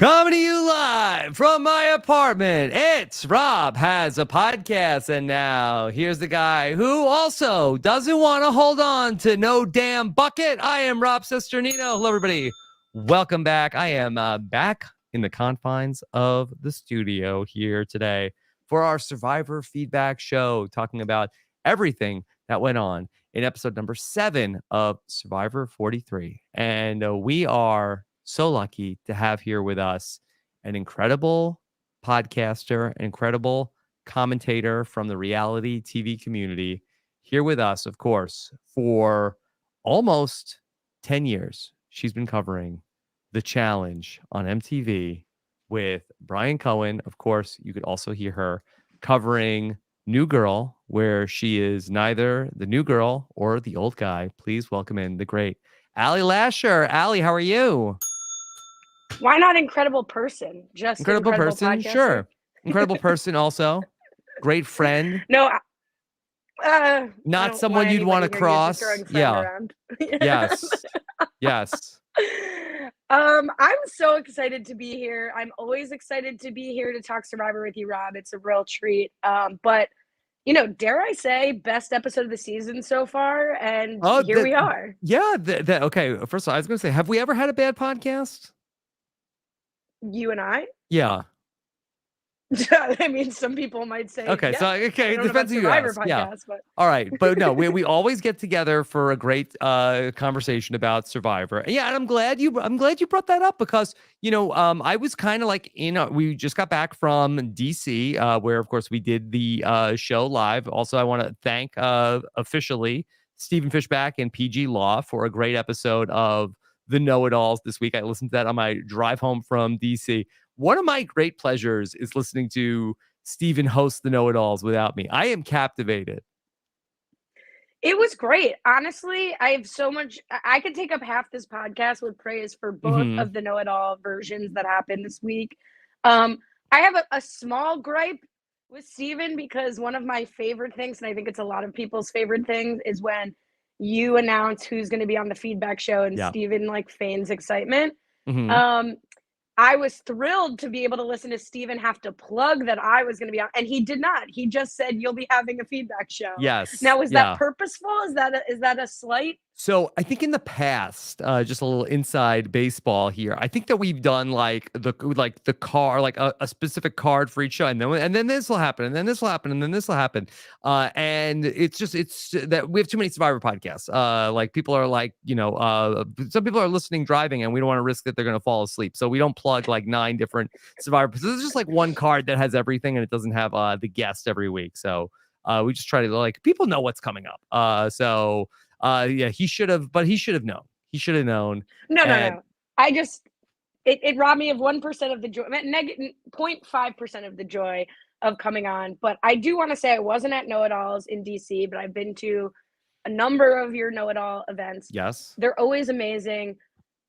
Coming to you live from my apartment. It's Rob Has a Podcast. And now here's the guy who also doesn't want to hold on to no damn bucket. I am Rob Cesternino. Hello, everybody. Welcome back. I am back in the confines of the studio here today for our Survivor feedback show, talking about everything that went on in episode number 7 of Survivor 43. And we are so lucky to have here with us an incredible podcaster, an incredible commentator from the reality TV community, here with us, of course, for almost 10 years. She's been covering The Challenge on MTV with Brian Cohen. Of course, you could also hear her covering New Girl, where she is neither the new girl or the old guy. Please welcome in the great Ali Lasher. Ali, how are you? Why not incredible person? Just incredible person, podcaster? Sure. Incredible person, also great friend. No, not someone you'd want to cross. Yeah. Yes. Yes. I'm so excited to be here. I'm always excited to be here to talk Survivor with you, Rob. It's a real treat. But you know, dare I say, best episode of the season so far, and here we are. Yeah. Okay. First of all, I was going to say, have we ever had a bad podcast? You and I? Yeah. I mean, some people might say. Okay, yeah, so it depends who you ask. Podcast, yeah. But. All right, but no, we always get together for a great conversation about Survivor. Yeah, and I'm glad you brought that up because I was kind of like we just got back from DC, where of course we did the show live. Also, I want to thank officially Stephen Fishback and PG Law for a great episode of The Know-It-Alls this week. I listened to that on my drive home from DC. One of my great pleasures is listening to Stephen host The Know-It-Alls without me. I am captivated. It was great. Honestly, I have so much. I could take up half this podcast with praise for both of the Know-It-All versions that happened this week. I have a small gripe with Stephen because one of my favorite things, and I think it's a lot of people's favorite things, is when you announce who's going to be on the feedback show and Stephen feigns excitement. I was thrilled to be able to listen to Stephen have to plug that I was going to be on, and he did not. He just said, "You'll be having a feedback show." Yes. Now, is that purposeful? Is that a slight? So I think in the past, just a little inside baseball here. I think that we've done the car, like a specific card for each show, and then this will happen, and then this will happen, and then this will happen. And it's that we have too many Survivor podcasts. Like people are some people are listening driving, and we don't want to risk that they're going to fall asleep, so we don't plug like 9 different Survivor. So there's just like one card that has everything, and it doesn't have the guest every week. So we just try to people know what's coming up. He should have, but he should have known. He should have known. No. It robbed me of 1% of the joy, 0.5% of the joy of coming on. But I do want to say I wasn't at Know-It-Alls in DC, but I've been to a number of your Know-It-All events. Yes. They're always amazing.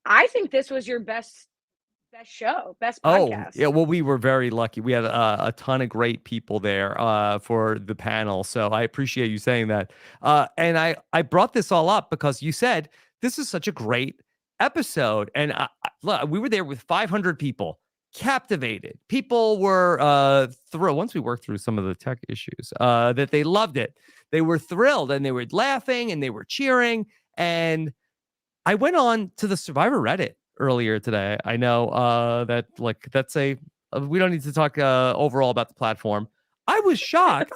I think this was your best show, best podcast. Oh, yeah. Well, we were very lucky. We had a ton of great people there for the panel. So I appreciate you saying that. And I brought this all up because you said this is such a great episode. And we were there with 500 people, captivated. People were thrilled once we worked through some of the tech issues that they loved it. They were thrilled and they were laughing and they were cheering. And I went on to the Survivor Reddit earlier today. I know that that's we don't need to talk overall about the platform. I was shocked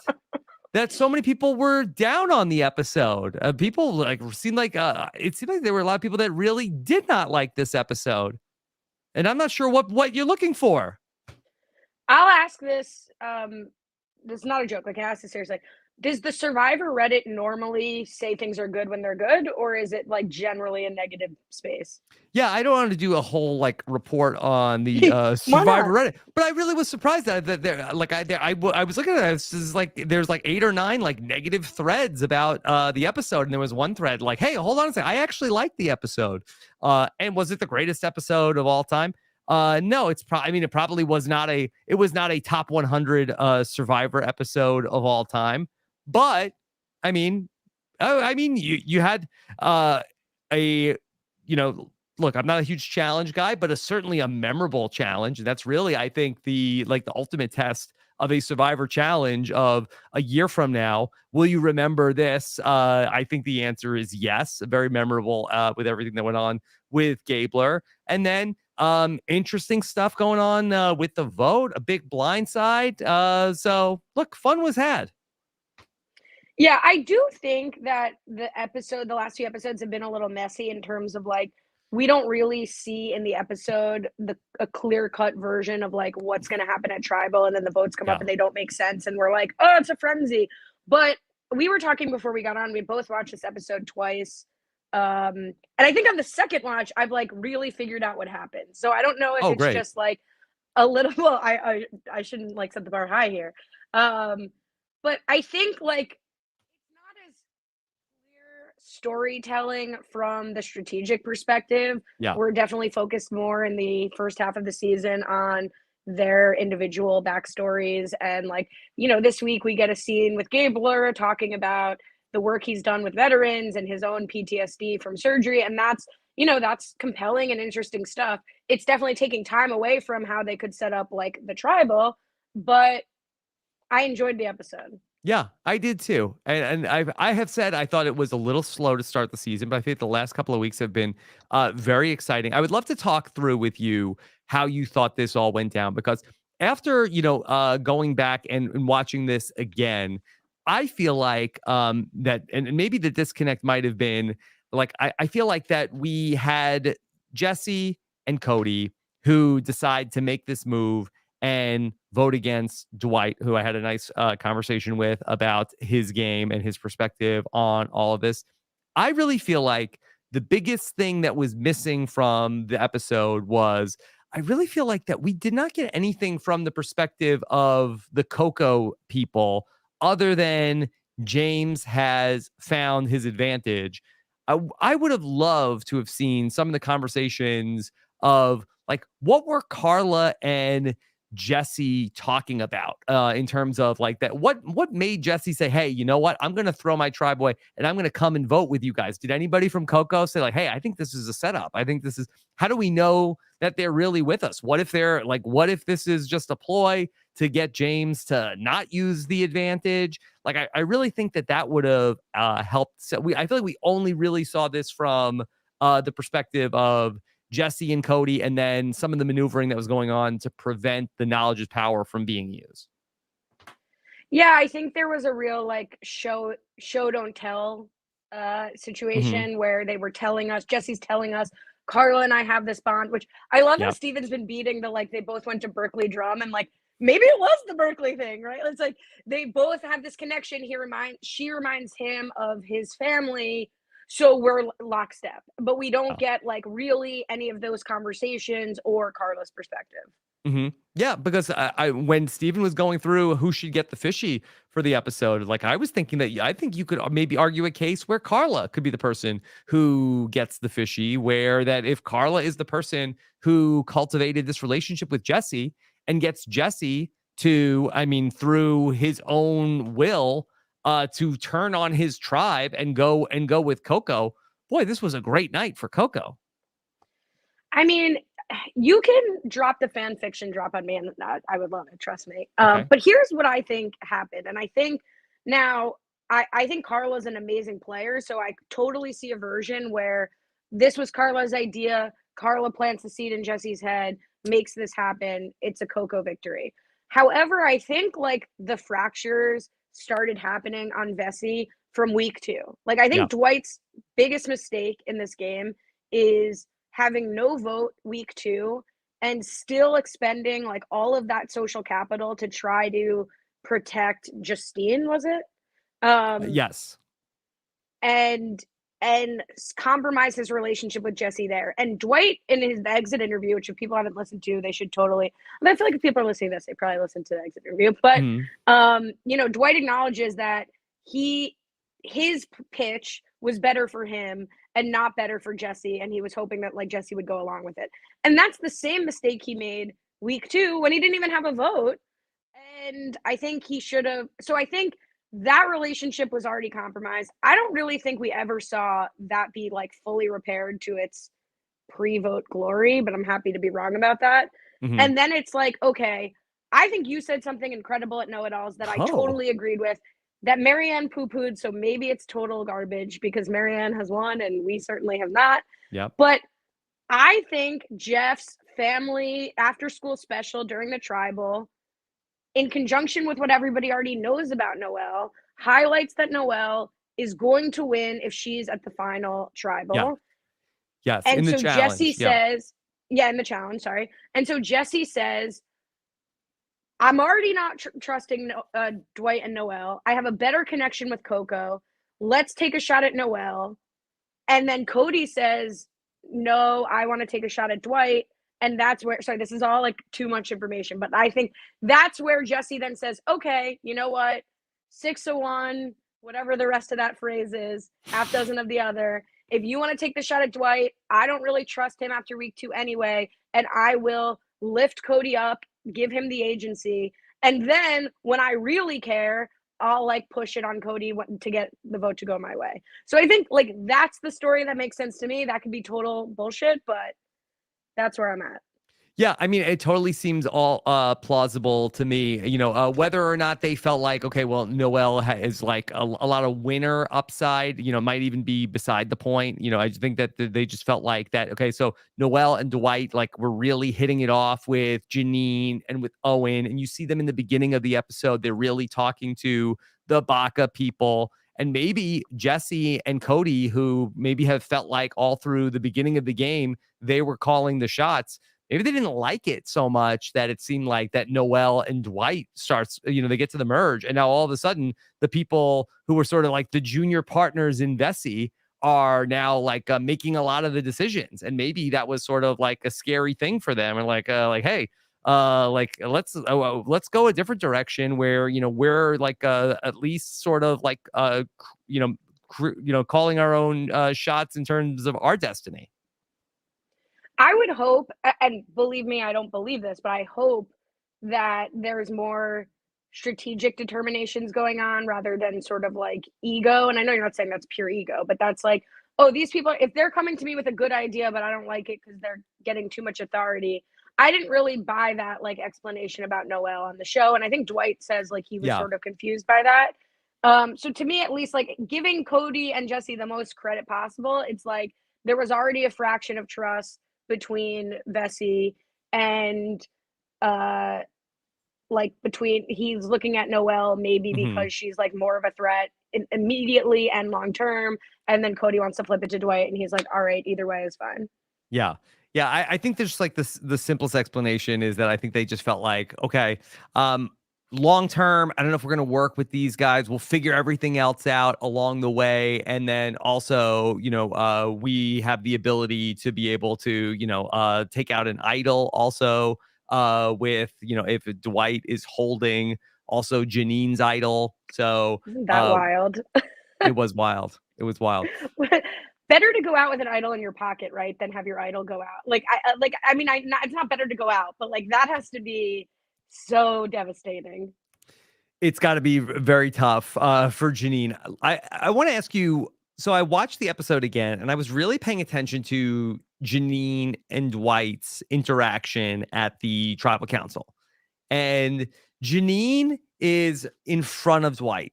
that so many people were down on the episode. People it seemed like there were a lot of people that really did not like this episode, and I'm not sure what you're looking for. I'll ask this. This is not a joke. I ask this seriously. Does the Survivor Reddit normally say things are good when they're good, or is it generally a negative space? Yeah, I don't want to do a whole report on the Survivor Reddit, but I really was surprised that there I was looking at it. This is there's 8 or 9 negative threads about the episode, and there was one thread hey, hold on a second, I actually liked the episode. And was it the greatest episode of all time? No, it probably was not a top 100 Survivor episode of all time. But you had look, I'm not a huge challenge guy, but certainly a memorable challenge. That's really, I think, the ultimate test of a Survivor challenge of a year from now. Will you remember this? I think the answer is yes. Very memorable with everything that went on with Gabler. And then interesting stuff going on with the vote, a big blindside. So look, fun was had. Yeah, I do think that the last few episodes have been a little messy in terms of like we don't really see in the episode a clear cut version of like what's going to happen at Tribal, and then the votes come up Yeah. and they don't make sense, and we're like, oh, it's a frenzy. But we were talking before we got on. We both watched this episode twice, and I think on the second watch, I've like really figured out what happened. So I don't know if Oh, it's great. just like a little. Well, I shouldn't like set the bar high here, but I think like not as clear storytelling from the strategic perspective. Yeah. We're definitely focused more in the first half of the season on their individual backstories. And like, this week we get a scene with Gabler talking about the work he's done with veterans and his own PTSD from surgery. And that's compelling and interesting stuff. It's definitely taking time away from how they could set up like the Tribal, but I enjoyed the episode. Yeah, I did too. And I have said I thought it was a little slow to start the season, but I think the last couple of weeks have been very exciting. I would love to talk through with you how you thought this all went down, because after, going back and watching this again, I feel like that, and maybe the disconnect might have been like, I feel like that we had Jesse and Cody who decide to make this move and vote against Dwight, who I had a nice conversation with about his game and his perspective on all of this. I really feel like the biggest thing that was missing from the episode was I really feel like that we did not get anything from the perspective of the Coco people other than James has found his advantage. I would have loved to have seen some of the conversations of like what were Carla and Jesse talking about in terms of like that. What made Jesse say, hey, you know what? I'm going to throw my tribe away and I'm going to come and vote with you guys. Did anybody from Coco say like, hey, I think this is a setup. I think this is, how do we know that they're really with us? What if this is just a ploy to get James to not use the advantage? Like, I really think that would have helped. So I feel like we only really saw this from the perspective of Jesse and Cody, and then some of the maneuvering that was going on to prevent the knowledge is power from being used. Yeah, I think there was a real like show don't tell Mm-hmm. situation where they were telling us, Jesse's telling us, Carla and I have this bond, which I love how Yep. Steven's been beating the like they both went to Berkeley drum, and like maybe it was the Berkeley thing, right? It's like they both have this connection. She reminds him of his family, so we're lockstep. But we don't get like really any of those conversations or Carla's perspective. Mm-hmm. Yeah, because I when Steven was going through who should get the fishy for the episode, like I was thinking that I think you could maybe argue a case where Carla could be the person who gets the fishy, where that if Carla is the person who cultivated this relationship with Jesse and gets Jesse to, I mean, through his own will, to turn on his tribe and go with Coco. Boy, this was a great night for Coco. I mean, you can drop the fan fiction drop on me, and I would love it. Trust me. Okay. But here's what I think happened, and I think now I think Carla's an amazing player, so I totally see a version where this was Carla's idea. Carla plants the seed in Jesse's head, makes this happen. It's a Coco victory. However, I think like the fractures started happening on Vessi from week 2. Like I Yeah. think Dwight's biggest mistake in this game is having no vote week 2 and still expending like all of that social capital to try to protect Justine, was it? Um, Yes. and compromise his relationship with Jesse there. And Dwight in his exit interview, which if people haven't listened to, they should totally. I mean, I feel like if people are listening to this, they probably listened to the exit interview. But Mhm. Dwight acknowledges that his pitch was better for him and not better for Jesse, and he was hoping that like Jesse would go along with it. And that's the same mistake he made week 2 when he didn't even have a vote. And I think he should have. So I think that relationship was already compromised. I don't really think we ever saw that be like fully repaired to its pre-vote glory, but I'm happy to be wrong about that. Mhm. And then it's like, okay, I think you said something incredible at Know It Alls that I Oh, totally agreed with, that Marianne poo-pooed, so maybe it's total garbage because Marianne has won and we certainly have not. yep. But I think Jeff's family after school special during the tribal, in conjunction with what everybody already knows about Noelle, highlights that Noelle is going to win if she's at the final Yeah. tribal. Yes, in And the so Jesse challenge. Yeah. says, yeah, in the challenge, sorry. And so Jesse says, I'm already not trusting Dwight and Noelle. I have a better connection with Coco. Let's take a shot at Noelle. And then Cody says, no, I want to take a shot at Dwight. And that's where, sorry, this is all like too much information, but I think that's where Jesse then says, okay, you know what? 6 of one, whatever the rest of that phrase is, half dozen of the other. If you want to take the shot at Dwight, I don't really trust him after week 2 anyway. And I will lift Cody up, give him the agency. And then when I really care, I'll like push it on Cody to get the vote to go my way. So I think like that's the story that makes sense to me. That could be total bullshit, but that's where I'm at. Yeah, I mean, it totally seems all plausible to me. Whether or not they felt like, okay, well, Noelle is like a lot of winner upside. Might even be beside the point. I just think that they just felt like that. Okay, so Noelle and Dwight like were really hitting it off with Janine and with Owen, and you see them in the beginning of the episode. They're really talking to the Baca people. And maybe Jesse and Cody, who maybe have felt like all through the beginning of the game, they were calling the shots. Maybe they didn't like it so much that it seemed like that Noelle and Dwight starts, they get to the merge. And now all of a sudden, the people who were sort of like the junior partners in Vessi are now like making a lot of the decisions. And maybe that was sort of like a scary thing for them. And hey, let's go a different direction where, we're like at least sort of like, calling our own shots in terms of our destiny. I would hope, and believe me, I don't believe this, but I hope that there's more strategic determinations going on rather than sort of like ego. And I know you're not saying that's pure ego, but that's like, oh, these people, if they're coming to me with a good idea, but I don't like it because they're getting too much authority. I didn't really buy that like explanation about Noelle on the show. And I think Dwight says like he was Yeah. sort of confused by that. So to me, at least, like giving Cody and Jesse the most credit possible, it's like there was already a fraction of trust between Vessi and like between he's looking at Noelle maybe because she's like more of a threat immediately and long term, and then Cody wants to flip it to Dwight and he's like, all right, either way is fine. Yeah. Yeah. I think there's like the simplest explanation is that I think they just felt like, okay, long term, I don't know if we're going to work with these guys. We'll figure everything else out along the way. And then also, we have the ability to be able to, take out an idol also with, if Dwight is holding also Janine's idol. So Isn't that wild? it was wild. It was wild. Better to go out with an idol in your pocket, right, than have your idol go out. I mean, it's not better to go out, but like that has to be so devastating. It's got to be very tough for Janine. I want to ask you. So I watched the episode again, and I was really paying attention to Janine and Dwight's interaction at the tribal council. And Janine is in front of Dwight.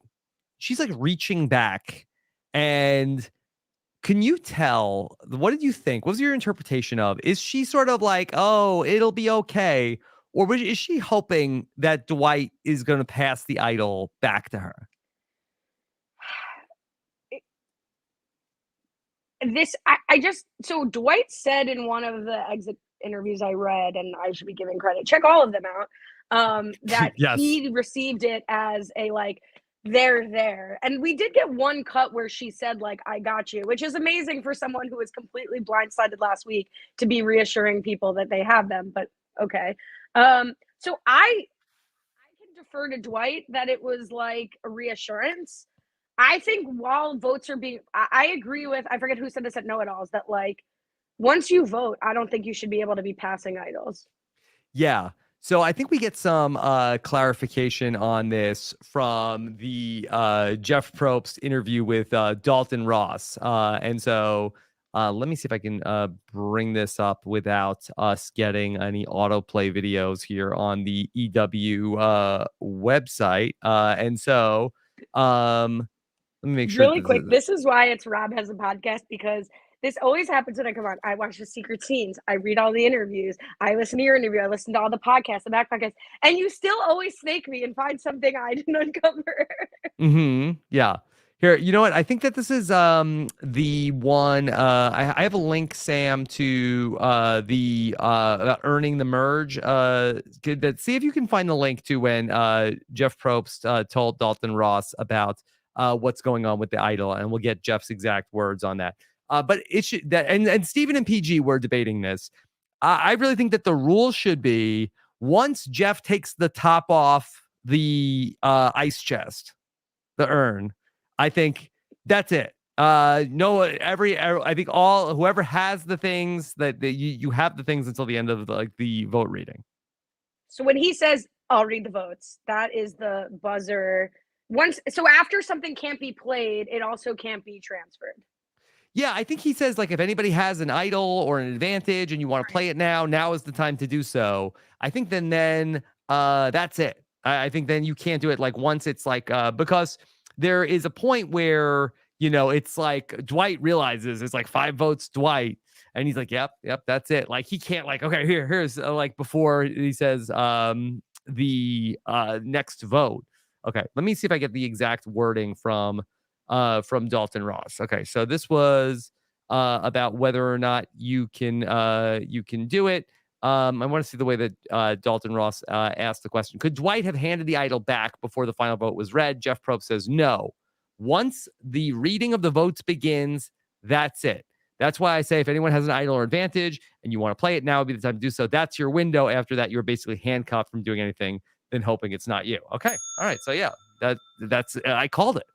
She's like reaching back. And can you tell, what did you think? What was your interpretation of? Is she sort of like, oh, it'll be okay? Or is she hoping that Dwight is going to pass the idol back to her? So Dwight said in one of the exit interviews I read, and I should be giving credit, check all of them out, that Yes. he received it as a like, they're there. And we did get one cut where she said like, I got you, which is amazing for someone who was completely blindsided last week to be reassuring people that they have them, but okay. So I can defer to Dwight that it was like a reassurance. I think while votes are being, I agree with, I forget who said this at Know It Alls, that like once you vote, I don't think you should be able to be passing idols. Yeah. So I think we get some clarification on this from the Jeff Probst interview with Dalton Ross. And so Let me see if I can bring this up without us getting any autoplay videos here on the EW website. And so let me make sure Really that quick, this is why it's Rob Has a Podcast, because this always happens when I come on. I watch the secret scenes. I read all the interviews. I listen to your interview. I listen to all the podcasts, the back podcasts, and you still always snake me and find something I didn't uncover. Yeah. Here, you know what? I think that this is the one I have a link, Sam, to the about earning the merge. See if you can find the link to when Jeff Probst told Dalton Ross about what's going on with the idol, and we'll get Jeff's exact words on that. But it should that and Stephen and PG were debating this. I really think that the rule should be once Jeff takes the top off the ice chest, the urn, I think that's it. No, I think all whoever has the things that you have the things until the end of the vote reading. So when he says, "I'll read the votes," that is the buzzer. So after something can't be played, it also can't be transferred. Yeah, I think he says if anybody has an idol or an advantage and you want to play it now is the time to do so. I think then that's it. I think then you can't do it once it's because there is a point where it's Dwight realizes it's 5 votes Dwight and he's yep, that's it. He can't okay, here's before he says the next vote. Okay, let me see if I get the exact wording from Dalton Ross. Okay, so this was about whether or not you can do it. I want to see the way that Dalton Ross asked the question. Could Dwight have handed the idol back before the final vote was read? Jeff Probst says no. Once the reading of the votes begins, that's it. That's why I say if anyone has an idol or advantage and you want to play it, now would be the time to do so. That's your window. After that, you're basically handcuffed from doing anything, then hoping it's not you. Okay. All right. So yeah, that's I called it.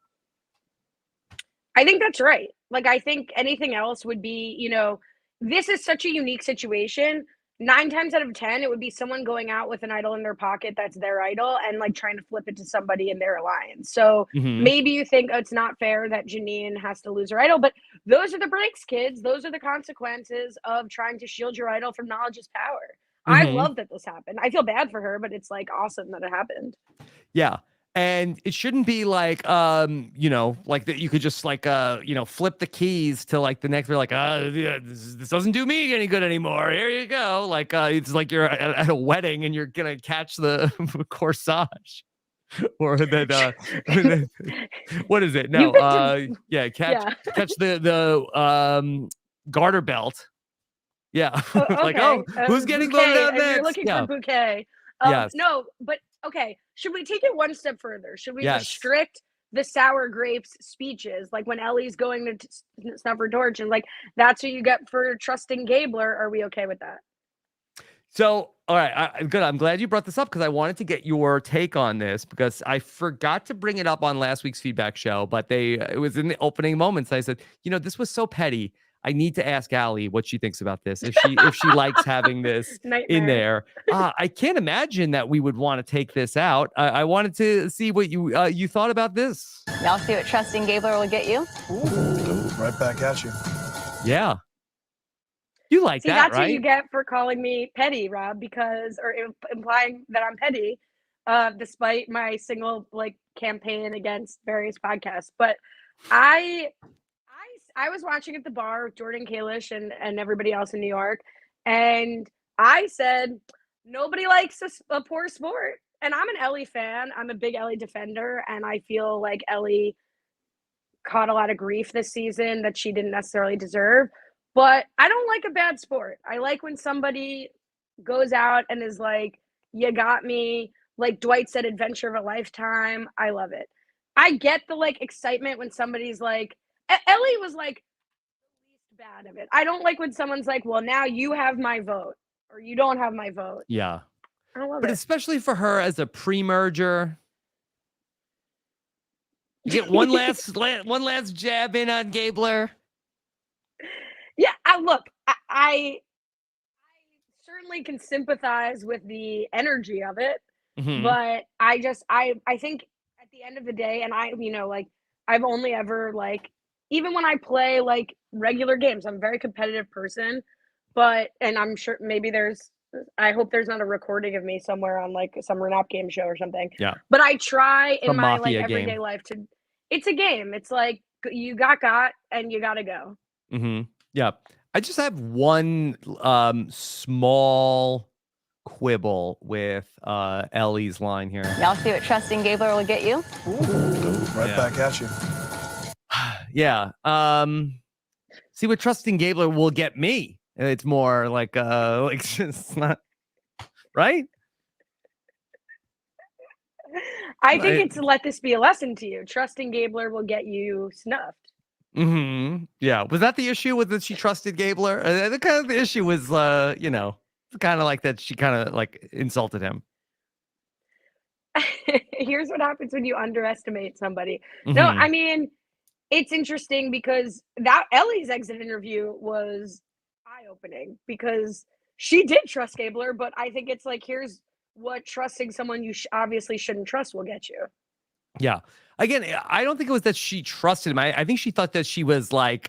I think that's right. I think anything else would be, this is such a unique situation. 9 times out of 10, it would be someone going out with an idol in their pocket that's their idol and trying to flip it to somebody in their alliance. So maybe you think, oh, it's not fair that Janine has to lose her idol, but those are the breaks, kids. Those are the consequences of trying to shield your idol from knowledge is power. I love that this happened. I feel bad for her, but it's awesome that it happened. Yeah. And it shouldn't be that you could just flip the keys to the next. We're this doesn't do me any good anymore. Here you go. It's you're at a wedding and you're gonna catch the corsage, or that what is it? No, catch the garter belt. Yeah. Okay. Who's getting bouquet, voted out next? You're looking for bouquet. Yes. No, but okay. Should we take it one step further? Should we Yes. restrict the sour grapes speeches? When Ellie's going to snuff her torch and that's what you get for trusting Gabler. Are we okay with that? So, all right, good. I'm glad you brought this up because I wanted to get your take on this because I forgot to bring it up on last week's feedback show, but it was in the opening moments. I said, this was so petty. I need to ask Ali what she thinks about this. If she likes having this in there. I can't imagine that we would want to take this out. I wanted to see what you thought about this. Y'all see what trusting Gabler will get you? Ooh, right back at you. Yeah. You like See, that, that's right? what you get for calling me petty, Rob, or implying that I'm petty, despite my single campaign against various podcasts. But I was watching at the bar with Jordan Kalish and everybody else in New York, and I said nobody likes a poor sport. And I'm an Ellie fan. I'm a big Ellie defender, and I feel like Ellie caught a lot of grief this season that she didn't necessarily deserve. But I don't like a bad sport. I like when somebody goes out and is you got me. Like Dwight said, adventure of a lifetime. I love it. I get the excitement when somebody's Ellie was the least bad of it. I don't like when someone's well, now you have my vote or you don't have my vote. Yeah. I love but it. Especially for her as a pre-merger. You get one last jab in on Gabler. Yeah, I certainly can sympathize with the energy of it, but I think at the end of the day, and I've only ever even when I play like regular games, I'm a very competitive person, and I'm sure maybe I hope there's not a recording of me somewhere on like some RHAP game show or something. Yeah. But I try in Some my like mafia everyday game. life it's a game. It's like you got and you gotta go. Yeah. I just have one small quibble with Ellie's line here. Y'all see what trusting Gabler will get you? Right back at you. Yeah. See what trusting Gabler will get me. It's more like it's not right. I think it's let this be a lesson to you. Trusting Gabler will get you snuffed. Yeah. Was that the issue with that she trusted Gabler? The kind of the issue was, kind of like that she kind of like insulted him. Here's what happens when you underestimate somebody. No, I mean, it's interesting because that Ellie's exit interview was eye-opening because she did trust Gabler, but I think it's like, here's what trusting someone you obviously shouldn't trust will get you. Yeah. Again, I don't think it was that she trusted him. I think she thought that she was like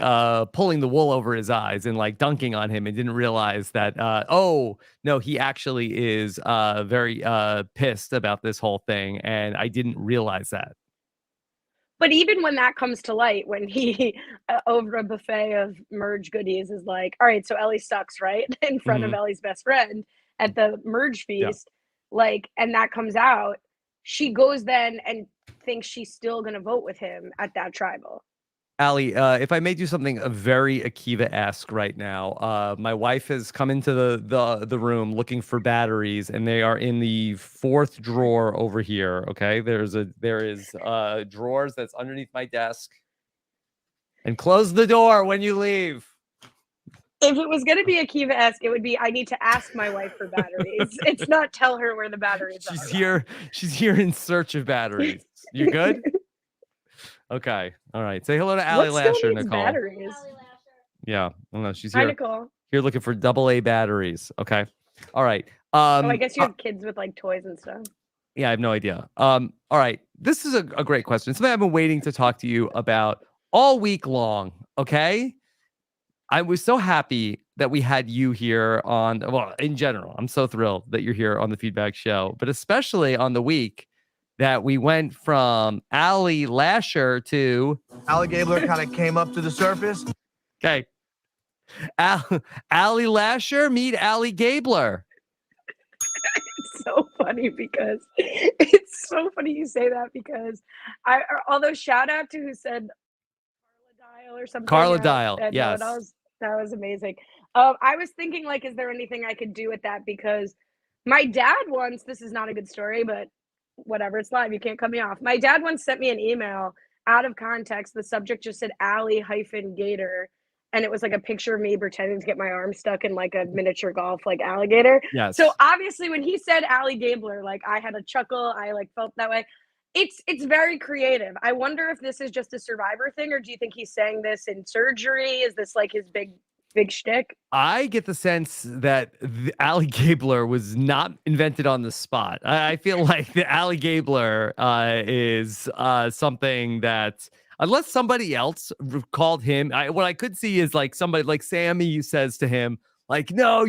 pulling the wool over his eyes and like dunking on him and didn't realize that, oh, no, he actually is very pissed about this whole thing. And I didn't realize that. But even when that comes to light, when he over a buffet of merge goodies is like, all right, so Ellie sucks, right? In front of Ellie's best friend at the merge feast, like, and that comes out, she goes then and thinks she's still going to vote with him at that tribal. Ali, if I may do something very Akiva-esque right now, my wife has come into the room looking for batteries, and they are in the 4th drawer over here. Okay, there is drawers that's underneath my desk, and close the door when you leave. If it was going to be Akiva-esque, it would be I need to ask my wife for batteries. It's not tell her where the batteries are. She's here in search of batteries. You good? Okay. All right. Say hello to Ali Lasher, Nicole. Batteries? Yeah. I don't know. She's here. Hi, Nicole. Here looking for AA batteries. Okay. All right. I guess you have kids with like toys and stuff. Yeah, I have no idea. All right. This is a great question. Something I've been waiting to talk to you about all week long. Okay. I was so happy that we had you here in general. I'm so thrilled that you're here on the Feedback Show, but especially on the week that we went from Ali Lasher to Ali Gabler kind of came up to the surface. Okay. Ali Lasher meet Ali Gabler. It's so funny because it's so funny you say that because although shout out to who said Carla Dial or something. Carla Dial, yes. That was amazing. I was thinking like, is there anything I could do with that? Because my dad once, this is not a good story, but whatever, it's live, you can't cut me off. My dad once sent me an email out of context. The subject just said Ali-Gator, and it was like a picture of me pretending to get my arm stuck in like a miniature golf like alligator. Yes. So obviously when he said Ali Gabler, like I had a chuckle, I like felt that way. It's very creative. I wonder if this is just a Survivor thing, or do you think he's saying this in surgery? Is this like his big shtick? I get the sense that the Ali Gabler was not invented on the spot. I feel like the Ali Gabler is something that, unless somebody else called him, what I could see is like somebody like Sammy says to him, like, no,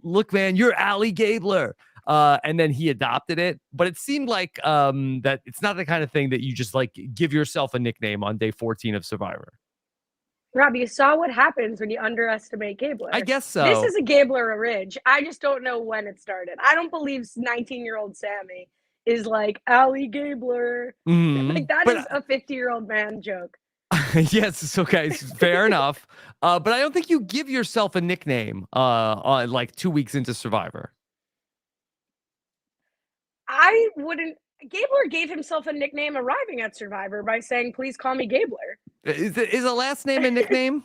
look, man, you're Ali Gabler. And then he adopted it. But it seemed like that it's not the kind of thing that you just like give yourself a nickname on day 14 of Survivor. Rob, you saw what happens when you underestimate Gabler. I guess so. This is a Gabler Ridge. I just don't know when it started. I don't believe 19-year-old Sammy is like Ali Gabler. Like that is a 50-year-old man joke. Yes, it's okay. It's fair enough. But I don't think you give yourself a nickname on like 2 weeks into Survivor. I wouldn't. Gabler gave himself a nickname arriving at Survivor by saying, "Please call me Gabler." Is a last name a nickname?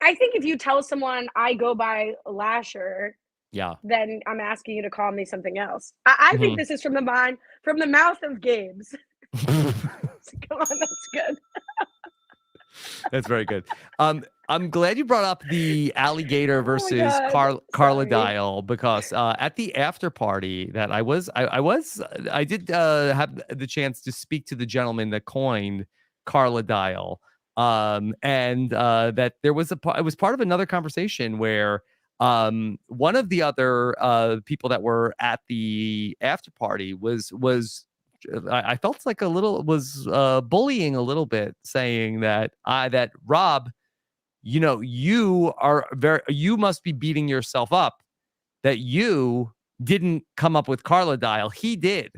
I think if you tell someone I go by Lasher, yeah, then I'm asking you to call me something else. I think this is from the mouth of Gabes. Come on, that's good. That's very good. I'm glad you brought up the alligator versus Carla Dial, because at the after party that I did have the chance to speak to the gentleman that coined Carla Dial. And that there was it was part of another conversation where one of the other people that were at the after party was I felt like was bullying a little bit, saying that that Rob, you must be beating yourself up that you didn't come up with Carla Dial. He did.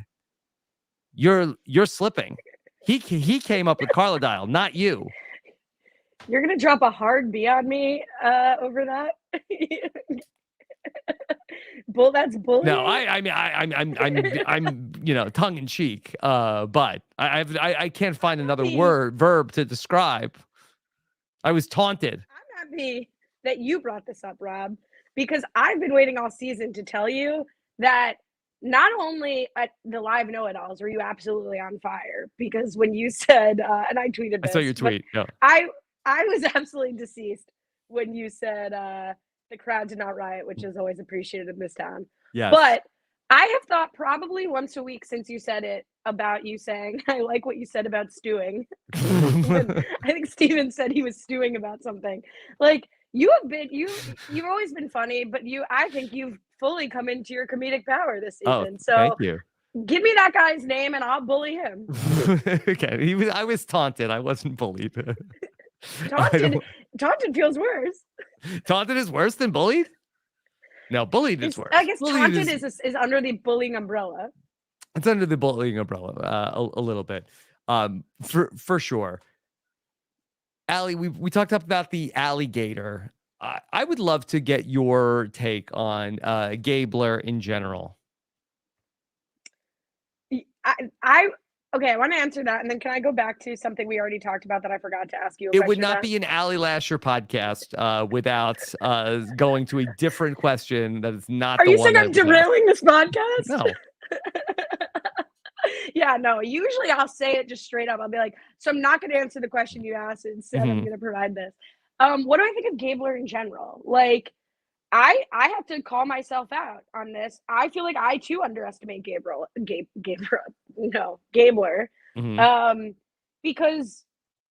You're slipping. He came up with Carla Dial, not you. You're gonna drop a hard B on me over that? That's bullying. No, I'm tongue in cheek. But I can't find another verb to describe. I was taunted. I'm happy that you brought this up, Rob, because I've been waiting all season to tell you that not only at the live know-it-alls were you absolutely on fire, because when you said, and I tweeted this. I saw your tweet. No. I was absolutely deceased when you said the crowd did not riot, which is always appreciated in this town. Yes. But I have thought probably once a week since you said it about you saying, I like what you said about stewing. I think Steven said he was stewing about something. Like, you've always been funny, but I think you've fully come into your comedic power this season. So thank you. Give me that guy's name and I'll bully him. Okay. I was taunted. I wasn't bullied. Taunted feels worse. Taunted is worse than bullied? No, bullied is worse. I guess bullied taunted is under the bullying umbrella. It's under the bullying umbrella a little bit. For sure. Ali, we talked about the alligator. I would love to get your take on Gabler in general. Okay, I want to answer that, and then can I go back to something we already talked about that I forgot to ask you? It would not be an Ali Lasher podcast without going to a different question that is not. Are you saying I'm derailing this podcast? No. Yeah, no. Usually I'll say it just straight up. I'll be like, so I'm not going to answer the question you asked. Instead, I'm going to provide this. What do I think of Gabler in general? Like, I have to call myself out on this. I feel like I too underestimate Gabler. Because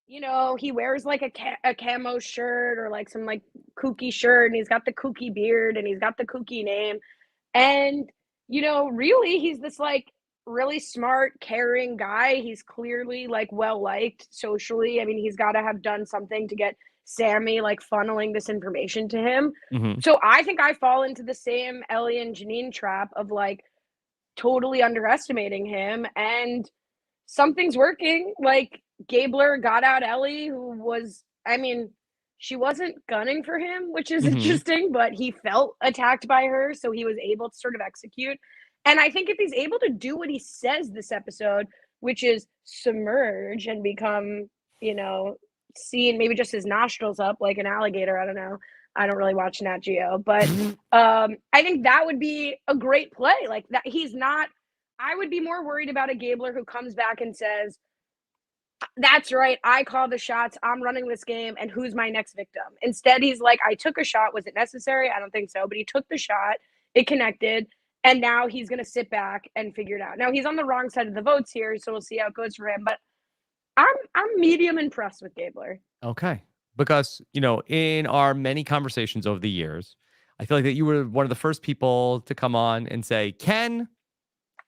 he wears like a camo shirt or like some like kooky shirt, and he's got the kooky beard and he's got the kooky name, and really he's this like really smart, caring guy. He's clearly like well liked socially. I mean, he's got to have done something to get Sammy like funneling this information to him. So I think I fall into the same Ellie and Janine trap of like totally underestimating him, and something's working. Like, Gabler got out Ellie, who was, I mean, she wasn't gunning for him, which is interesting, but he felt attacked by her, so he was able to sort of execute. And I think if he's able to do what he says this episode, which is submerge and become, seeing maybe just his nostrils up like an alligator. I don't know. I don't really watch Nat Geo, but I think that would be a great play. Like that, I would be more worried about a Gabler who comes back and says, that's right, I call the shots, I'm running this game, and who's my next victim? Instead, he's like, I took a shot. Was it necessary? I don't think so, but he took the shot, it connected, and now he's going to sit back and figure it out. Now, he's on the wrong side of the votes here, so we'll see how it goes for him, but I'm medium impressed with Gabler. Okay. Because, in our many conversations over the years, I feel like that you were one of the first people to come on and say, Ken,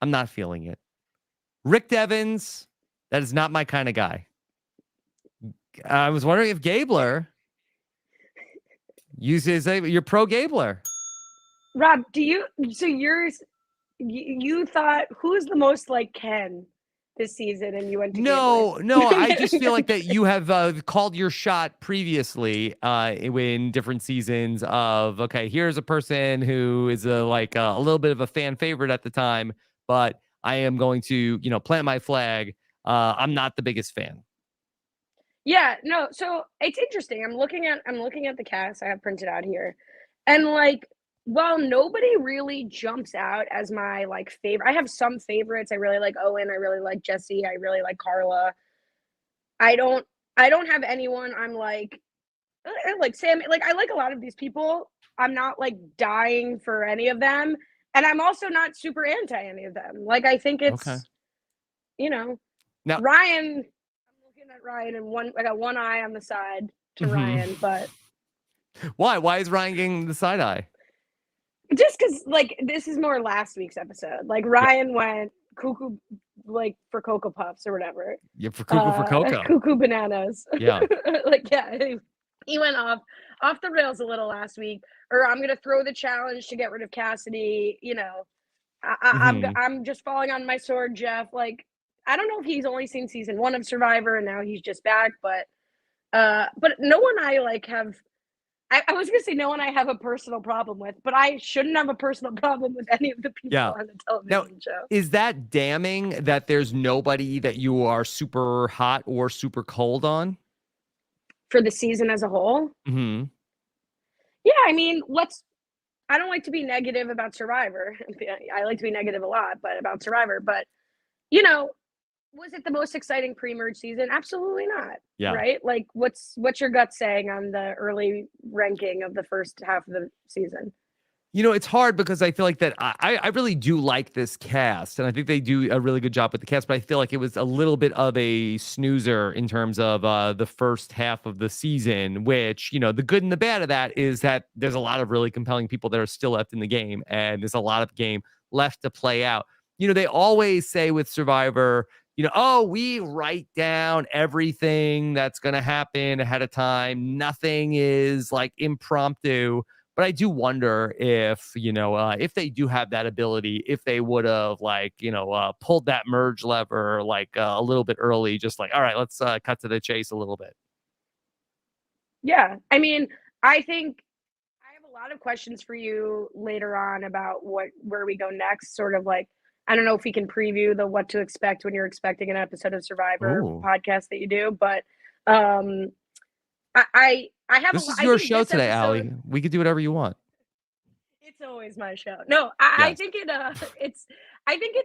I'm not feeling it. Rick Devens, that is not my kind of guy. I was wondering if Gabler you're pro Gabler. Rob, you thought, who's the most like Ken this season, and you went to no, I just feel like that you have called your shot previously in different seasons of, okay, here's a person who is a little bit of a fan favorite at the time, but I am going to, plant my flag. I'm not the biggest fan. Yeah, no, so it's interesting. I'm looking at the cast I have printed out here, and while nobody really jumps out as my favorite, I have some favorites. I really like Owen. I really like Jesse. I really like Carla. I don't have anyone I'm like Sam. I like a lot of these people. I'm not dying for any of them, and I'm also not super anti any of them. I think it's, okay. Now, Ryan. I'm looking Ryan, and I got one eye on the side to Ryan, but Why is Ryan getting the side eye? just because like this is more last week's episode. Like Ryan went cuckoo like for Cocoa Puffs or whatever. Yeah, for cuckoo for cocoa. Cuckoo bananas. Yeah. Like he went off the rails a little last week. Or I'm gonna throw the challenge to get rid of Cassidy. You know, I'm just falling on my sword, Jeff. Like I don't know if he's only seen season 1 of Survivor and now he's just back, but no one I like have. I was gonna say no one I have a personal problem with, but I shouldn't have a personal problem with any of the people on the television show. Is that damning that there's nobody that you are super hot or super cold on? For the season as a whole? Mm-hmm. Yeah, I mean, I don't like to be negative about Survivor. I like to be negative a lot, but about Survivor. But, you know, was it the most exciting pre-merge season? Absolutely not. Yeah. Right? Like, what's your gut saying on the early ranking of the first half of the season? You know, it's hard because I feel like that I really do like this cast, and I think they do a really good job with the cast, but I feel like it was a little bit of a snoozer in terms of the first half of the season, which, you know, the good and the bad of that is that there's a lot of really compelling people that are still left in the game, and there's a lot of game left to play out. You know, they always say with Survivor, you know, oh, we write down everything that's going to happen ahead of time. Nothing is like impromptu. But I do wonder if, you know, if they do have that ability, if they would have like, you know, pulled that merge lever like a little bit early, just like, all right, let's cut to the chase a little bit. Yeah. I mean, I think I have a lot of questions for you later on about where we go next. Sort of like, I don't know if we can preview the what to expect when you're expecting an episode of Survivor podcast that you do, but I have. This is your show today, Ali. We could do whatever you want. It's always my show. No, I think it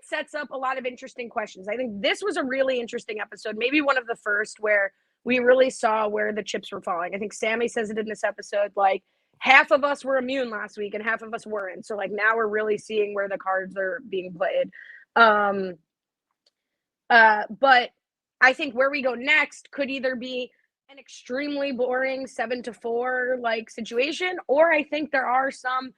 sets up a lot of interesting questions. I think this was a really interesting episode, maybe one of the first where we really saw where the chips were falling. I think Sammy says it in this episode, like half of us were immune last week and half of us weren't. So like now we're really seeing where the cards are being played. But I think where we go next could either be an extremely boring 7-4 like situation, or I think there are some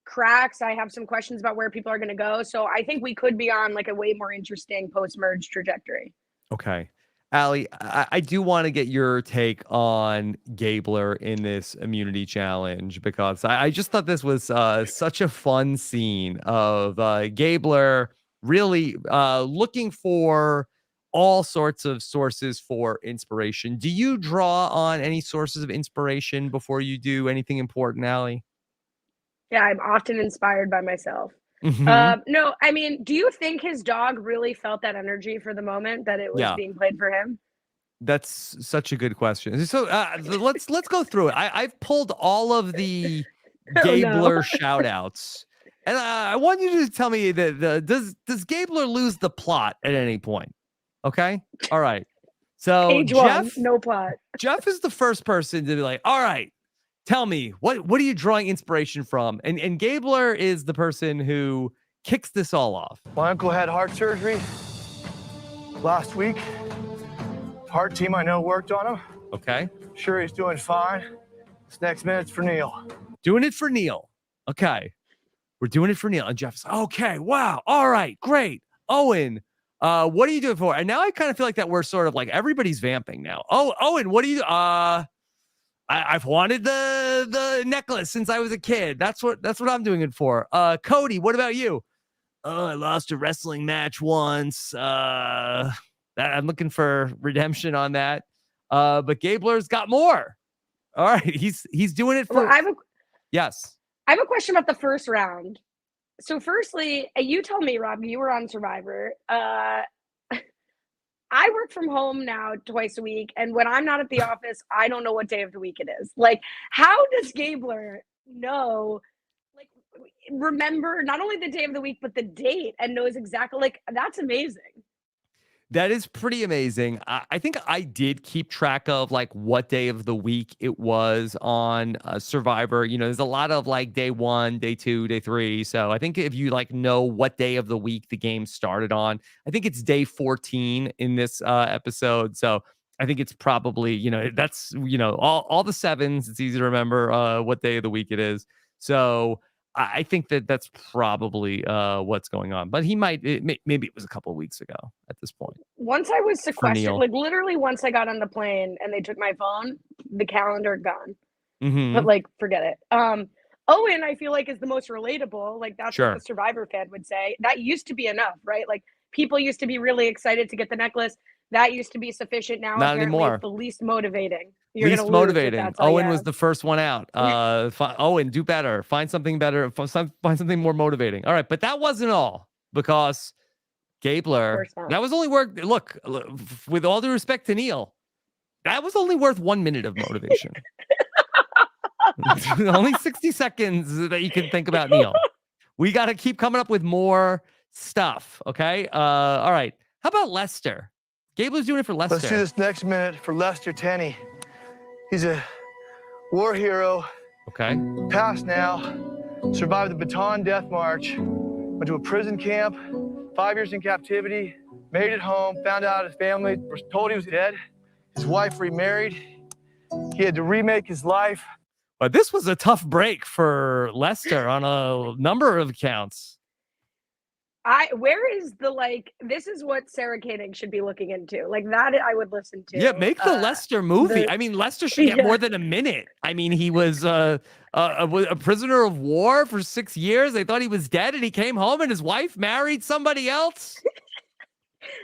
cracks. I have some questions about where people are going to go. So I think we could be on like a way more interesting post-merge trajectory. Okay. Ali, I do want to get your take on Gabler in this immunity challenge, because I just thought this was such a fun scene of Gabler really looking for all sorts of sources for inspiration. Do you draw on any sources of inspiration before you do anything important, Ali? Yeah, I'm often inspired by myself. No, I mean, do you think his dog really felt that energy for the moment that it was being played for him? That's such a good question. So let's go through it. I've pulled all of the Gabler shout outs, and I want you to tell me that does Gabler lose the plot at any point? Okay. All right. So Page Jeff, 1, no plot. Jeff is the first person to be like, all right, tell me what are you drawing inspiration from? And Gabler is the person who kicks this all off. My uncle had heart surgery last week. Heart team I know worked on him. Okay. Sure, he's doing fine. This next minute's for Neil. Doing it for Neil. Okay. We're doing it for Neil. And Jeff's okay. Wow. All right. Great. Owen, what are you doing for? And now I kind of feel like that we're sort of like everybody's vamping now. Oh, Owen, what are you? I've wanted the necklace since I was a kid. That's what I'm doing it for. Cody, what about you? Oh, I lost a wrestling match once. I'm looking for redemption on that. But Gabler's got more. All right, he's doing it for. Yes. I have a question about the first round. So firstly, you told me, Rob, you were on Survivor. I work from home now twice a week, and when I'm not at the office, I don't know what day of the week it is. Like, how does Gabler know, like, remember not only the day of the week, but the date, and knows exactly, like, that's amazing. That is pretty amazing. I think I did keep track of like what day of the week it was on Survivor. You know, there's a lot of like day 1, day 2, day 3. So I think if you like know what day of the week the game started on, I think it's day 14 in this episode. So I think it's probably, that's, all the sevens. It's easy to remember what day of the week it is. So I think that's probably what's going on. But he maybe it was a couple of weeks ago at this point. Once I was sequestered, Neil. like literally once I got on the plane and they took my phone, the calendar gone. Mhm. But like, forget it. Owen, I feel like, is the most relatable. Like that's Sure. what the Survivor fan would say. That used to be enough, right? Like people used to be really excited to get the necklace. That used to be sufficient. Now Not apparently anymore. it's the least motivating. You're Least gonna lose if motivating. that's all you Owen was have. the first one out. Owen, do better. Find something better. Find something more motivating. All right, but that wasn't all, because Gabler, course not. that was only worth. Look, with all due respect to Neil, that was only worth 1 minute of motivation. Only 60 seconds that you can think about Neil. We got to keep coming up with more stuff. Okay. All right. How about Lester? Gabler's doing it for Lester. Let's do this next minute for Lester Tenney. He's a war hero. Okay. Passed now. Survived the Bataan Death March. Went to a prison camp. 5 years in captivity. Made it home. Found out his family was told he was dead. His wife remarried. He had to remake his life. But this was a tough break for Lester on a number of accounts. Where is the this is what Sarah Koenig should be looking into. Like that I would listen to. Yeah, make the Lester movie. I mean, Lester should get more than a minute. I mean, he was a prisoner of war for 6 years. They thought he was dead, and he came home and his wife married somebody else.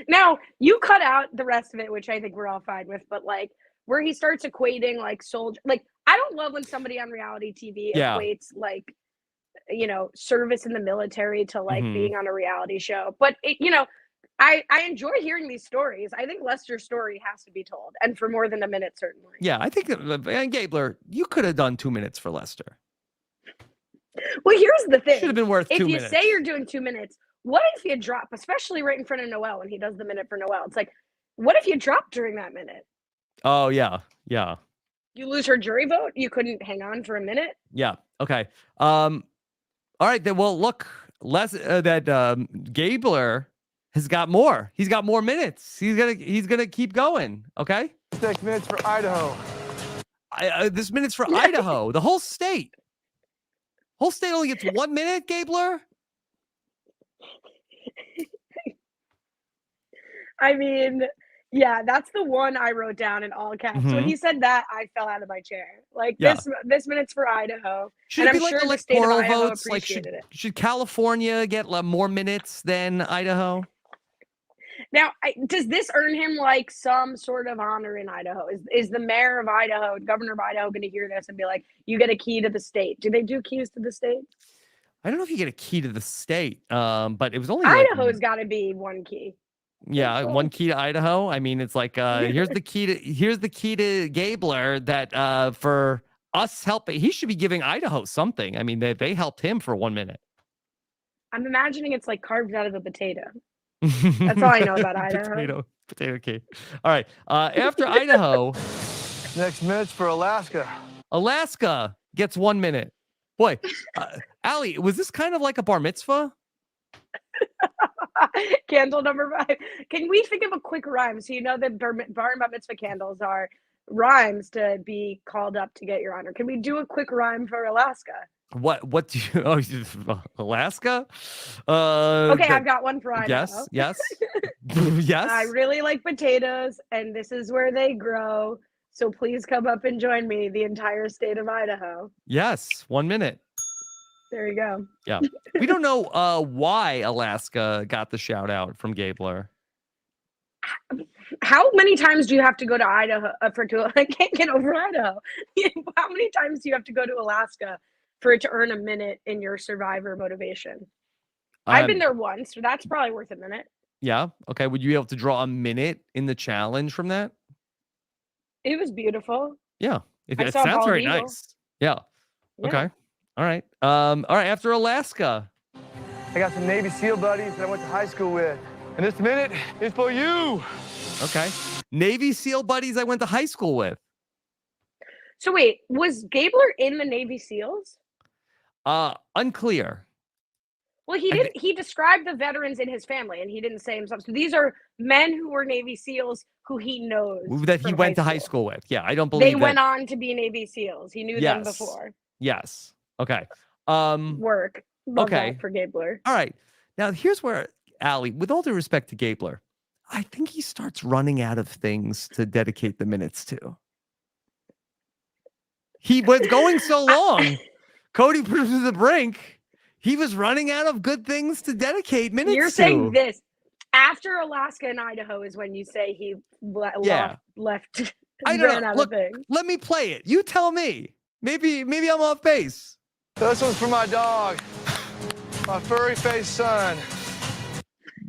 Now, you cut out the rest of it, which I think we're all fine with, but where he starts equating soldier, I don't love when somebody on reality TV equates service in the military to being on a reality show. But I enjoy hearing these stories. I think Lester's story has to be told, and for more than a minute, certainly. Yeah, I think Gabler, you could have done 2 minutes for Lester. Well, here's the thing. Should have been worth 2 minutes. If you say you're doing 2 minutes, what if you drop, especially right in front of Noel when he does the minute for Noel? It's what if you drop during that minute? Oh, yeah. Yeah. You lose her jury vote? You couldn't hang on for a minute? Yeah. Okay. All right. Then, well, look, Gabler has got more. He's got more minutes. He's gonna keep going. Okay. 6 minutes for Idaho. This minute's for Idaho. The whole state. Whole state only gets 1 minute, Gabler. I mean, yeah, that's the one I wrote down in all caps. When he said that, I fell out of my chair. This minute's for Idaho. Should it be sure electoral votes? Should California get more minutes than Idaho? Now, does this earn him some sort of honor in Idaho? Is the mayor of Idaho, governor of Idaho, going to hear this and be like, "You get a key to the state"? Do they do keys to the state? I don't know if you get a key to the state, but it was only Idaho's got to be one key. Yeah, one key to Idaho. I mean, it's here's the key to Gabler that for us helping, he should be giving Idaho something. I mean, they helped him for 1 minute. I'm imagining it's carved out of a potato. That's all I know about Idaho. Potato key. All right. After Idaho, next minute's for Alaska. Alaska gets 1 minute. Boy, Ali, was this kind of like a bar mitzvah? Candle number 5. Can we think of a quick rhyme? So that bar and bat mitzvah candles are rhymes to be called up to get your honor. Can we do a quick rhyme for Alaska? What do you? Oh, Alaska. Okay, I've got one for Idaho. Yes. Yes. I really like potatoes, and this is where they grow. So please come up and join me, the entire state of Idaho. Yes, 1 minute. There you go. Yeah. We don't know why Alaska got the shout out from Gabler. How many times do you have to go to Idaho I can't get over Idaho. How many times do you have to go to Alaska for it to earn a minute in your Survivor motivation? I've been there once, so that's probably worth a minute. Yeah. Okay. Would you be able to draw a minute in the challenge from that? It was beautiful. Yeah. It sounds very nice. Yeah. Okay. All right. All right. After Alaska, I got some Navy SEAL buddies that I went to high school with, and this minute is for you. Okay. Navy SEAL buddies I went to high school with. So wait, was Gabler in the Navy SEALs? Unclear. Well, he didn't. He described the veterans in his family, and he didn't say himself. So these are men who were Navy SEAls who he knows that he from went to high school with. Yeah, I don't believe They that. went on to be Navy SEAls. He knew them Yes. before. Yes. Okay. Work. Love Okay. that for Gabler. All right. Now here's where, Ali, with all due respect to Gabler, I think he starts running out of things to dedicate the minutes to. He was going so long. Cody put him to the brink. He was running out of good things to dedicate minutes to. You're saying this after Alaska and Idaho is when you say he left. I don't know. Look, let me play it. You tell me. Maybe I'm off base. This one's for my dog, my furry-faced son.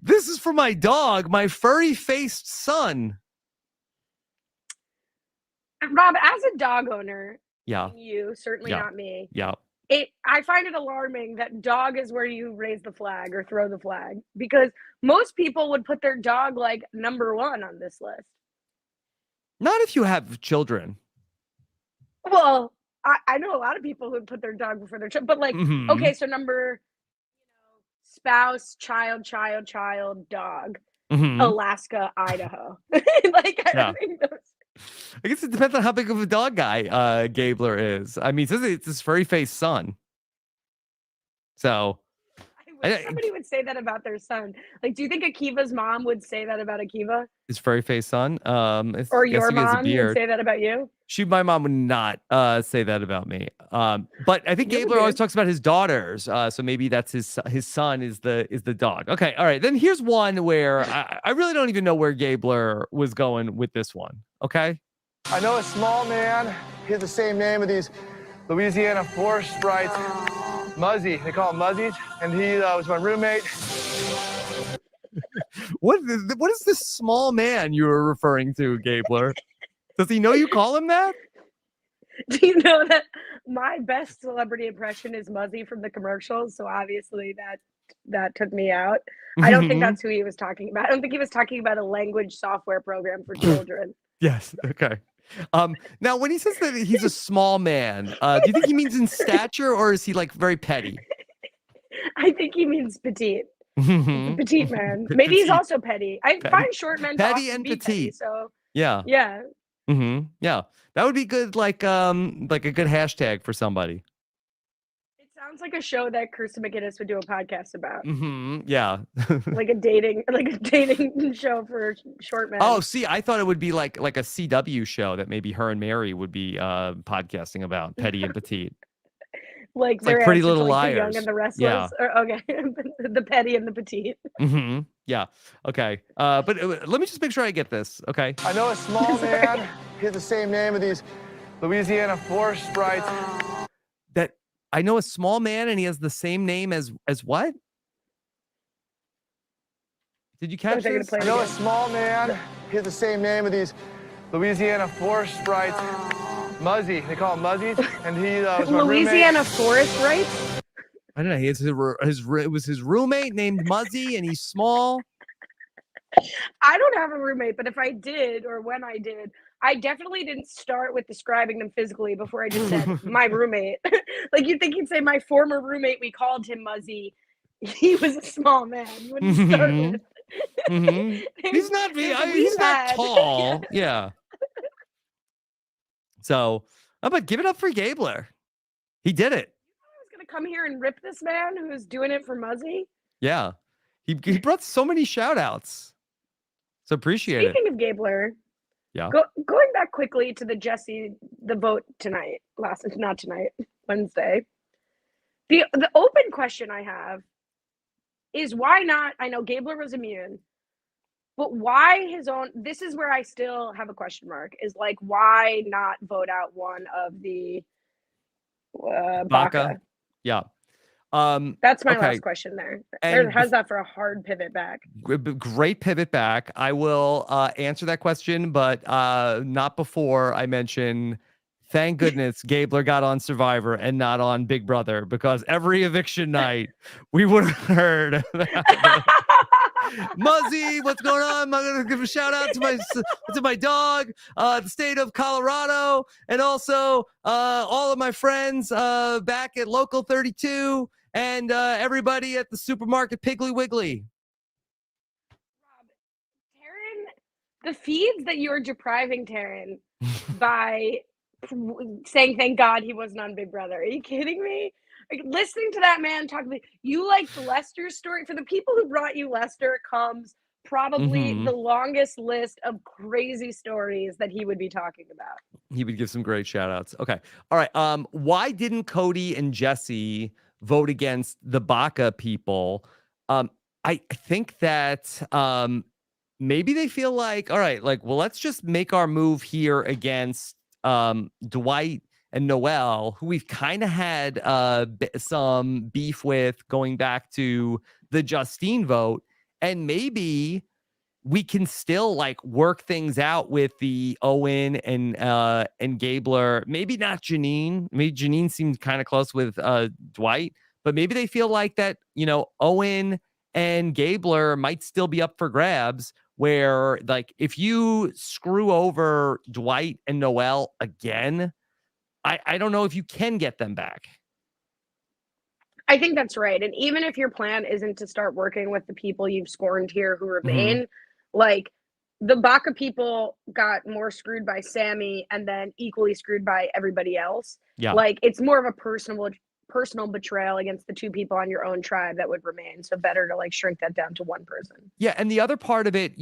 This is for my dog, my furry-faced son. Rob, as a dog owner, yeah, you certainly not me. Yeah. I find it alarming that dog is where you raise the flag or throw the flag, because most people would put their dog like number one on this list. Not if you have children. Well, I know a lot of people who would put their dog before their child, but like, okay, so number, spouse, child, dog, Alaska, Idaho. Like, I don't think those. I guess it depends on how big of a dog guy Gabler is. I mean, it's his furry-faced son. So I wish somebody would say that about their son. Like, do you think Akiva's mom would say that about Akiva? His furry-faced son? Or your mom would say that about you? My mom would not say that about me. But I think Gabler always talks about his daughters. So maybe that's his son is the dog. Okay, all right. Then here's one where I really don't even know where Gabler was going with this one. Okay. I know a small man. He has the same name of these Louisiana forest sprites, Muzzy. They call him Muzzies, and he was my roommate. What is this small man you were referring to, Gabler? Does he know you call him that? Do you know that my best celebrity impression is Muzzy from the commercials? So obviously that took me out. I don't think that's who he was talking about. I don't think he was talking about a language software program for children. Yes. Okay. Now, when he says that he's a small man, do you think he means in stature, or is he like very petty? I think he means petite. He's a petite man. Maybe he's also petty. I find short men petty and petite. Petty, so yeah. Yeah, that would be good. Like a good hashtag for somebody. It sounds like a show that Kirsten McGinnis would do a podcast about. Yeah. like a dating show for short men. Oh, see, I thought it would be like a CW show that maybe her and Mary would be podcasting about, petty and petite. Like Pretty Little Liars. The Young and the Restless. Yeah. Okay. The petty and the petite. Yeah. Okay. But let me just make sure I get this. Okay. I know a small man. He has the same name of these Louisiana forest sprites. That I know a small man, and he has the same name as what? Did you catch this? I know a small man. He has the same name of these Louisiana forest sprites. Muzzy. They call him Muzzies, and he was my Louisiana roommate. forest rights? I don't know. It was his roommate named Muzzy, and he's small. I don't have a roommate, but if I did, or when I did, I definitely didn't start with describing them physically before I just said my roommate. Like, you'd think he'd say my former roommate, we called him Muzzy. He was a small man. You wouldn't start with. He's not tall. Yeah. So, but give it up for Gabler. He did it. I was gonna come here and rip this man who's doing it for Muzzy. Yeah, he brought so many shout outs. So appreciate it. Speaking of Gabler, yeah. Going back quickly to the vote tonight, not tonight, Wednesday. The open question I have is why not? I know Gabler was immune, but why his own? This is where I still have a question mark. Is like, why not vote out one of the Baca? Yeah. That's my last question there. How's that for a hard pivot back? Great pivot back. I will answer that question, but not before I mention, thank goodness Gabler got on Survivor and not on Big Brother, because every eviction night we would have heard Muzzy, what's going on? I'm going to give a shout out to my dog, the state of Colorado, and also all of my friends back at Local 32. and everybody at the supermarket Piggly Wiggly. Taryn, the feeds that you're depriving Taryn by saying thank God he wasn't on Big Brother. Are you kidding me? Like, listening to that man talk about you liked Lester's story. For the people who brought you Lester, comes probably the longest list of crazy stories that he would be talking about. He would give some great shout outs. Okay. All right. Why didn't Cody and Jesse vote against the Baca people? I think that maybe they feel like, all right, like, well, let's just make our move here against Dwight and Noel, who we've kind of had some beef with going back to the Justine vote. And maybe we can still like work things out with the Owen and Gabler. Maybe not Janine. Maybe Janine seems kind of close with Dwight, but maybe they feel like that, Owen and Gabler might still be up for grabs, where like if you screw over Dwight and Noel again, I don't know if you can get them back. I think that's right. And even if your plan isn't to start working with the people you've scorned here who remain, like the Baca people got more screwed by Sammy and then equally screwed by everybody else. Yeah. Like it's more of a personal betrayal against the two people on your own tribe that would remain. So better to like shrink that down to one person. Yeah. And the other part of it,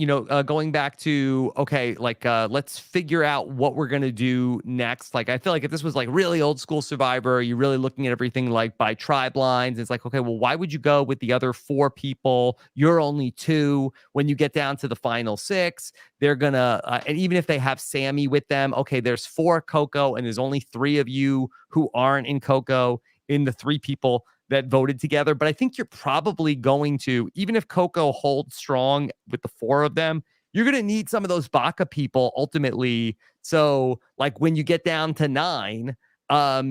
going back to, okay, like, let's figure out what we're going to do next. Like, I feel like if this was like really old school Survivor, you're really looking at everything like by tribe lines. It's like, okay, well, why would you go with the other 4 people? You're only 2. When you get down to the final 6, they're going to, and even if they have Sammy with them, okay, there's 4 Coco and there's only 3 of you who aren't in Coco, in the 3 people that voted together. But I think you're probably going to, even if Coco holds strong with the 4 of them, you're going to need some of those Baca people ultimately. So like when you get down to 9,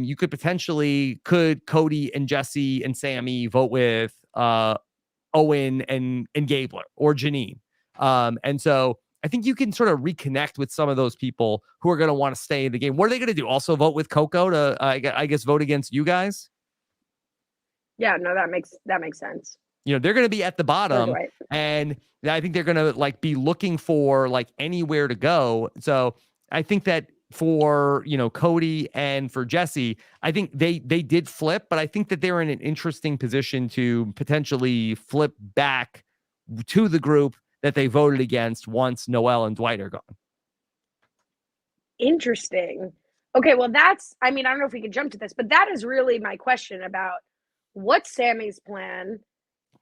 you could Cody and Jesse and Sammy vote with Owen and Gabler or Janine. And so I think you can sort of reconnect with some of those people who are going to want to stay in the game. What are they going to do? Also vote with Coco to, I guess, vote against you guys? Yeah, no, that makes sense. They're going to be at the bottom, and I think they're going to like be looking for like anywhere to go. So I think that for, Cody and for Jesse, I think they did flip, but I think that they're in an interesting position to potentially flip back to the group that they voted against once Noel and Dwight are gone. Interesting. Okay, well, I don't know if we can jump to this, but that is really my question about what's Sammy's plan,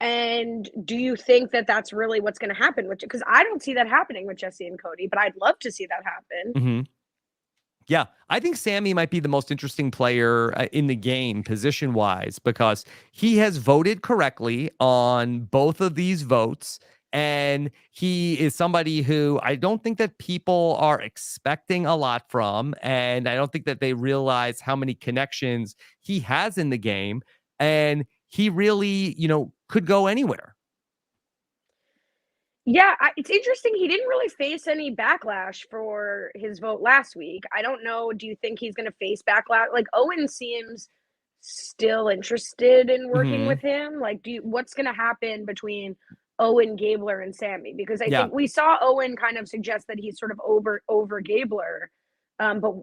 and do you think that that's really what's going to happen with, because I don't see that happening with Jesse and Cody, but I'd love to see that happen. Yeah, I think Sammy might be the most interesting player in the game position-wise, because he has voted correctly on both of these votes. And he is somebody who I don't think that people are expecting a lot from. And I don't think that they realize how many connections he has in the game. And he really, could go anywhere. Yeah, it's interesting. He didn't really face any backlash for his vote last week. I don't know. Do you think he's going to face backlash? Like, Owen seems still interested in working with him. Like, what's going to happen between Owen, Gabler, and Sammy? Because I think we saw Owen kind of suggest that he's sort of over Gabler, but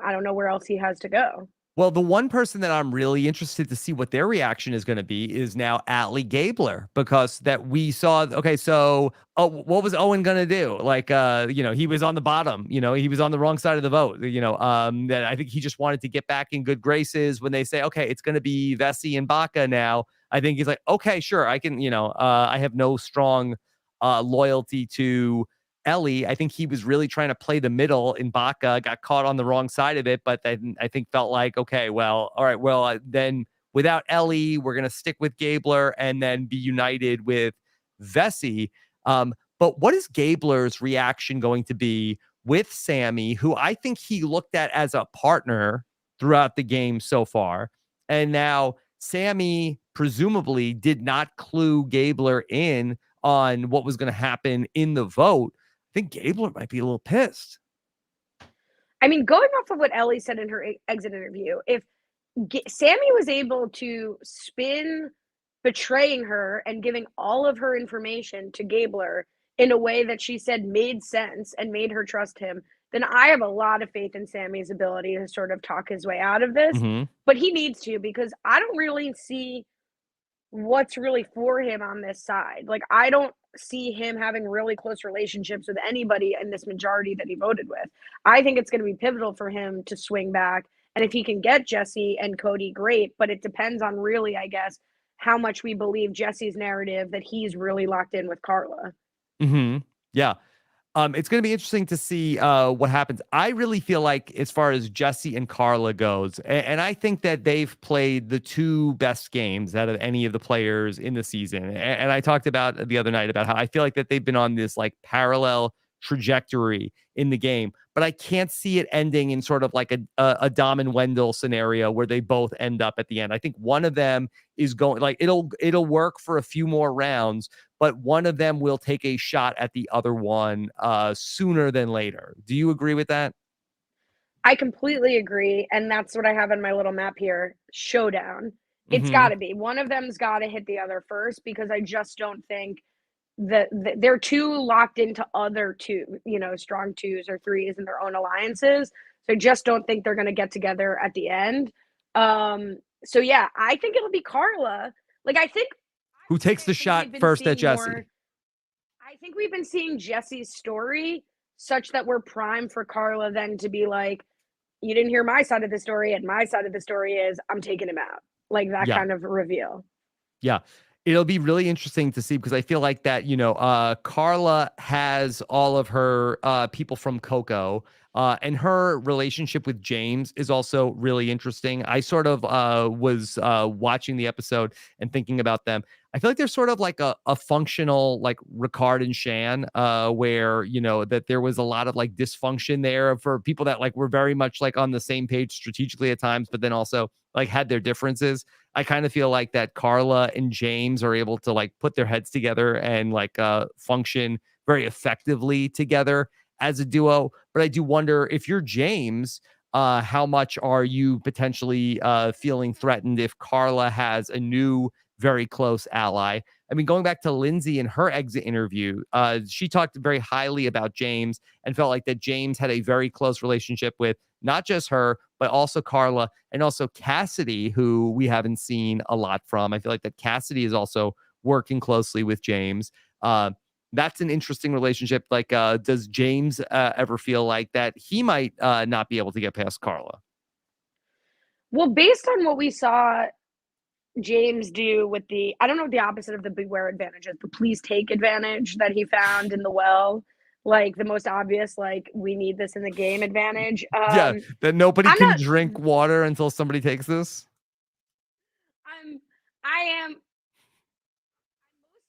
I don't know where else he has to go. Well, the one person that I'm really interested to see what their reaction is going to be is now Ali Gabler, because that we saw, okay, so what was Owen going to do? Like, he was on the bottom, he was on the wrong side of the vote, that I think he just wanted to get back in good graces when they say, okay, it's going to be Vessi and Baca now. I think he's like, okay, sure, I can, I have no strong loyalty to Ellie. I think he was really trying to play the middle in Baca, got caught on the wrong side of it, but then I think felt like, okay, well, all right, well, then without Ellie, we're going to stick with Gabler and then be united with Vessi. But what is Gabler's reaction going to be with Sammy, who I think he looked at as a partner throughout the game so far? And now Sammy presumably did not clue Gabler in on what was going to happen in the vote. I think Gabler might be a little pissed. I mean, going off of what Ellie said in her exit interview, if Sammy was able to spin betraying her and giving all of her information to Gabler in a way that she said made sense and made her trust him, then I have a lot of faith in Sammy's ability to sort of talk his way out of this. Mm-hmm. But he needs to, because I don't really see what's really for him on this side. Like, I don't see him having really close relationships with anybody in this majority that he voted with. I think it's going to be pivotal for him to swing back. And if he can get Jesse and Cody, great. But it depends on really, I guess, how much we believe Jesse's narrative that he's really locked in with Carla. Mm-hmm. Yeah. It's going to be interesting to see what happens. I really feel like, as far as Jesse and Carla goes, and I think that they've played the two best games out of any of the players in the season. And I talked about the other night about how I feel like that they've been on this like parallel trajectory in the game, but I can't see it ending in sort of like a Dom and Wendell scenario where they both end up at the end. I think one of them is going, like, it'll work for a few more rounds, but one of them will take a shot at the other one sooner than later. Do you agree with that? I completely agree. And that's what I have on my little map here. Showdown. It's Mhm. got to be. One of them's got to hit the other first, because I just don't think that they're too locked into other two, strong twos or threes in their own alliances. So I just don't think they're going to get together at the end. So yeah, I think it'll be Carla. Like, Who takes the shot first at Jesse? I think we've been seeing Jesse's story such that we're primed for Carla then to be like, you didn't hear my side of the story, and my side of the story is I'm taking him out. Like that Yeah. kind of reveal. Yeah. It'll be really interesting to see, because I feel like that, Carla has all of her people from Coco, and her relationship with James is also really interesting. I sort of was watching the episode and thinking about them. I feel like they're sort of like a functional, like Ricard and Shan, where, that there was a lot of like dysfunction there for people that like were very much like on the same page strategically at times, but then also like had their differences. I kind of feel like that Carla and James are able to like put their heads together and like function very effectively together as a duo. But I do wonder, if you're James, how much are you potentially feeling threatened if Carla has a new, very close ally? I mean, going back to Lindsay in her exit interview, she talked very highly about James and felt like that James had a very close relationship with not just her, but also Carla and also Cassidy, who we haven't seen a lot from. I feel like that Cassidy is also working closely with James. That's an interesting relationship. Like, does James ever feel like that he might not be able to get past Carla? Well, based on what we saw James do with I don't know, the opposite of the beware advantage is the please take advantage that he found in the well. Like the most obvious, like, we need this in the game advantage. Yeah, that nobody I'm can not drink water until somebody takes this. I am most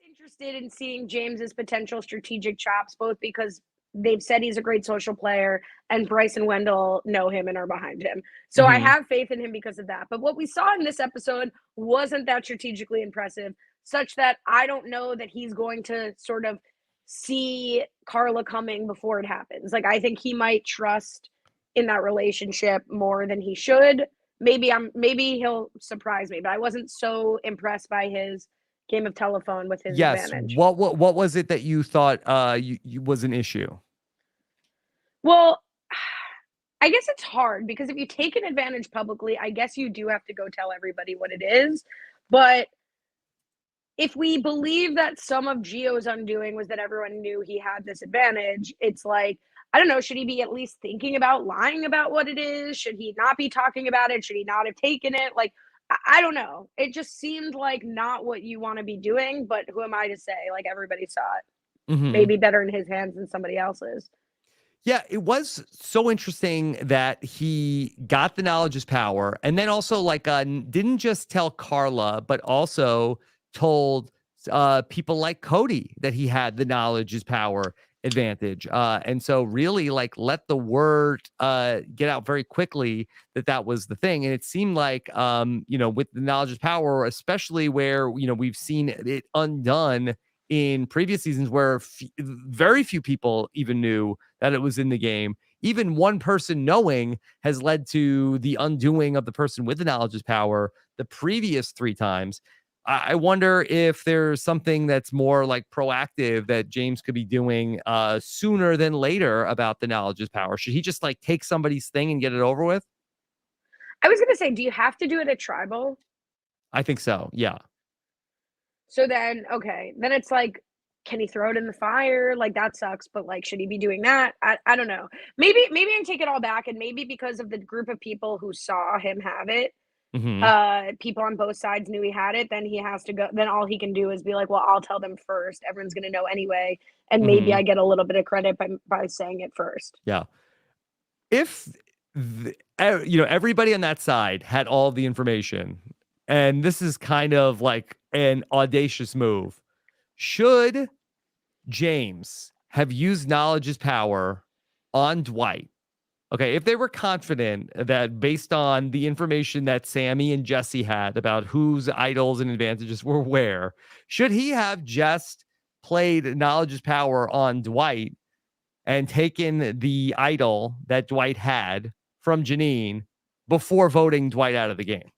interested in seeing James's potential strategic chops, both because they've said he's a great social player and Bryce and Wendell know him and are behind him. So I have faith in him because of that. But what we saw in this episode wasn't that strategically impressive, such that I don't know that he's going to sort of see Carla coming before it happens. Like, I think he might trust in that relationship more than he should. Maybe he'll surprise me, but I wasn't so impressed by his game of telephone with his advantage. What was it that you thought you was an issue? Well, I guess it's hard because if you take an advantage publicly, I guess you do have to go tell everybody what it is. But if we believe that some of Gio's undoing was that everyone knew he had this advantage, it's like, I don't know, should he be at least thinking about lying about what it is? Should he not be talking about it? Should he not have taken it? Like, I don't know. It just seemed like not what you want to be doing, but who am I to say? Like, everybody saw it. Maybe better in his hands than somebody else's. Yeah, it was so interesting that he got the knowledge is power, and then also like didn't just tell Carla, but also told people like Cody that he had the knowledge is power advantage, and so really like let the word get out very quickly that was the thing. And it seemed like with the knowledge is power, especially where we've seen it undone in previous seasons where very few people even knew that it was in the game. even one person knowing has led to the undoing of the person with the knowledge's power the previous 3 times. I wonder if there's something that's more like proactive that James could be doing sooner than later about the knowledge's power. Should he just like take somebody's thing and get it over with? I was gonna say, do you have to do it at tribal? I think so. Yeah. So then, okay, then it's like, can he throw it in the fire? Like that sucks, but like, should he be doing that? I don't know. Maybe I take it all back, and maybe because of the group of people who saw him have it, Hmm. people on both sides knew he had it. Then he has to go. Then all he can do is be like, well, I'll tell them first. Everyone's gonna know anyway, and maybe Hmm. I get a little bit of credit by saying it first. Yeah. If everybody on that side had all the information, and this is kind of like an audacious move, should James have used knowledge's power on Dwight? Okay, if they were confident that based on the information that Sammy and Jesse had about whose idols and advantages were where, should he have just played knowledge's power on Dwight and taken the idol that Dwight had from Janine before voting Dwight out of the game?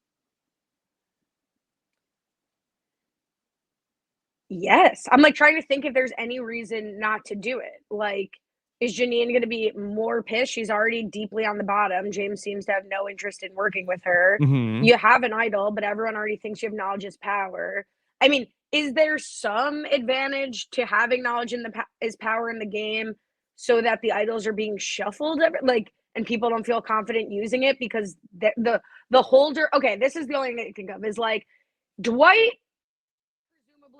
Yes. I'm like trying to think if there's any reason not to do it. Like, is Janine going to be more pissed? She's already deeply on the bottom. James seems to have no interest in working with her. Mm-hmm. You have an idol, but everyone already thinks you have knowledge is power. I mean, is there some advantage to having knowledge is power in the game so that the idols are being shuffled? Like, and people don't feel confident using it because the holder. Okay, this is the only thing I can think of is like Dwight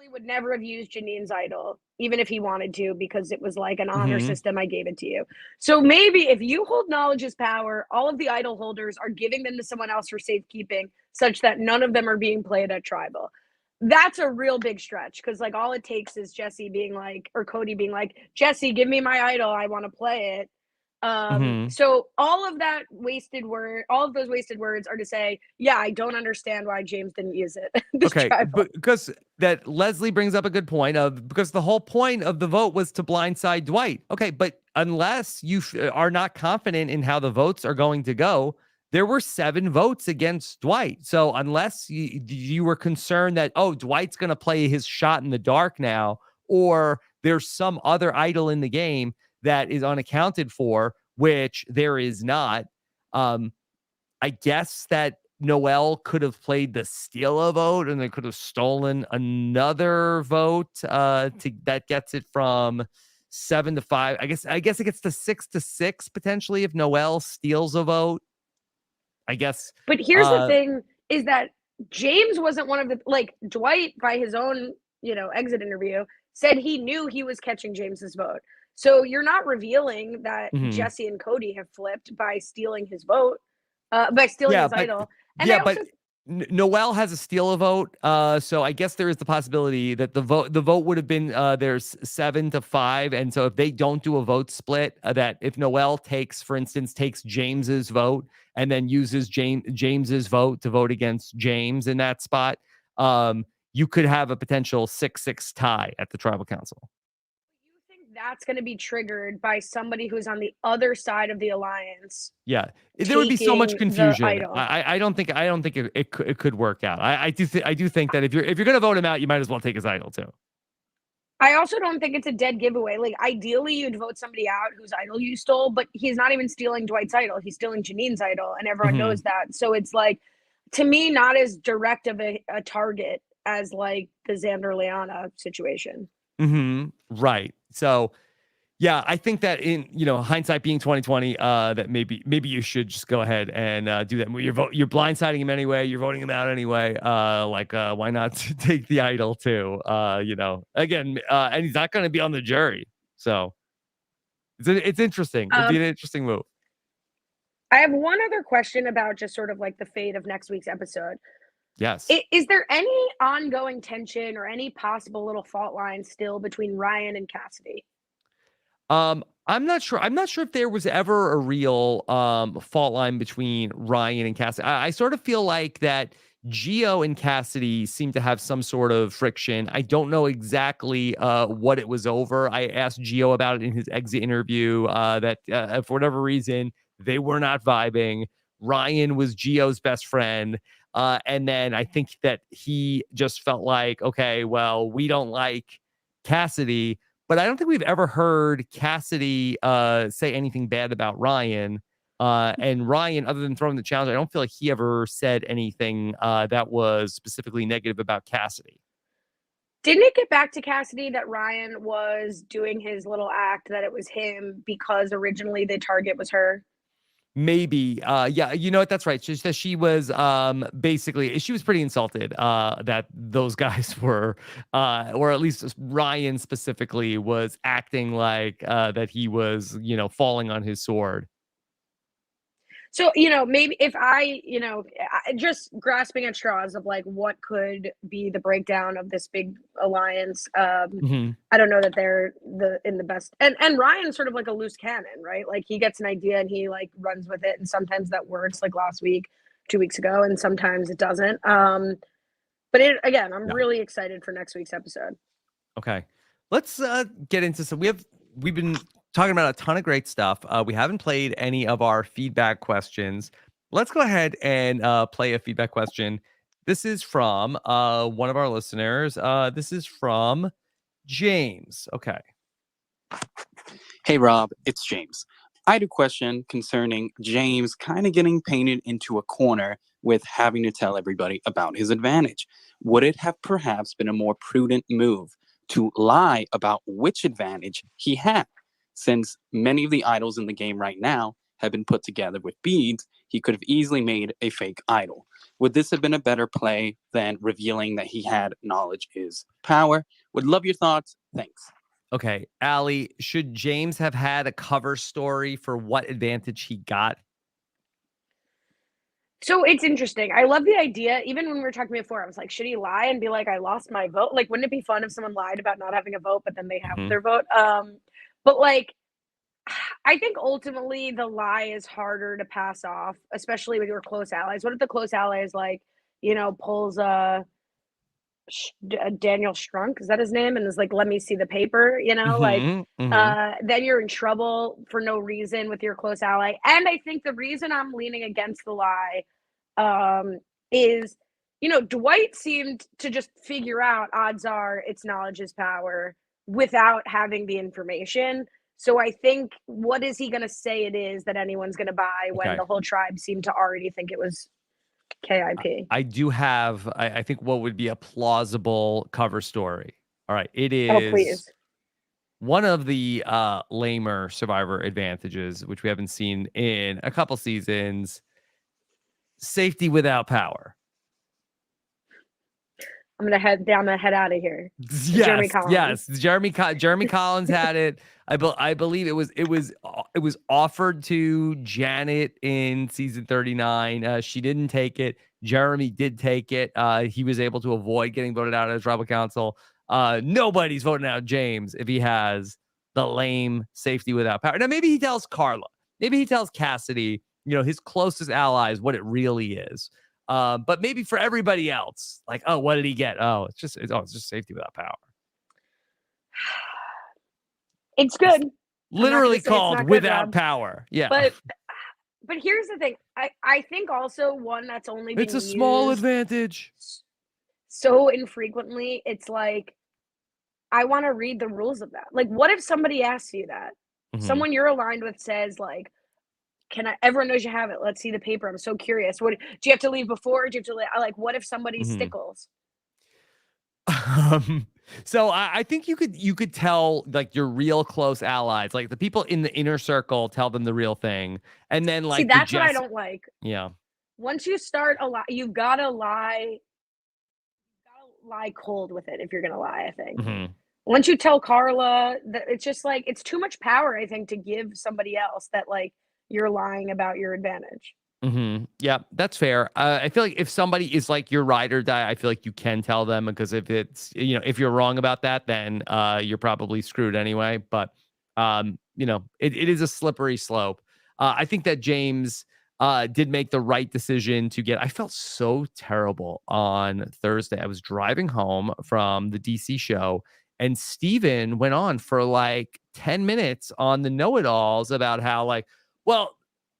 presumably would never have used Janine's idol, even if he wanted to, because it was like an honor Mm-hmm. system. I gave it to you. So maybe if you hold knowledge is power, all of the idol holders are giving them to someone else for safekeeping, such that none of them are being played at tribal. That's a real big stretch because like all it takes is Jesse being like, or Cody being like, Jesse, give me my idol. I want to play it. Mm-hmm. So all of those wasted words are to say, yeah, I don't understand why James didn't use it. Okay, but because that Leslie brings up a good point because the whole point of the vote was to blindside Dwight. Okay, but unless you are not confident in how the votes are going to go, there were 7 votes against Dwight. So unless you were concerned that, oh, Dwight's going to play his shot in the dark now, or there's some other idol in the game that is unaccounted for, which there is not. I guess that Noel could have played the steal a vote and they could have stolen another vote that gets it from 7-5. I guess it gets to 6-6 potentially if Noel steals a vote. I guess. But here's the thing is that James wasn't one of the, like Dwight by his own, exit interview said he knew he was catching James's vote. So you're not revealing that Jesse and Cody have flipped by stealing his vote, by stealing his idol. And but Noel has a steal a vote. So I guess there is the possibility that the vote would have been there's 7-5. And so if they don't do a vote split, that if Noel takes James's vote and then uses James's vote to vote against James in that spot, you could have a potential 6-6 tie at the tribal council. You think that's going to be triggered by somebody who's on the other side of the alliance? Yeah, there would be so much confusion. I don't think it could work out. I do think that if you're going to vote him out, you might as well take his idol too. I also don't think it's a dead giveaway. Like ideally, you'd vote somebody out whose idol you stole, but he's not even stealing Dwight's idol. He's stealing Janine's idol, and everyone knows that. So it's like, to me, not as direct of a target as like the Xander Liana situation. Right. So, yeah, I think that in hindsight being 2020, that maybe you should just go ahead and do that. You're blindsiding him anyway. You're voting him out anyway. Why not take the idol too? Again, and he's not going to be on the jury, so it's interesting. It'd be an interesting move. I have one other question about just sort of like the fate of next week's episode. Yes. Is there any ongoing tension or any possible little fault line still between Ryan and Cassidy? I'm not sure. I'm not sure if there was ever a real fault line between Ryan and Cassidy. I sort of feel like that Gio and Cassidy seem to have some sort of friction. I don't know exactly what it was over. I asked Gio about it in his exit interview that for whatever reason, they were not vibing. Ryan was Gio's best friend. And then I think that he just felt like, okay, well, we don't like Cassidy, but I don't think we've ever heard Cassidy say anything bad about Ryan. And Ryan, other than throwing the challenge, I don't feel like he ever said anything that was specifically negative about Cassidy. Didn't it get back to Cassidy that Ryan was doing his little act, that it was him because originally the target was her? Maybe. Yeah, you know what? That's right. She was basically, she was pretty insulted that those guys were, or at least Ryan specifically was acting like that he was, falling on his sword. So, maybe if just grasping at straws of like what could be the breakdown of this big alliance. Mm-hmm. I don't know that they're in the best. And Ryan's sort of like a loose cannon, right? Like he gets an idea and he like runs with it, and sometimes that works, like last week, 2 weeks ago, and sometimes it doesn't. But I'm really excited for next week's episode. Okay, let's get into some. We've been talking about a ton of great stuff. We haven't played any of our feedback questions. Let's go ahead and play a feedback question. This is from one of our listeners. This is from James. Okay. Hey, Rob, it's James. I had a question concerning James kind of getting painted into a corner with having to tell everybody about his advantage. Would it have perhaps been a more prudent move to lie about which advantage he had? Since many of the idols in the game right now have been put together with beads, he could have easily made a fake idol. Would this have been a better play than revealing that he had knowledge is power? Would love your thoughts. Thanks. Okay, Ali, should James have had a cover story for what advantage he got? So it's interesting. I love the idea. Even when we were talking before, I was like, should he lie and be like, I lost my vote? Like, wouldn't it be fun if someone lied about not having a vote, but then they have their vote? But like, I think ultimately the lie is harder to pass off, especially with your close allies. What if the close ally is like, pulls Daniel Strunk, is that his name? And is like, let me see the paper, then you're in trouble for no reason with your close ally. And I think the reason I'm leaning against the lie is, Dwight seemed to just figure out odds are it's knowledge is power without having the information. So I think, what is he going to say it is that anyone's going to buy when the whole tribe seemed to already think it was KIP? I do have, I think, what would be a plausible cover story. All right. It is please. One of the lamer Survivor advantages, which we haven't seen in a couple seasons, safety without power. I'm gonna head out of here. Yes, Jeremy Collins. Yes. Jeremy Collins had it. I believe it was offered to Janet in season 39. She didn't take it. Jeremy did take it. He was able to avoid getting voted out as tribal council. Nobody's voting out James if he has the lame safety without power. Now maybe he tells Carla. Maybe he tells Cassidy, his closest allies, what it really is. But maybe for everybody else, like, oh, what did he get? Oh, it's just safety without power. It's good. Literally called without power. Yeah. But here's the thing. I think also one that's only being it's a small advantage. So infrequently, it's like, I want to read the rules of that. Like, what if somebody asks you that? Mm-hmm. Someone you're aligned with says, like, everyone knows you have it. Let's see the paper. I'm so curious. What do you have to leave before? Do you have to like, what if somebody stickles? So I think you could tell like your real close allies, like the people in the inner circle, tell them the real thing. And then like, see, that's what I don't like. Yeah. Once you start a lie, you've got to lie cold with it. If you're going to lie, I think. Mm-hmm. Once you tell Carla that, it's just like, it's too much power, I think, to give somebody else that like, you're lying about your advantage. Mm-hmm. Yeah, that's fair. I feel like if somebody is like your ride or die, I feel like you can tell them, because if it's, if you're wrong about that, then you're probably screwed anyway. But, it is a slippery slope. I think that James did make the right decision to get. I felt so terrible on Thursday. I was driving home from the DC show, and Steven went on for like 10 minutes on the know-it-alls about how, like, well,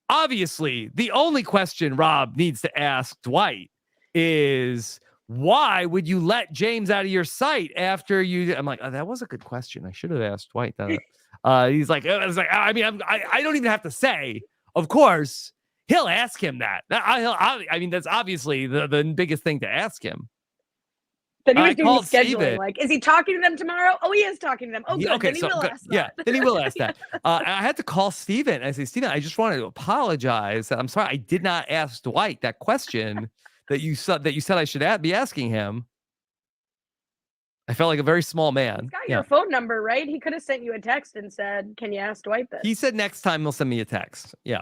obviously, the only question Rob needs to ask Dwight is, why would you let James out of your sight after you? I'm like, oh, that was a good question. I should have asked Dwight that. He's like, I mean, I don't even have to say, of course. He'll ask him that. I mean, that's obviously the biggest thing to ask him. Then he was doing the scheduling. Steven. Like, is he talking to them tomorrow? Oh, he is talking to them. Oh, good. Okay, then he will ask that. Yeah, then he will ask that. I had to call Steven. I say, Steven, I just wanted to apologize. I'm sorry, I did not ask Dwight that question that you said I should be asking him. I felt like a very small man. He's got your phone number, right? He could have sent you a text and said, "Can you ask Dwight this?" He said next time he'll send me a text. Yeah.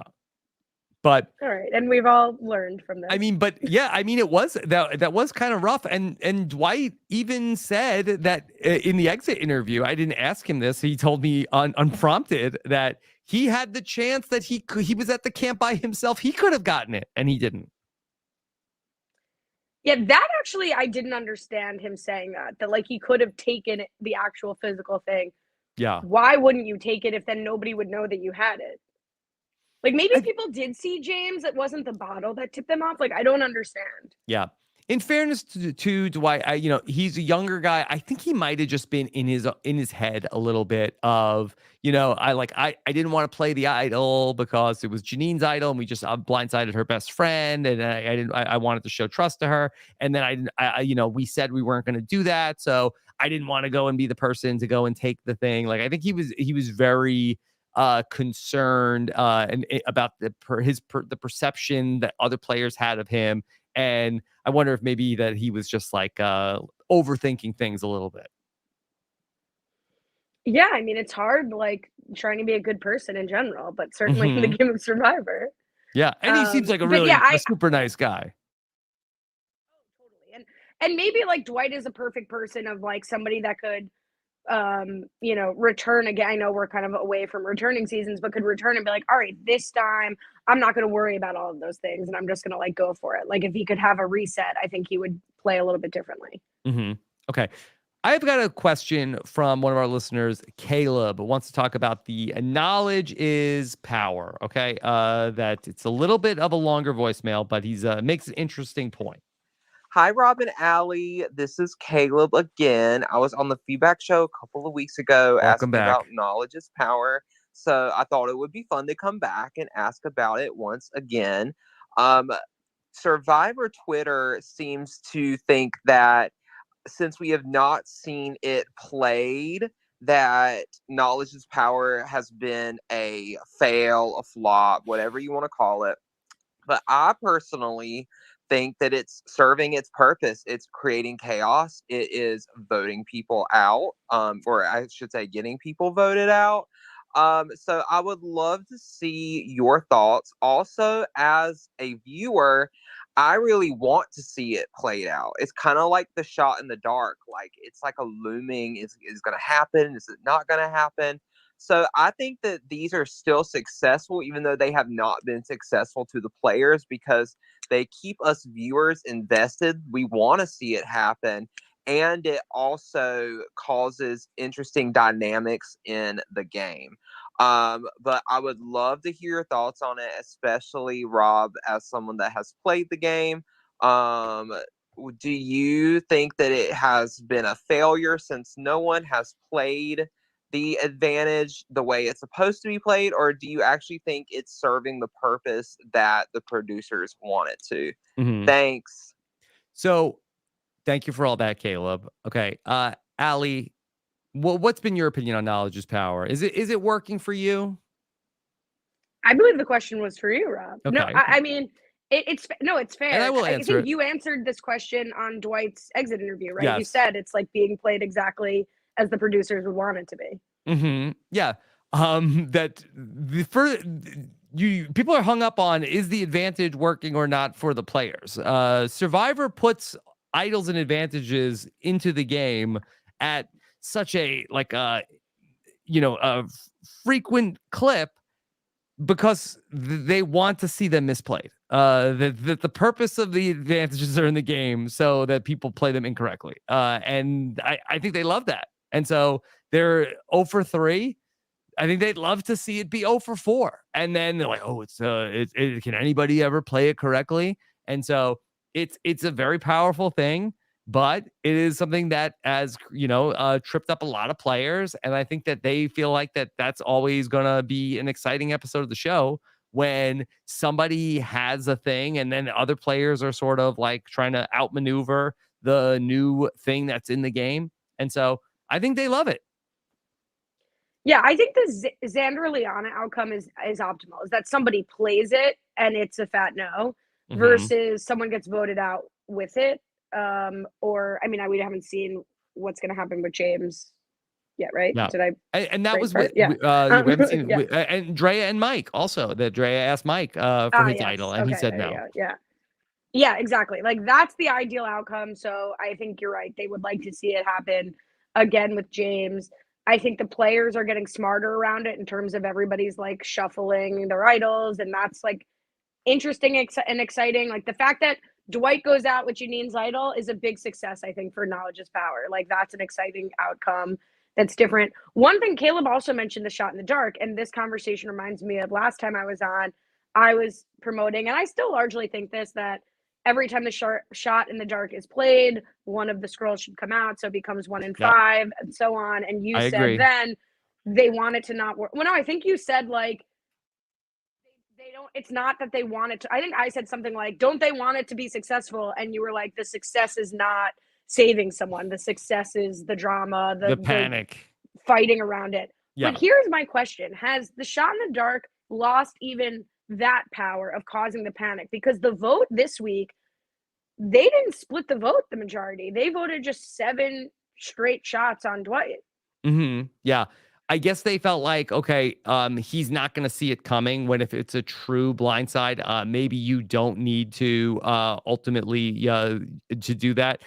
But all right, and we've all learned from this. I mean, but yeah, I mean, it was that was kind of rough, and Dwight even said that in the exit interview. I didn't ask him this; he told me unprompted that he had the chance that he was at the camp by himself. He could have gotten it, and he didn't. Yeah, that actually, I didn't understand him saying that like he could have taken the actual physical thing. Yeah. Why wouldn't you take it if then nobody would know that you had it? Like, maybe people did see James. It wasn't the bottle that tipped them off. Like, I don't understand. Yeah. In fairness to Dwight, he's a younger guy. I think he might have just been in his head a little bit of, I didn't want to play the idol because it was Janine's idol, and we just blindsided her best friend, and I wanted to show trust to her, and then we said we weren't going to do that, so I didn't want to go and be the person to go and take the thing. Like, I think he was very concerned about the perception that other players had of him. And I wonder if maybe that he was just like overthinking things a little bit. Yeah, I mean, it's hard, like, trying to be a good person in general, but certainly in the game of Survivor. Yeah, and he seems like a super nice guy. Oh, totally. And maybe like Dwight is a perfect person of like somebody that could return again. I know we're kind of away from returning seasons, but could return and be like, all right, this time I'm not going to worry about all of those things, and I'm just going to like go for it. Like, if he could have a reset, I think he would play a little bit differently. Okay. I've got a question from one of our listeners. Caleb wants to talk about the knowledge is power. Okay. That it's a little bit of a longer voicemail, but he's makes an interesting point. Hi, Rob and Ali. This is Caleb again. I was on the feedback show a couple of weeks ago asking about knowledge is power. So I thought it would be fun to come back and ask about it once again. Survivor Twitter seems to think that since we have not seen it played, that knowledge is power has been a fail, a flop, whatever you want to call it. But I personally think that it's serving its purpose. It's creating chaos. It is voting people out, or I should say getting people voted out. So I would love to see your thoughts. Also, as a viewer, I really want to see it played out. It's kind of like the shot in the dark. Like, it's like a looming, is going to happen? Is it not going to happen? So I think that these are still successful, even though they have not been successful to the players, because they keep us viewers invested. We want to see it happen. And it also causes interesting dynamics in the game. But I would love to hear your thoughts on it, especially Rob, as someone that has played the game. Do you think that it has been a failure since no one has played the advantage the way it's supposed to be played, or do you actually think it's serving the purpose that the producers want it to? Thanks. So thank you for all that, Caleb. Okay. Ali, what's been your opinion on knowledge is power? Is it working for you? I believe the question was for you, Rob. Okay. No, I mean, it's fair. And I will answer think you answered this question on Dwight's exit interview, right? Yes. You said it's like being played exactly as the producers would want it to be. Yeah. People are hung up on, is the advantage working or not for the players? Survivor puts idols and advantages into the game at such a frequent clip because they want to see them misplayed. The purpose of the advantages are in the game so that people play them incorrectly. And I think they love that. And so they're 0 for 3. I think they'd love to see it be 0 for 4. And then they're like, oh, can anybody ever play it correctly? And so it's a very powerful thing, but it is something that has, tripped up a lot of players. And I think that they feel like that's always going to be an exciting episode of the show when somebody has a thing and then other players are sort of like trying to outmaneuver the new thing that's in the game. And so I think they love it. Yeah, I think the Xander Liana outcome is optimal. Is that somebody plays it and it's a fat no, versus someone gets voted out with it. Or I mean, we haven't seen what's going to happen with James yet, right? No. Did I? And that was with we haven't seen yeah. And Drea and Mike also. That Drea asked Mike for his idol, and he said no. Yeah, exactly. Like that's the ideal outcome. So I think you're right. They would like to see it happen again with James. I think the players are getting smarter around it in terms of everybody's like shuffling their idols, and that's like interesting and exciting. Like the fact that Dwight goes out with Janine's idol is a big success, I think, for Knowledge is Power. Like that's an exciting outcome that's different. One thing Caleb also mentioned, the shot in the dark, and this conversation reminds me of last time I was on, I was promoting, and I still largely think this, that every time the shot in the dark is played, one of the scrolls should come out, so it becomes 1 in 5 and so on. And you said then they want it to not work. Well, no, I think you said like they don't. It's not that they want it to. I think I said something like, "Don't they want it to be successful?" And you were like, "The success is not saving someone. The success is the drama, the panic, fighting around it." Yeah. But here's my question: has the shot in the dark lost even that power of causing the panic? Because the vote this week, they didn't split the vote, the majority. They voted just 7 straight shots on Dwight. Yeah. I guess they felt like, okay, he's not going to see it coming when if it's a true blindside, maybe you don't need to ultimately to do that.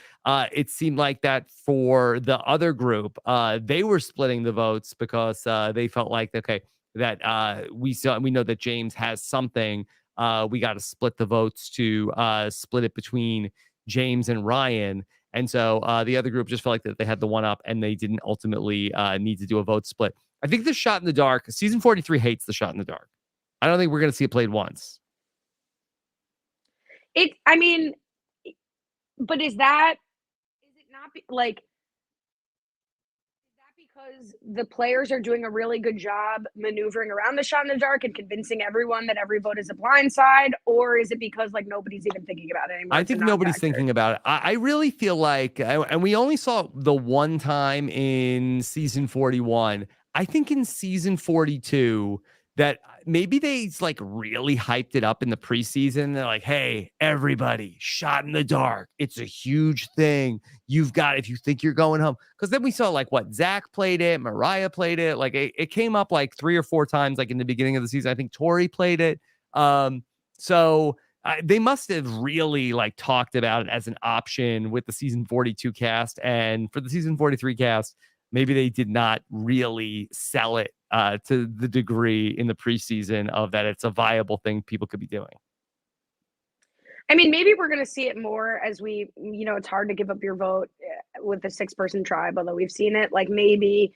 It seemed like that for the other group, they were splitting the votes because they felt like, okay, that we know that James has something. We got to split the votes to split it between James and Ryan. And so the other group just felt like that they had the one up and they didn't ultimately need to do a vote split. I think the shot in the dark, season 43 hates the shot in the dark. I don't think we're going to see it played once. But is it not like, because the players are doing a really good job maneuvering around the shot in the dark and convincing everyone that every vote is a blindside, or is it because like nobody's even thinking about it anymore? I think nobody's thinking about it. I really feel like, and we only saw the one time in season 41. I think in season 42 that maybe they like really hyped it up in the preseason. They're like, hey, everybody, shot in the dark. It's a huge thing. You've got, if you think you're going home. Because then we saw like what Zach played it, Mariah played it. Like it came up like 3 or 4 times, like in the beginning of the season. I think Tori played it. So they must have really like talked about it as an option with the season 42 cast. And for the season 43 cast, maybe they did not really sell it to the degree in the preseason of that it's a viable thing people could be doing. I mean, maybe we're going to see it more as we, it's hard to give up your vote with the 6-person tribe, although we've seen it. Like maybe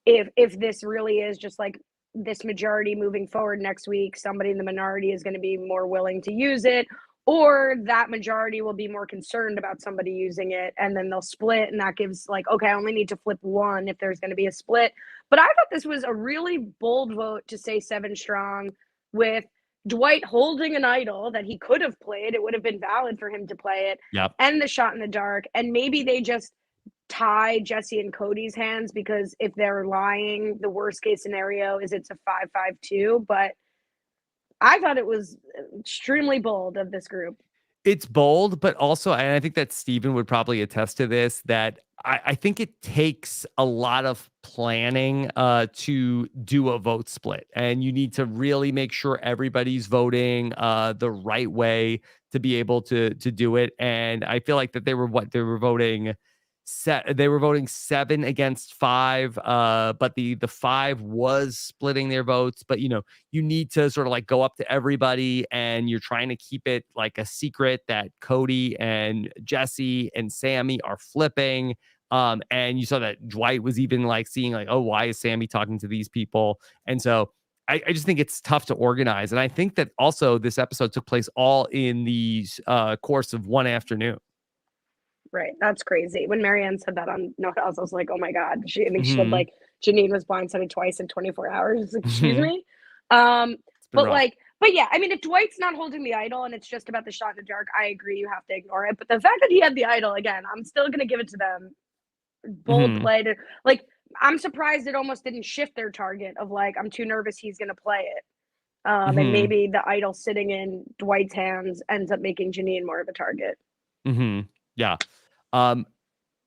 if this really is just like this majority moving forward next week, somebody in the minority is going to be more willing to use it, or that majority will be more concerned about somebody using it, and then they'll split, and that gives like, okay, I only need to flip 1 if there's going to be a split. But I thought this was a really bold vote to say 7 strong, with Dwight holding an idol that he could have played. It would have been valid for him to play it. Yep. And the shot in the dark. And maybe they just tie Jesse and Cody's hands, because if they're lying, the worst case scenario is it's a 5-5-2. But I thought it was extremely bold of this group. It's bold, but also, and I think that Steven would probably attest to this, that I think it takes a lot of planning to do a vote split. And you need to really make sure everybody's voting the right way to be able to do it. And I feel like that they were voting they were voting 7 against 5, but the 5 was splitting their votes. But you need to sort of like go up to everybody, and you're trying to keep it like a secret that Cody and Jesse and Sammy are flipping. And you saw that Dwight was even like seeing like, oh, why is Sammy talking to these people? And so I just think it's tough to organize. And I think that also this episode took place all in the course of one afternoon. Right. That's crazy. When Marianne said that on No House, I was like, oh my God. She said like Janine was blindsided twice in 24 hours. Excuse me. But yeah, I mean, if Dwight's not holding the idol and it's just about the shot in the dark, I agree. You have to ignore it. But the fact that he had the idol, again, I'm still going to give it to them. Bold play. Like, I'm surprised it almost didn't shift their target of like, I'm too nervous he's going to play it. And maybe the idol sitting in Dwight's hands ends up making Janine more of a target. Yeah.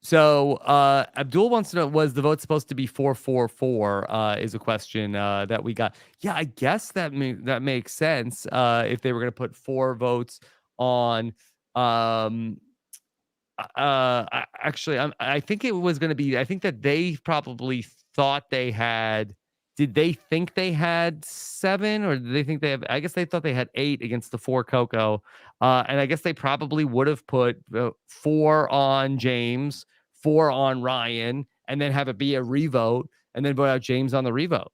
So Abdul wants to know, was the vote supposed to be 4-4-4? Is a question that we got. Yeah, I guess that makes sense. If they were going to put 4 votes on, I think it was going to be. I think that they probably thought they had. Did they think they had 7, or did they think they have? I guess they thought they had 8 against the 4 Coco. And I guess they probably would have put 4 on James, 4 on Ryan, and then have it be a revote, and then vote out James on the revote.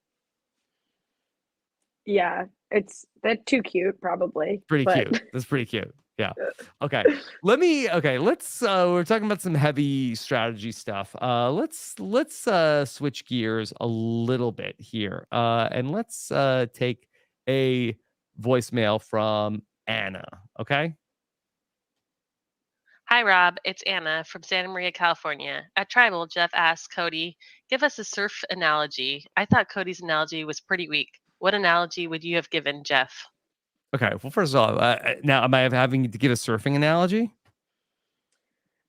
Yeah, that's too cute, probably. Pretty cute. That's pretty cute. Yeah. Okay. Let's we're talking about some heavy strategy stuff. Let's switch gears a little bit here. And let's take a voicemail from Anna. Okay. Hi, Rob. It's Anna from Santa Maria, California. At Tribal, Jeff asked Cody, give us a surf analogy. I thought Cody's analogy was pretty weak. What analogy would you have given Jeff? Okay. Well, first of all, now am I having to give a surfing analogy?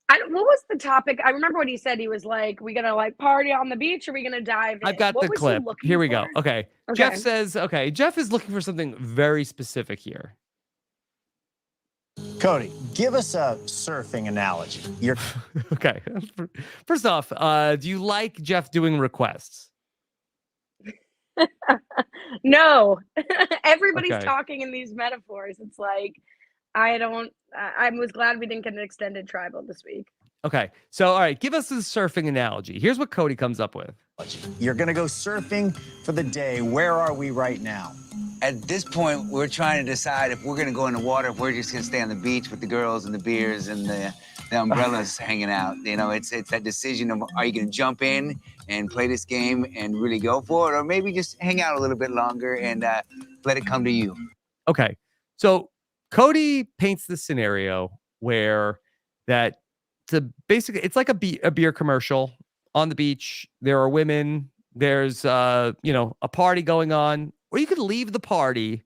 What was the topic? I remember what he said. He was like, "We gonna like party on the beach, or we gonna dive in?" I've got the clip. Here we go. Okay. Jeff says, okay, Jeff is looking for something very specific here. Cody, give us a surfing analogy. Okay. First off, do you like Jeff doing requests? No. Everybody's talking in these metaphors. It's like, I was glad we didn't get an extended Tribal this week. Okay. So, all right, give us a surfing analogy. Here's what Cody comes up with. You're going to go surfing for the day. Where are we right now? At this point, we're trying to decide if we're going to go in the water, if we're just going to stay on the beach with the girls and the beers and the umbrellas hanging out. You know, it's that decision of, are you going to jump in and play this game and really go for it, or maybe just hang out a little bit longer and let it come to you? Okay. So Cody paints the scenario where it's like a beer commercial on the beach. There are women. There's a party going on, or you could leave the party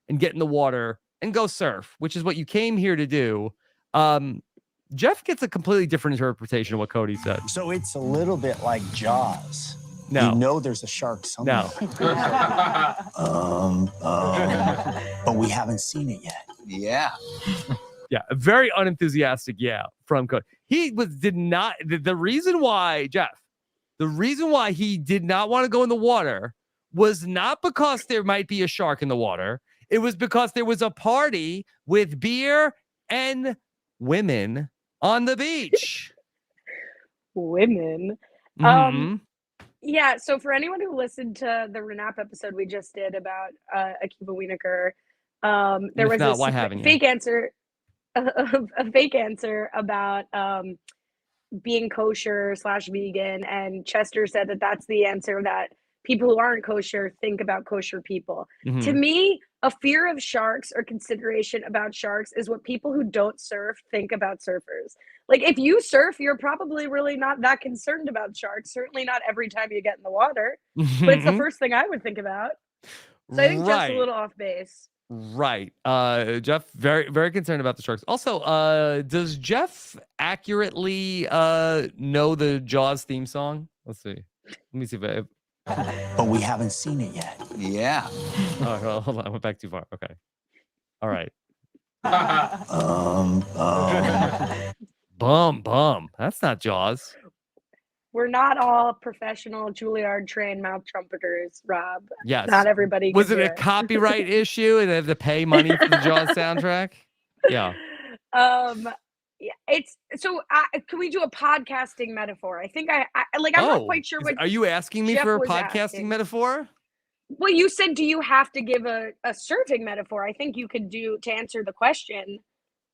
and get in the water and go surf, which is what you came here to do. Jeff gets a completely different interpretation of what Cody said. So it's a little bit like Jaws. No. You know there's a shark somewhere. No. But we haven't seen it yet. Yeah. Yeah, a very unenthusiastic from Cody. The reason why he did not want to go in the water was not because there might be a shark in the water. It was because there was a party with beer and women on the beach. Women. Mm-hmm. Yeah, so for anyone who listened to the RHAP episode we just did about Akiva Wienerker, there was a fake answer about being kosher / vegan, and Chester said that that's the answer that people who aren't kosher think about kosher people. Mm-hmm. To me, a fear of sharks or consideration about sharks is what people who don't surf think about surfers. Like, if you surf, you're probably really not that concerned about sharks. Certainly not every time you get in the water, but it's the first thing I would think about. So I think Jeff's a little off base. Right. Jeff, very, very concerned about the sharks. Also, does Jeff accurately know the Jaws theme song? Let's see. Let me see if But we haven't seen it yet. Yeah. Oh, well, hold on. I went back too far. Okay. All right. Bum. That's not Jaws. We're not all professional Juilliard trained mouth trumpeters, Rob. Yes. Not everybody Was can it do a copyright issue and they have to pay money for the Jaws soundtrack? Yeah. Yeah, it's so. Can we do a podcasting metaphor? I think I'm not quite sure what. Are you asking me Jeff for a was podcasting asking. metaphor? Well, you said, do you have to give a surfing metaphor? I think you could do, to answer the question,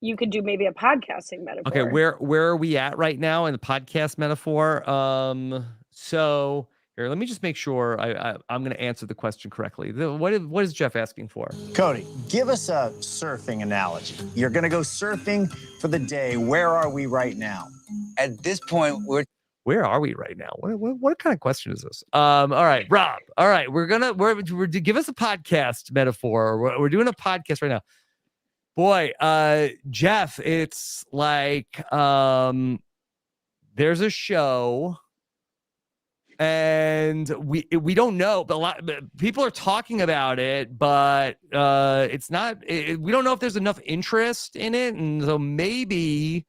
you could do maybe a podcasting metaphor. Okay, where are we at right now in the podcast metaphor? So here, let me just make sure I'm going to answer the question correctly. What is Jeff asking for? Cody, give us a surfing analogy. You're going to go surfing for the day. Where are we right now? At this point, Where are we right now? What kind of question is this? All right, Rob. All right, we're give us a podcast metaphor. We're doing a podcast right now. Boy, Jeff, it's like there's a show and we don't know, but people are talking about it, but it's not. We don't know if there's enough interest in it, and so maybe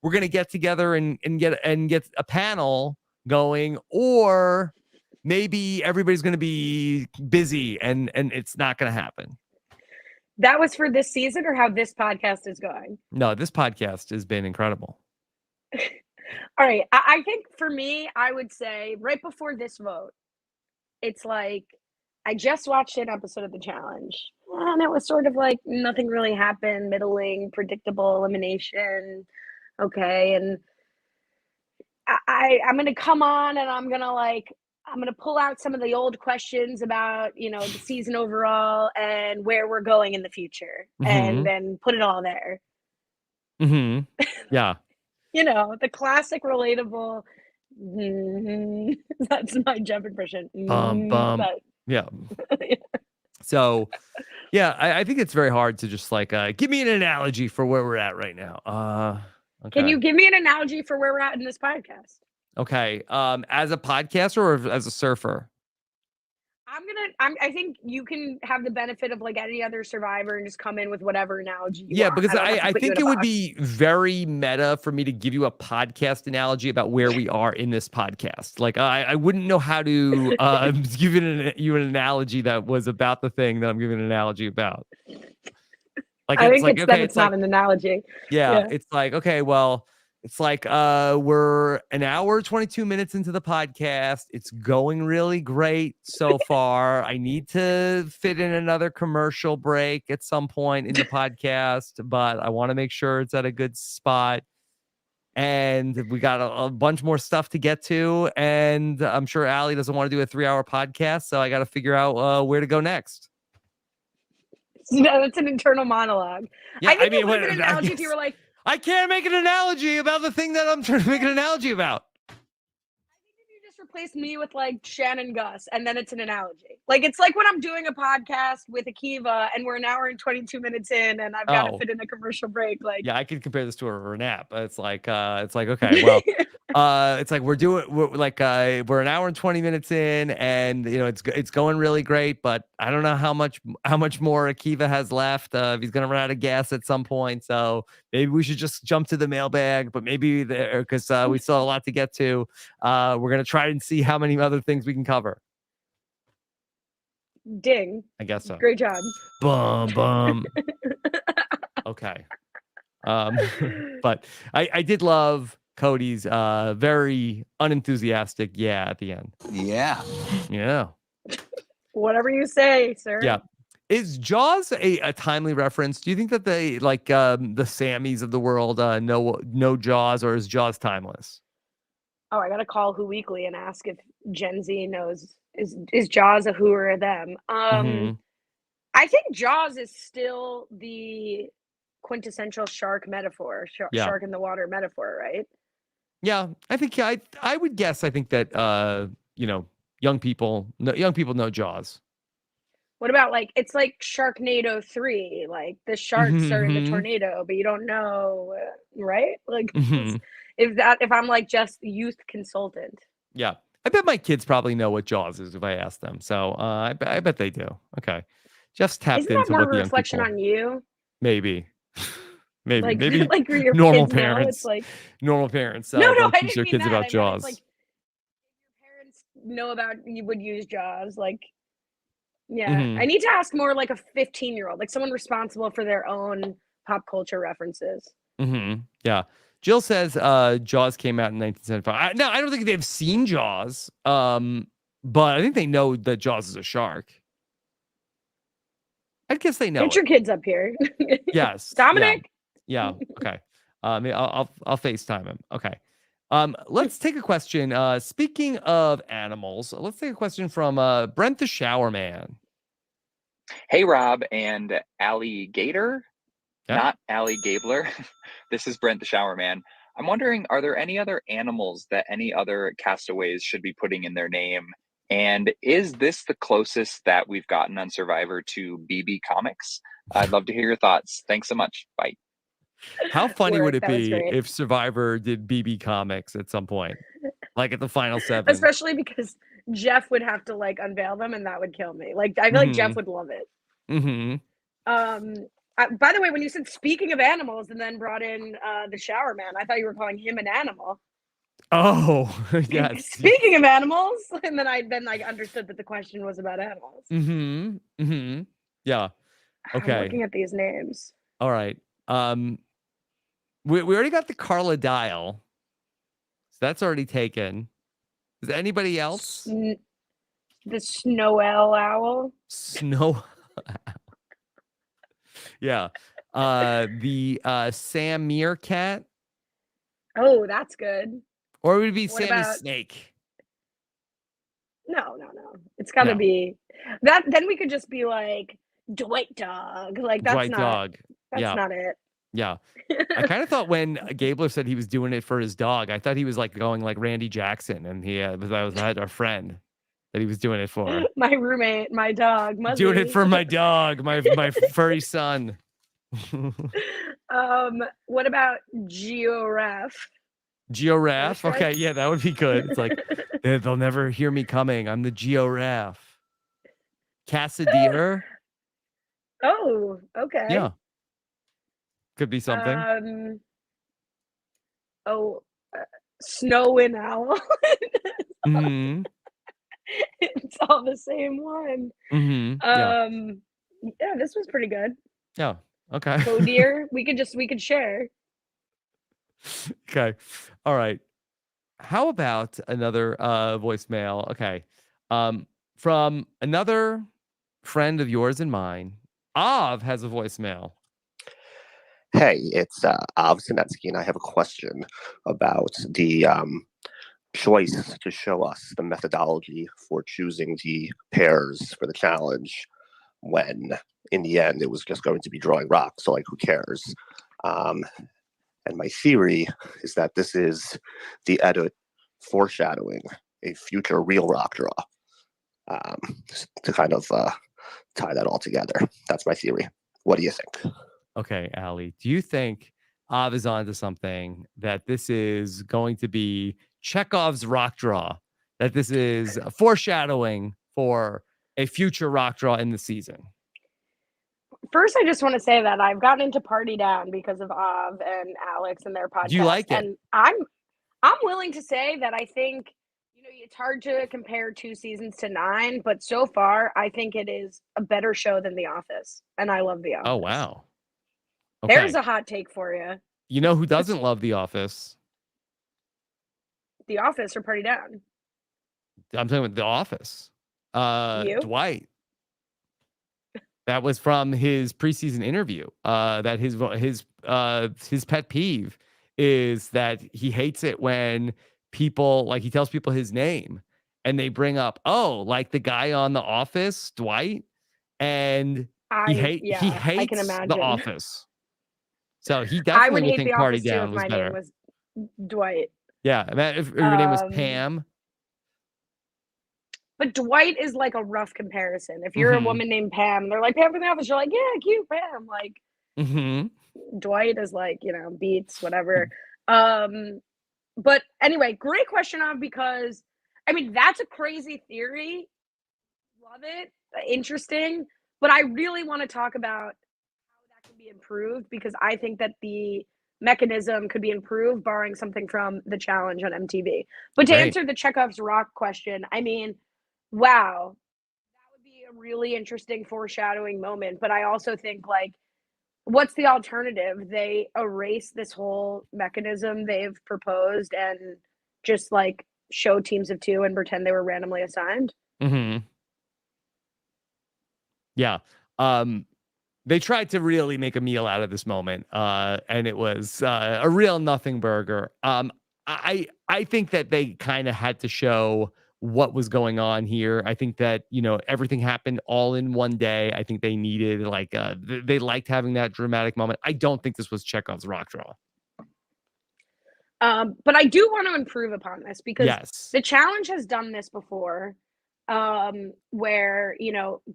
we're gonna get together and get a panel going, or maybe everybody's gonna be busy and it's not gonna happen. That was for this season, or how this podcast is going? No, this podcast has been incredible. All right. I think for me, I would say right before this vote, it's like I just watched an episode of The Challenge, and it was sort of like nothing really happened, middling, predictable elimination. Okay. And I'm going to come on and I'm going to pull out some of the old questions about, the season overall and where we're going in the future, and then put it all there. Yeah. The classic relatable. That's my Jeff impression. Yeah. So, yeah, I think it's very hard to just give me an analogy for where we're at right now. Okay. Can you give me an analogy for where we're at in this podcast? Okay. As a podcaster or as a surfer? I think you can have the benefit of like any other survivor and just come in with whatever analogy you want. Because I think it would be very meta for me to give you a podcast analogy about where we are in this podcast. Like I wouldn't know how to give you an analogy that was about the thing that I'm giving an analogy about. Like I think it's not an analogy. Yeah, it's like, okay, well, it's like we're an hour 22 minutes into the podcast. It's going really great so far. I need to fit in another commercial break at some point in the podcast, but I want to make sure it's at a good spot. And we got a bunch more stuff to get to, and I'm sure Ali doesn't want to do a 3-hour podcast, so I got to figure out where to go next. No, that's an internal monologue. Yeah, I think it was an analogy if you were like, I can't make an analogy about the thing that I'm trying to make an analogy about. I think if you just replace me with like Shannon Gus, and then it's an analogy. Like it's like when I'm doing a podcast with Akiva and we're an hour and 22 minutes in, and I've got to fit in a commercial break. Like, yeah, I could compare this to a RHAP. It's like okay, well, it's like we're an hour and 20 minutes in, and it's going really great, but I don't know how much more Akiva has left. He's gonna run out of gas at some point, so maybe we should just jump to the mailbag. But maybe because we still have a lot to get to, we're gonna try and see how many other things we can cover. Ding. I guess so. Great job. Bum. Okay. But I did love Cody's very unenthusiastic at the end. Yeah. Whatever you say, sir. Yeah. Is Jaws a timely reference? Do you think that they the Sammys of the world know Jaws, or is Jaws timeless? Oh, I gotta call Who Weekly and ask if Gen Z knows is Jaws a who or a them. I think Jaws is still the quintessential shark metaphor, shark in the water metaphor, right? Yeah, I think I would guess. I think that young people know Jaws. What about it's like Sharknado 3? Like the sharks are in the tornado, but you don't know, right? Like if I'm like just youth consultant. Yeah, I bet my kids probably know what Jaws is if I ask them. So I bet they do. Okay, Jeff's tapped Isn't that into more what of a the young reflection people. on you? Maybe. Maybe Like, maybe like your normal kids know, parents. it's like Normal parents no, don't I teach didn't their mean kids that. about I meant Jaws. it's like your parents know about you would use Jaws. Like, yeah, I need to ask more like a 15-year-old, like someone responsible for their own pop culture references. Yeah. Jill says Jaws came out in 1975. No, I don't think they've seen Jaws. But I think they know that Jaws is a shark. I guess they know Get your it. kids up here. Yes. Dominic. Yeah. Okay. I'll FaceTime him. Okay. Let's take a question. Speaking of animals, let's take a question from Brent the Shower Man. Hey, Rob and Alligator, Yeah. not Ali Gabler. This is Brent the Shower Man. I'm wondering, are there any other animals that any other castaways should be putting in their name? And is this the closest that we've gotten on Survivor to BB Comics? I'd love to hear your thoughts. Thanks so much. Bye. How funny would it That was be great. if Survivor did BB Comics at some point, like at the final 7? Especially because Jeff would have to like unveil them, and that would kill me. Like, I feel like Jeff would love it. By the way, when you said speaking of animals, and then brought in the Shower Man, I thought you were calling him an animal. Oh, yes. Speaking of animals, and then I like understood that the question was about animals. Yeah. Okay. I'm looking at these names. All right. We already got the Carla Dial. So that's already taken. Is there anybody else? The Snowell Owl. Snow. Yeah. The Sam Meerkat. Oh, that's good. Or would it be What Sammy about- Snake? No. It's got to be that. Then we could just be like Dwight Dog. Like that's Dwight not. Dog. That's not it. Yeah. I kind of thought when Gabler said he was doing it for his dog, I thought he was like going like Randy Jackson, and I had a friend that he was doing it for. My roommate, my dog, Muzzy. Doing it for my dog, my furry son. What about Georaph? Georaph? Okay, yeah, that would be good. It's like they'll never hear me coming. I'm the Georaph. Cassadeer? Oh, okay. Yeah. Could be something. Snow and Owl. Mm-hmm. It's all the same one. Mm-hmm. Yeah, this was pretty good. Yeah. Okay. Oh dear, we could share. Okay. All right. How about another voicemail? Okay. From another friend of yours and mine. Av has a voicemail. Hey, it's Av Sinetsky, and I have a question about the choice to show us the methodology for choosing the pairs for the challenge when, in the end, it was just going to be drawing rocks. So, like, who cares? And my theory is that this is the edit foreshadowing a future real rock draw to kind of tie that all together. That's my theory. What do you think? Okay, Ali, do you think Av is onto something, that this is going to be Chekhov's rock draw, that this is foreshadowing for a future rock draw in the season? First, I just want to say that I've gotten into Party Down because of Av and Alex and their podcast. Do you like it? And I'm willing to say that I think, it's hard to compare 2 seasons to 9, but so far I think it is a better show than The Office, and I love The Office. Oh, wow. Okay. There's a hot take for you. You know who doesn't love The Office? The Office or Party Down? I'm talking about The Office. You? Dwight. That was from his preseason interview. That his pet peeve is that he hates it when people, like, he tells people his name and they bring up, oh, like the guy on The Office, Dwight, and he hates I can imagine. The Office. So he I definitely would hate think The Party Office too Down if was my better. name was Dwight. Yeah, if your name was Pam. But Dwight is like a rough comparison. If you're a woman named Pam, they're like, Pam from The Office, you're like, yeah, cute Pam. Like, Dwight is like, Beats, whatever. But anyway, great question, Av, because, I mean, that's a crazy theory. Love it. Interesting. But I really want to talk about how that can be be improved because I think that the mechanism could be improved barring something from the challenge on MTV. But to Great. answer the Chekhov's rock question, I mean, wow, that would be a really interesting foreshadowing moment. But I also think like, what's the alternative? They erase this whole mechanism they've proposed and just like show teams of two and pretend they were randomly assigned. Mm-hmm. Yeah. They tried to really make a meal out of this moment, and it was a real nothing burger. I think that they kind of had to show what was going on here. I think that everything happened all in one day. I think they needed like they liked having that dramatic moment. I don't think this was Chekhov's rock draw. But I do want to improve upon this because Yes. the challenge has done this before, where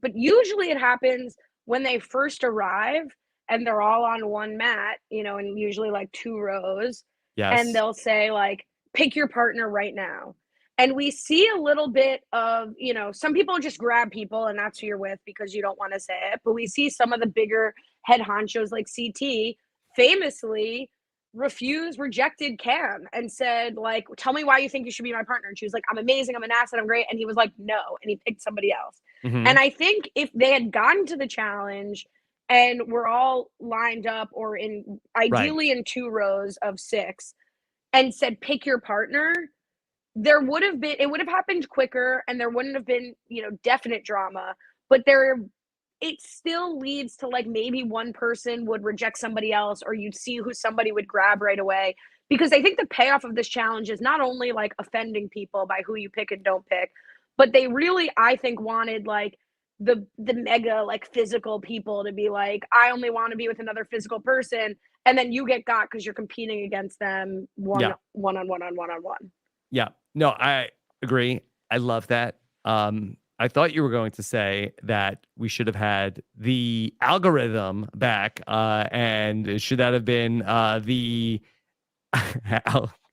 but usually it happens when they first arrive and they're all on one mat, and usually like 2 rows, and Yes. they'll say like, "Pick your partner right now." And we see a little bit of, some people just grab people and that's who you're with because you don't want to say it. But we see some of the bigger head honchos like CT famously rejected Cam and said like, "Tell me why you think you should be my partner." And she was like, "I'm amazing, I'm an asset, I'm great." And he was like, "No," and he picked somebody else. Mhm. And I think if they had gotten to the challenge and we're all lined up or ideally in 2 rows of 6 and said, "Pick your partner," it would have happened quicker and there wouldn't have been, definite drama. But it still leads to like maybe one person would reject somebody else or you'd see who somebody would grab right away. Because I think the payoff of this challenge is not only like offending people by who you pick and don't pick, but they really, I think, wanted like the mega like physical people to be like, "I only want to be with another physical person," and then you get got because you're competing against them one Yeah. on one. Yeah. No, I agree. I love that. I thought you were going to say that we should have had the algorithm back, and should that have been the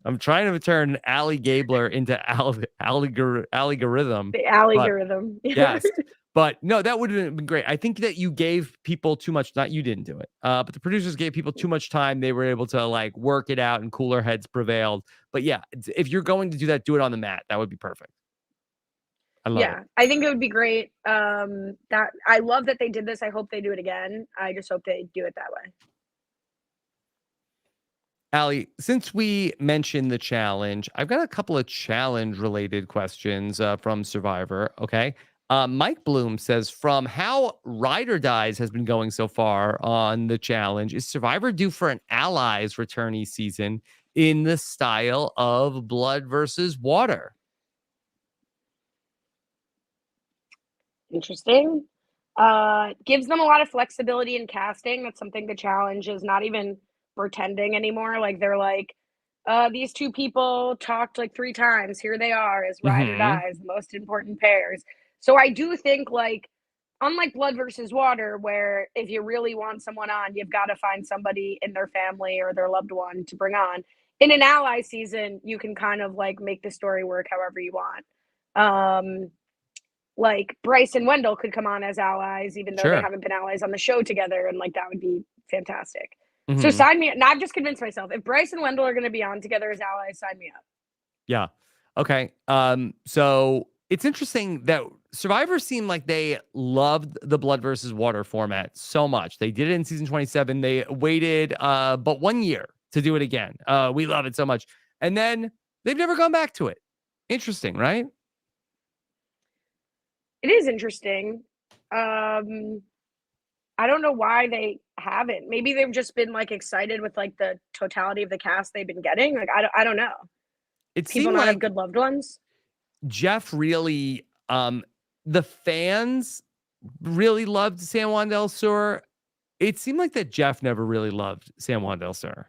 I'm trying to turn Ali Gabler into algorithm. The algorithm. Yes. But no, that would have been great. I think that you gave people too much, not you didn't do it, but the producers gave people too much time. They were able to like work it out and cooler heads prevailed. But yeah, if you're going to do that, do it on the mat. That would be perfect. I love it. I think it would be great. That I love that they did this. I hope they do it again. I just hope they do it that way. Ali, since we mentioned the challenge, I've got a couple of challenge related questions from Survivor. Okay. Mike Bloom says, from how Ride or Dies has been going so far on the challenge, is Survivor due for an Allies returnee season in the style of Blood versus Water? Interesting. Gives them a lot of flexibility in casting. That's something the challenge is not even pretending anymore. Like they're like, these 2 people talked like 3 times. Here they are as Ride or Dies, the most important pairs. So I do think like, unlike Blood versus Water, where if you really want someone on, you've got to find somebody in their family or their loved one to bring on. In an ally season, you can kind of like make the story work however you want. Like Bryce and Wendell could come on as allies, even though they haven't been allies on the show together. And like, that would be fantastic. So sign me up. Now I've just convinced myself. If Bryce and Wendell are going to be on together as allies, sign me up. Yeah. Okay. So it's interesting that Survivor seemed like they loved the Blood versus Water format so much. They did it in season 27. They waited but 1 year to do it again. We love it so much. And then they've never gone back to it. Interesting, right? It is interesting. I don't know why they haven't. Maybe they've just been like excited with like the totality of the cast they've been getting. Like I don't know. It People seemed not like have good loved ones. Jeff really, the fans really loved San Juan del Sur. It seemed like that Jeff never really loved San Juan del Sur.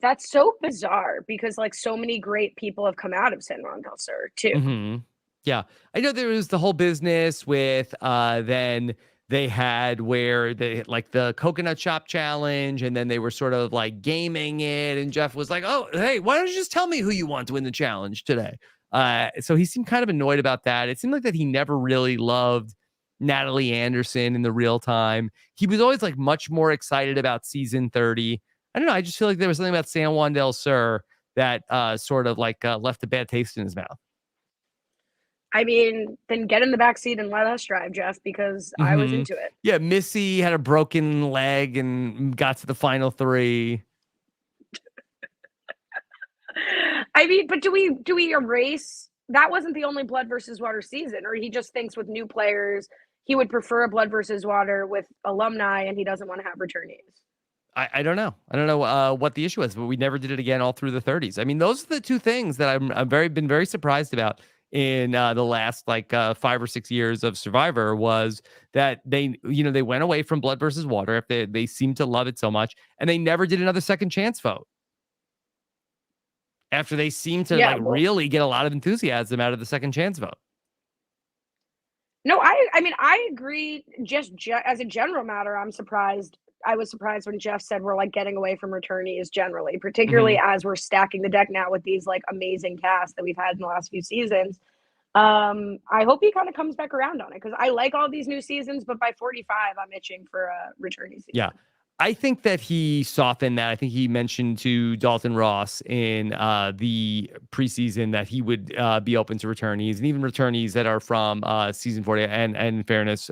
That's so bizarre because like so many great people have come out of San Juan del Sur too. Mm-hmm. Yeah. I know there was the whole business with then they had where they like the coconut shop challenge, and then they were sort of like gaming it. And Jeff was like, "Oh, hey, why don't you just tell me who you want to win the challenge today?" So he seemed kind of annoyed about that. It seemed like that he never really loved Natalie Anderson in the real time. He was always like much more excited about season 30. I don't know. I just feel like there was something about San Juan del Sur that sort of like left a bad taste in his mouth. I mean, then get in the back seat and let us drive, Jeff, because I was into it. Yeah, Missy had a broken leg and got to the final 3. I mean, but do we erase that wasn't the only blood versus water season, or he just thinks with new players he would prefer a blood versus water with alumni and he doesn't want to have returnees? I don't know. I don't know what the issue is, but we never did it again all through the 30s. I mean, those are the two things that I've been very surprised about in the last 5 or 6 years of Survivor, was that they went away from blood versus water if they seemed to love it so much, and they never did another second chance vote after they seemed to really get a lot of enthusiasm out of the second chance vote. No, I mean, I agree. Just as a general matter, I'm surprised. I was surprised when Jeff said we're like getting away from returnees generally, particularly as we're stacking the deck now with these like amazing casts that we've had in the last few seasons. I hope he kind of comes back around on it, because I like all these new seasons, but by 45, I'm itching for a returnee season. Yeah. I think that he softened that. I think he mentioned to Dalton Ross in the preseason that he would be open to returnees, and even returnees that are from season 40. And in fairness,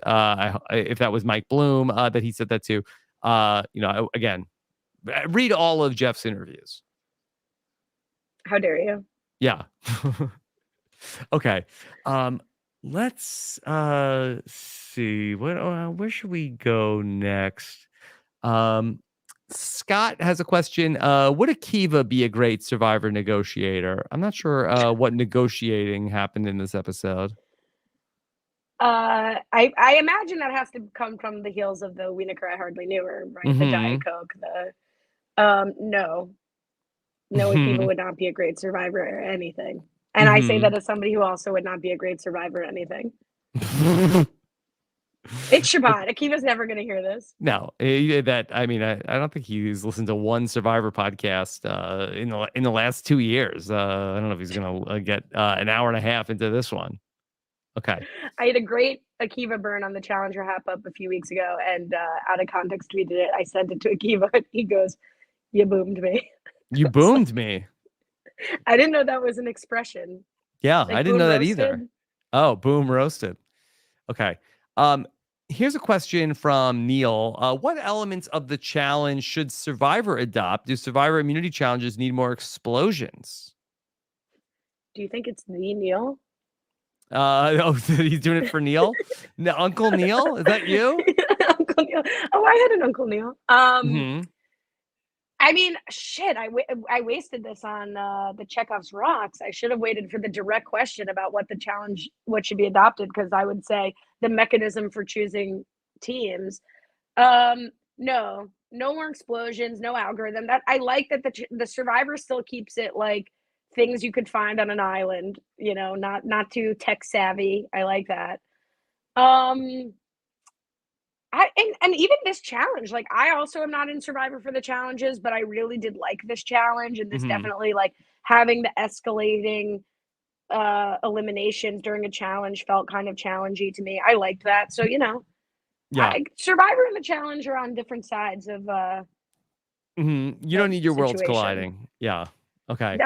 if that was Mike Bloom that he said that to, again, read all of Jeff's interviews. How dare you? Yeah. Okay. Let's see. Where should we go next? Scott has a question. Would Akiva be a great Survivor negotiator? I'm not sure what negotiating happened in this episode. I imagine that has to come from the heels of the Wienerker I hardly knew her, right? The Diet Coke. No, Akiva would not be a great Survivor or anything. And I say that as somebody who also would not be a great Survivor or anything. It's Shabbat. Akiva's never going to hear this. No, I don't think he's listened to one Survivor podcast in the last 2 years. I don't know if he's going to get an hour and a half into this one. Okay. I had a great Akiva burn on the Challenger RHAP up a few weeks ago, and out of context tweeted it. I sent it to Akiva, and he goes, "You boomed me." You boomed me. I didn't know that was an expression. Yeah, Like I didn't know that roasted. either. Oh, boom roasted. Okay. Here's a question from Neil. What elements of the challenge should Survivor adopt? Do Survivor immunity challenges need more explosions? Do you think it's the Neil? He's doing it for Neil? No, Uncle Neil? Is that you? Uncle Neil. Oh, I had an Uncle Neil. I mean, shit, I wasted this on the Chekhov's rocks. I should have waited for the direct question about what should be adopted, because I would say the mechanism for choosing teams. No more explosions, no algorithm. That I like that the Survivor still keeps it like things you could find on an island, not too tech savvy. I like that. And even this challenge, like, I also am not in Survivor for the challenges, but I really did like this challenge, and this definitely, like, having the escalating eliminations during a challenge felt kind of challengey to me. I liked that. So, Yeah. Survivor and the challenge are on different sides of You don't need your worlds situation. colliding. Yeah. Okay.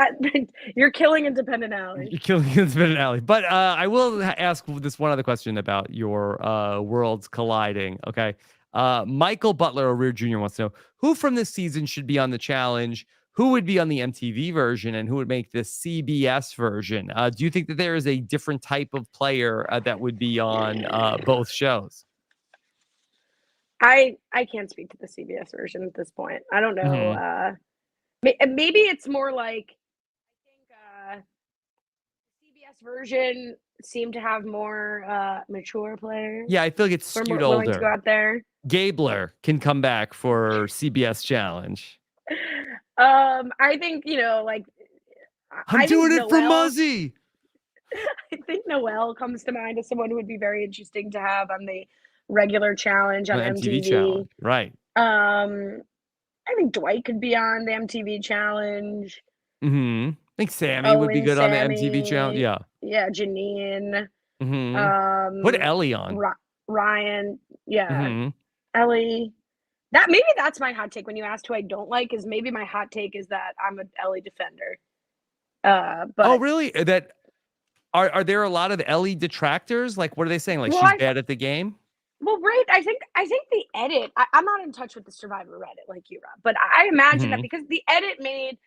You're killing Independent Alley. You're killing Independent Alley. But I will ask this one other question about your worlds colliding. Okay. Michael Butler O'Rear Jr. wants to know, who from this season should be on the challenge? Who would be on the MTV version, and who would make the CBS version? Do you think that there is a different type of player that would be on both shows? I can't speak to the CBS version at this point. I don't know. Maybe it's more like, I think CBS version seemed to have more mature players. Yeah, I feel like it's who are skewed more willing older. to go out there. Gabler can come back for CBS Challenge. I think, like, I'm doing it for Muzzy. I think Noelle comes to mind as someone who would be very interesting to have on the regular challenge on MTV. Challenge. Right. I think Dwight could be on the MTV challenge. I think Sammy would be good on the MTV challenge. Yeah. Yeah, Janine. Put Ellie on. Ryan, yeah, Hmm. Ellie. Maybe that's my hot take when you asked who I don't like, is maybe my hot take is that I'm an Ellie defender. Oh, But really? That are there a lot of Ellie detractors? Like, what are they saying? Like, well, she's bad at the game? well, right. I think the edit. I'm not in touch with the Survivor Reddit like you, Rob, but I imagine that Hmm. because the edit made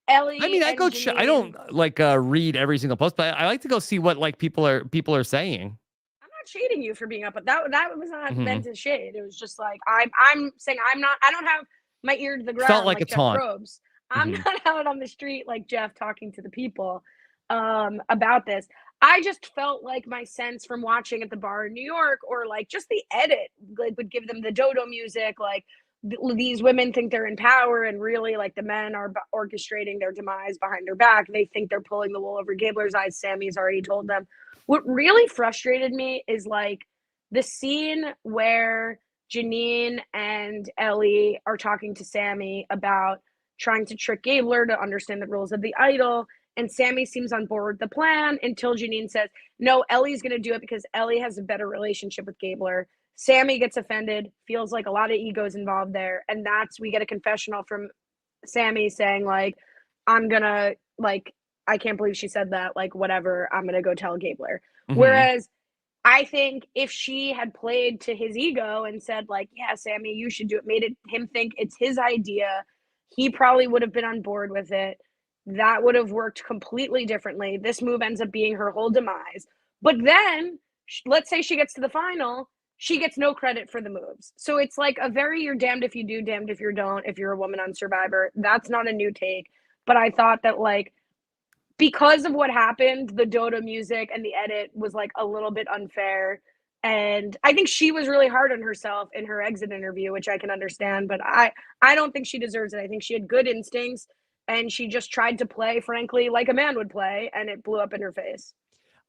I Ellie mean, and I Janine. don't like read every single post, but I like to go see what like people are saying. I'm not shading you for being up, but that was not Hmm. meant to shade. It was just like I'm saying I'm not. I don't have my ear to the Felt ground like a like Jeff taunt. Probst. I'm Hmm. not out on the street like Jeff talking to the people about this. I just felt like my sense from watching at the bar in New York, or like just the edit, like would give them the dodo music, like these women think they're in power, and really like the men are orchestrating their demise behind their back. They think they're pulling the wool over Gabler's eyes. Sammy's already told them. What really frustrated me is like the scene where Janine and Ellie are talking to Sammy about trying to trick Gabler to understand the rules of the idol. And Sammy seems on board with the plan until Janine says, no, Ellie's going to do it because Ellie has a better relationship with Gabler. Sammy gets offended, feels like a lot of egos involved there. And we get a confessional from Sammy saying, like, I'm going to, like, I can't believe she said that. Like, whatever, I'm going to go tell Gabler. Hmm. Whereas I think if she had played to his ego and said, like, yeah, Sammy, you should do it, made him think it's his idea, he probably would have been on board with it. That would have worked completely differently. This move ends up being her whole demise. But then, let's say she gets to the final, she gets no credit for the moves. So it's like a very you're damned if you do, damned if you don't, if you're a woman on Survivor. That's not a new take. But I thought that, like, because of what happened, the Dodo music and the edit was like a little bit unfair. And I think she was really hard on herself in her exit interview, which I can understand, but I don't think she deserves it. I think she had good instincts and she just tried to play, frankly, like a man would play, and it blew up in her face.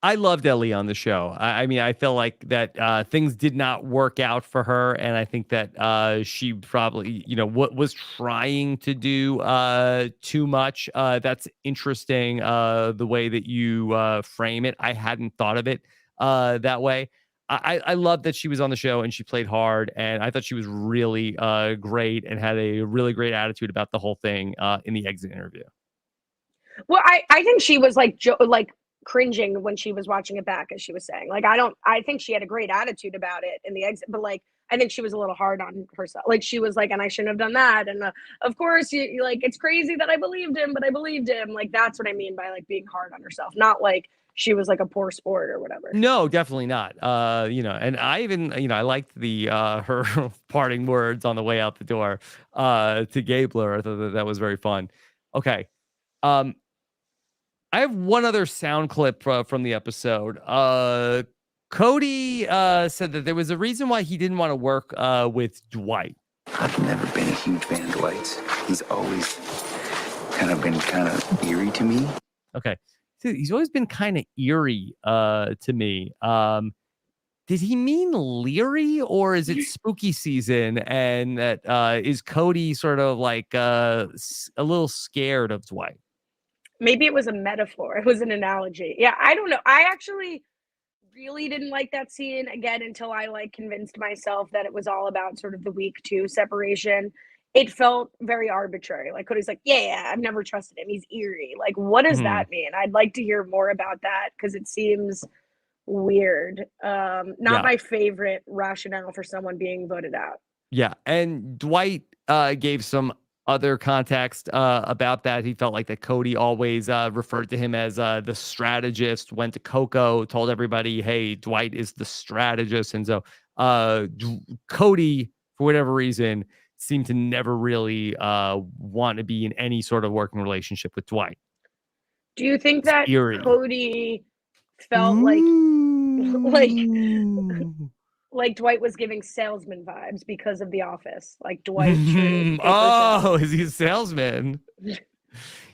I loved Ellie on the show. I mean, I feel like that things did not work out for her, and I think that she probably, what was trying to do too much. That's interesting, the way that you frame it. I hadn't thought of it that way. I love that she was on the show and she played hard, and I thought she was really great and had a really great attitude about the whole thing in the exit interview. Well, I think she was like like cringing when she was watching it back, as she was saying. Like I think she had a great attitude about it in the exit, but like I think she was a little hard on herself. Like she was like, and I shouldn't have done that. And of course, you like it's crazy that I believed him, but I believed him. Like that's what I mean by like being hard on herself, not like she was like a poor sport or whatever. No, definitely not. And I even, I liked the her parting words on the way out the door to Gabler. I thought that was very fun. Okay. Um, I have one other sound clip from the episode. Cody said that there was a reason why he didn't want to work with Dwight. I've never been a huge fan of Dwight's. He's always been eerie to me. Okay. So he's always been kind of eerie to me. Did he mean leery, or is it spooky season? And that is Cody sort of like a little scared of Dwight? Maybe it was a metaphor. It was an analogy. Yeah, I don't know. I actually really didn't like that scene again until I like convinced myself that it was all about sort of the week 2 separation. It felt very arbitrary. Like Cody's like, yeah, I've never trusted him. He's eerie. Like, what does that mean? I'd like to hear more about that because it seems weird. Not Yeah. my favorite rationale for someone being voted out. Yeah, and Dwight gave some other context about that. He felt like that Cody always referred to him as the strategist, went to Coco, told everybody, hey, Dwight is the strategist. And so Cody, for whatever reason, seemed to never really want to be in any sort of working relationship with Dwight. Do you think that eerie. Cody felt like Dwight was giving salesman vibes because of The Office? Like Dwight Schrute. Oh, is he a salesman?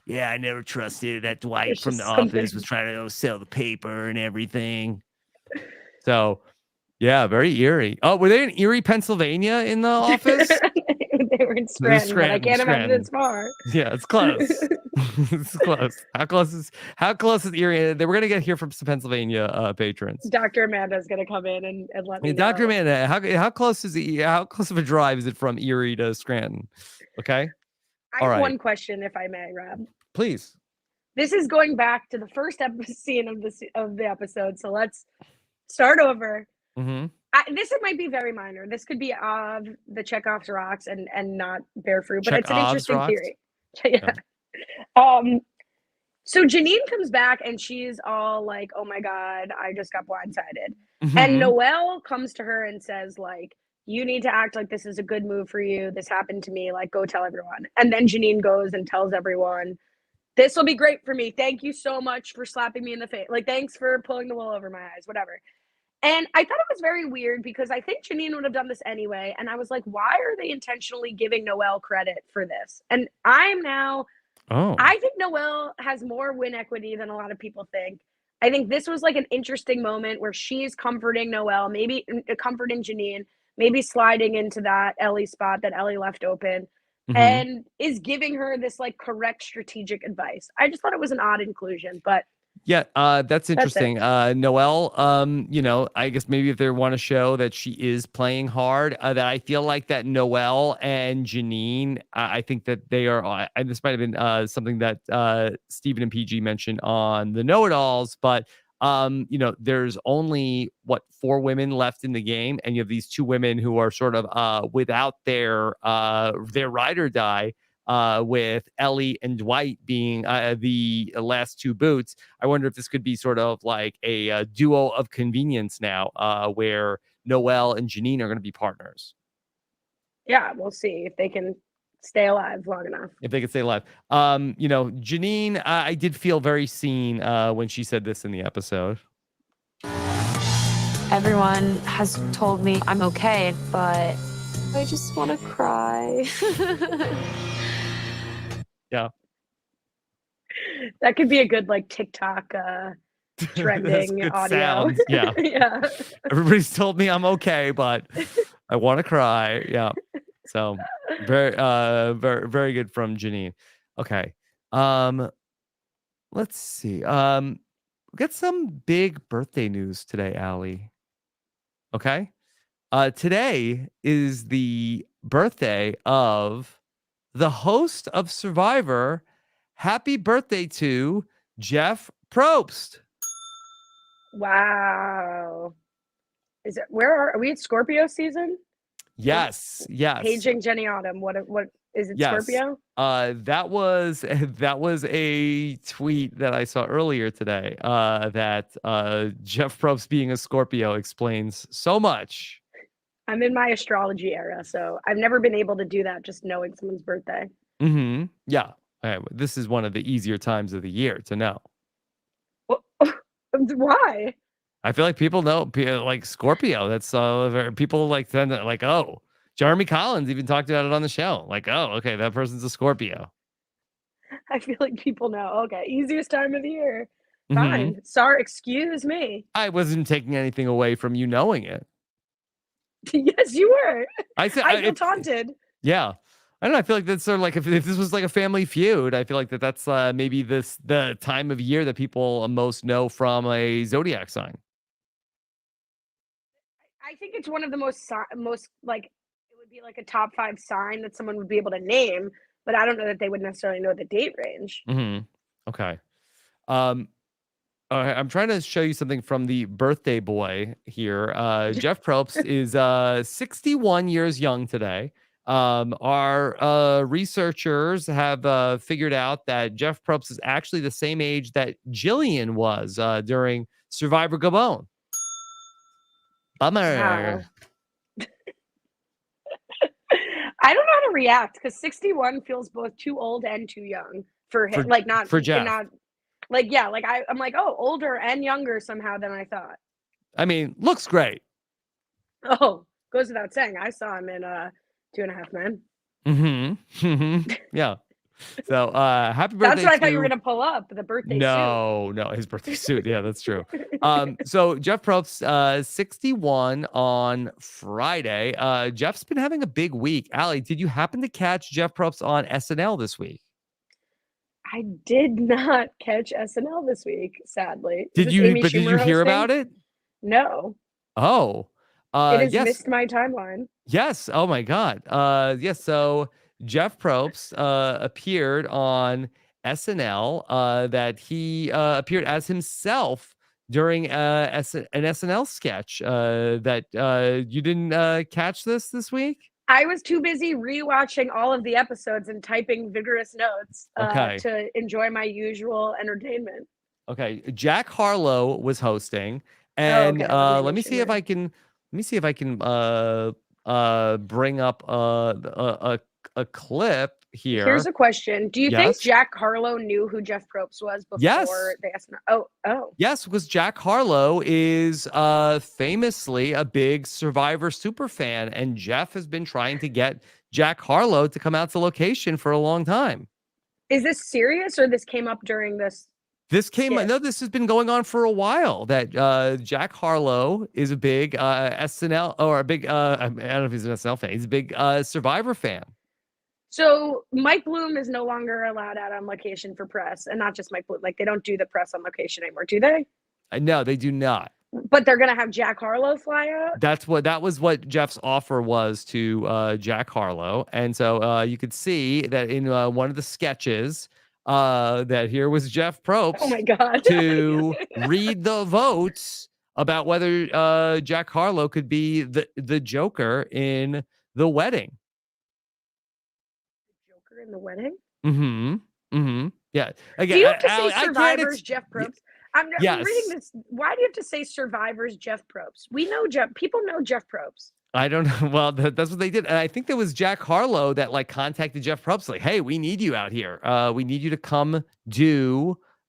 Yeah, I never trusted that Dwight from The Office was trying to sell the paper and everything. So, yeah, very eerie. Oh, were they in Erie, Pennsylvania in The Office? They were in Scranton, but I can't imagine it's far. Yeah, it's close. It's close. How close is Erie? They were gonna get here from some Pennsylvania patrons. Dr. Amanda's gonna come in and let me know. Dr. Amanda, how close is it? How close of a drive is it from Erie to Scranton? Okay. I have one question, if I may, Rob. Please. This is going back to the first scene of the episode, so let's start over. Mm-hmm. This might be very minor. This could be of the Chekhov's rocks and not bear fruit, but Chekhov's it's an interesting rocks? theory. Yeah. So Janine comes back and she's all like, "Oh my God, I just got blindsided." Mm-hmm. And Noelle comes to her and says, like, "You need to act like this is a good move for you. This happened to me. Like, go tell everyone." And then Janine goes and tells everyone, "This will be great for me. Thank you so much for slapping me in the face. Like, thanks for pulling the wool over my eyes, whatever." And I thought it was very weird because I think Janine would have done this anyway. And I was like, why are they intentionally giving Noelle credit for this? And I think Noelle has more win equity than a lot of people think. I think this was like an interesting moment where she's comforting Noelle, maybe comforting Janine, maybe sliding into that Ellie spot that Ellie left open. Mm-hmm. And is giving her this like correct strategic advice. I just thought it was an odd inclusion, but yeah, that's interesting. Noelle, I guess maybe if they want to show that she is playing hard, that I feel like that Noelle and Janine, I think that they are, this might have been something that Stephen and PG mentioned on the Know-It-Alls, but there's only 4 women left in the game, and you have these 2 women who are sort of without their ride or die, with Ellie and Dwight being the last 2 boots. I wonder if this could be sort of like a duo of convenience now, where Noelle and Janine are going to be partners. Yeah, we'll see if they can stay alive long enough. If they could stay alive. Janine, I did feel very seen when she said this in the episode. Everyone has told me I'm okay, but I just want to cry. Yeah. That could be a good like TikTok trending audio. Sounds. Yeah. Yeah. Everybody's told me I'm okay, but I want to cry. Yeah. So very very good from Janine. Okay. Let's see. We got some big birthday news today, Ali. Okay. Today is the birthday of the host of Survivor. Happy birthday to Jeff Probst. Wow. Are we at Scorpio season? Yes. Paging Jenny Autumn. What is it? Yes. Scorpio? That was a tweet that I saw earlier today. That Jeff Probst being a Scorpio explains so much. I'm in my astrology era, so I've never been able to do that just knowing someone's birthday. Mm-hmm. Yeah. This is one of the easier times of the year to know. Why? I feel like people know, like Scorpio. That's people like then like, oh, Jeremy Collins even talked about it on the show. Like, oh, okay, that person's a Scorpio. I feel like people know. Okay, easiest time of the year. Fine. Sorry, excuse me. I wasn't taking anything away from you knowing it. Yes, you were. I said I feel taunted. Yeah. I don't know. I feel like that's sort of like if this was like a Family Feud, I feel like that's maybe the time of year that people most know from a zodiac sign. I think it's one of the most like it would be like a top 5 sign that someone would be able to name, but I don't know that they would necessarily know the date range. Mm-hmm. Okay. I'm trying to show you something from the birthday boy here. Jeff Probst is 61 years young today. Our researchers have figured out that Jeff Probst is actually the same age that Jillian was during Survivor Gabon. Bummer. Wow. I don't know how to react because 61 feels both too old and too young for him. Like not for Jeff. Not like yeah. Like I'm like older and younger somehow than I thought. I mean, looks great. Oh, goes without saying. I saw him in 2.5 Men. Mm-hmm. Yeah. So happy birthday That's what I thought you were to gonna pull up, the birthday suit. no, his birthday suit. Yeah, that's true. So Jeff Probst, 61 on Friday. Jeff's been having a big week. Allie, did you happen to catch Jeff Probst on SNL this week? I did not catch SNL this week, sadly. Did you hear about it? No. Oh. It has Yes. missed my timeline. Yes. Oh my God. Yes. So Jeff Probst appeared on SNL. That he appeared as himself during an SNL sketch. That you didn't catch this week. I was too busy rewatching all of the episodes and typing vigorous notes Okay. to enjoy my usual entertainment. Okay. Jack Harlow was hosting, and let me see if I can. Let me see if I can bring up a clip here. Here's a question. Do you think Yes. Jack Harlow knew who Jeff Probst was before Yes. they asked him? Oh. Yes, because Jack Harlow is famously a big Survivor super fan, and Jeff has been trying to get Jack Harlow to come out to location for a long time. Is this serious or this came up during this? This has been going on for a while, that Jack Harlow is a big SNL or a big I don't know if he's an SNL fan. He's a big Survivor fan. So Mike Bloom is no longer allowed out on location for press, and not just Mike Bloom. Like, they don't do the press on location anymore, do they? No, they do not. But they're gonna have Jack Harlow fly out. That was what Jeff's offer was to Jack Harlow, and so you could see that in one of the sketches that here was Jeff Probst. Oh my God! To read the votes about whether Jack Harlow could be the Joker in the wedding. Joker in the wedding. Yeah. Again, do you have to say Survivor's Jeff Probst? I'm Yes. reading this. Why do you have to say Survivor's Jeff Probst? We know Jeff. People know Jeff Probst. I don't know. Well, that's what they did. And I think there was Jack Harlow that like contacted Jeff Probst, like, hey, we need you out here. We need you to come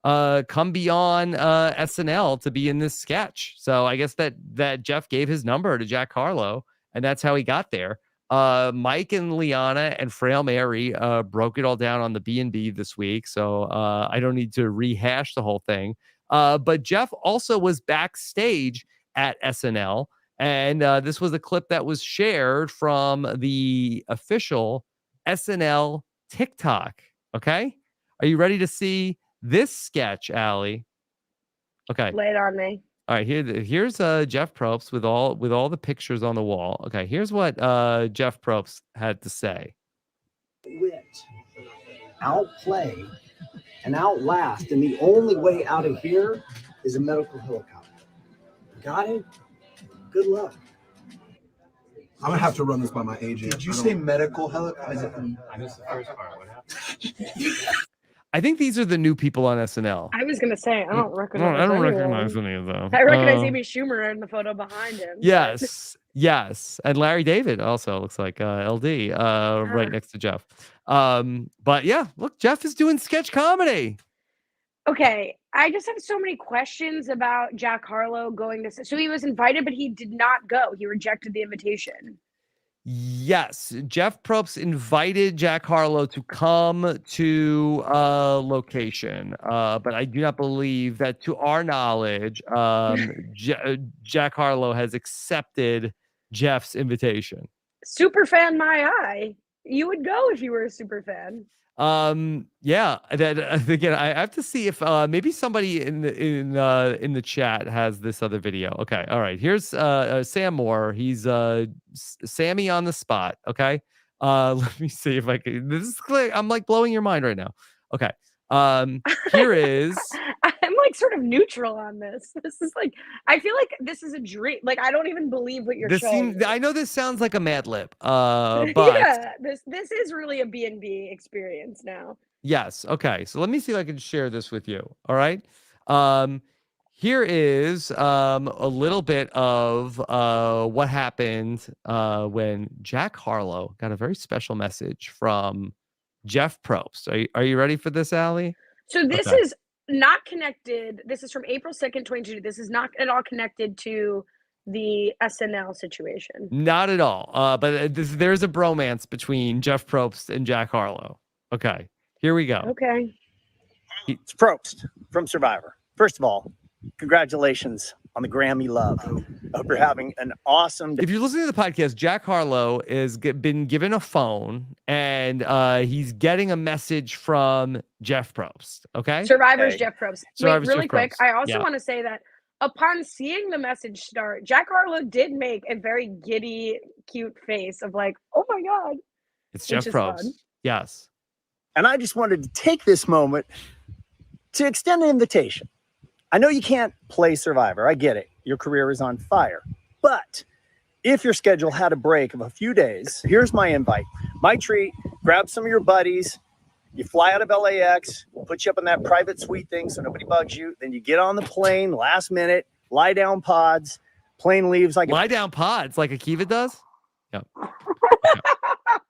beyond SNL to be in this sketch. So I guess that Jeff gave his number to Jack Harlow, and that's how he got there. Mike and Liana and Frail Mary broke it all down on the B&B this week. So I don't need to rehash the whole thing. But Jeff also was backstage at SNL. And this was a clip that was shared from the official SNL TikTok. Okay. Are you ready to see this sketch, Allie? Okay. Lay it on me. All right. Here's Jeff Probst with all the pictures on the wall. Okay. Here's what Jeff Probst had to say. Wit, outplay, and outlast. And the only way out of here is a medical helicopter. Got it? Good luck. I'm gonna have to run this by my agent. Did you say medical helicopter? I missed the first part. What happened? I think these are the new people on SNL. I was gonna say I don't recognize. I don't anyone. recognize any of them. I recognize Amy Schumer in the photo behind him. Yes, and Larry David also looks like LD right next to Jeff. But yeah, look, Jeff is doing sketch comedy. Okay, I just have so many questions about Jack Harlow going to. So he was invited, but he did not go. He rejected the invitation. Yes, Jeff Probst invited Jack Harlow to come to location, but I do not believe that, to our knowledge, Jack Harlow has accepted Jeff's invitation. Super fan, my eye. You would go if you were a super fan. Yeah, that again, I have to see if maybe somebody in the chat has this other video. Okay, all right. Here's Sam Moore. He's Sammy on the spot. Okay, let me see if I can. This is clear. I'm like blowing your mind right now. Okay, here is. I'm like sort of neutral on this. This is like, I feel like this is a dream. Like, I don't even believe what you're showing. I know this sounds like a Mad Lib, but yeah, this is really a B&B experience now. Yes. Okay. So let me see if I can share this with you. All right. Here is a little bit of what happened when Jack Harlow got a very special message from Jeff Probst. Are you ready for this, Allie? So this is not connected. This is from April 2nd, 2022. This is not at all connected to the SNL situation. Not at all. But there's a bromance between Jeff Probst and Jack Harlow. Okay. Here we go. Okay. It's Probst from Survivor. First of all, congratulations on the Grammy love. I hope you're having an awesome day. If you're listening to the podcast, Jack Harlow is been given a phone, and he's getting a message from Jeff Probst. Okay, Survivor's Jeff Probst. Survivor's Wait, really Jeff quick. Probst. I also Yeah. want to say that upon seeing the message start, Jack Harlow did make a very giddy, cute face of like, "Oh my god!" It's Jeff which is Probst. fun. Yes. And I just wanted to take this moment to extend an invitation. I know you can't play Survivor. I get it. Your career is on fire. But if your schedule had a break of a few days, here's my invite. My treat, grab some of your buddies. You fly out of LAX, we'll put you up in that private suite thing so nobody bugs you. Then you get on the plane last minute, lie down pods. Plane leaves like lie down pods like Akiva does. Yep.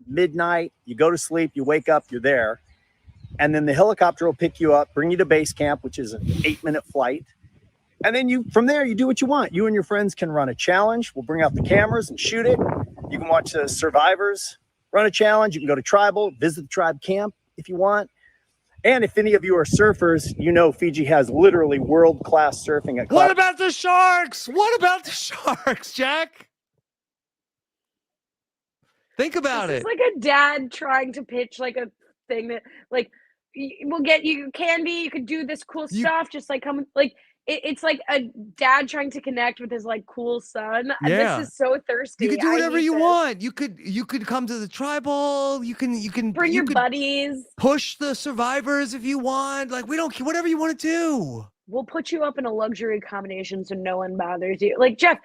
Midnight, you go to sleep, you wake up, you're there. And then the helicopter will pick you up, bring you to base camp, which is an 8-minute flight. And then from there, you do what you want. You and your friends can run a challenge. We'll bring out the cameras and shoot it. You can watch the survivors run a challenge. You can go to tribal, visit the tribe camp if you want. And if any of you are surfers, you know Fiji has literally world-class surfing at What about the sharks? What about the sharks, Jack? Think about This it. is like a dad trying to pitch like a thing that like we'll get you candy. You could do this cool stuff. Just like come like it's like a dad trying to connect with his like cool son. Yeah. This is so thirsty. You can do I whatever hate you this. want. You could come to the tribal. You can Bring you your could buddies. push the survivors if you want. Like we don't care. Whatever you want to do. We'll put you up in a luxury accommodation so no one bothers you. Like Jeff,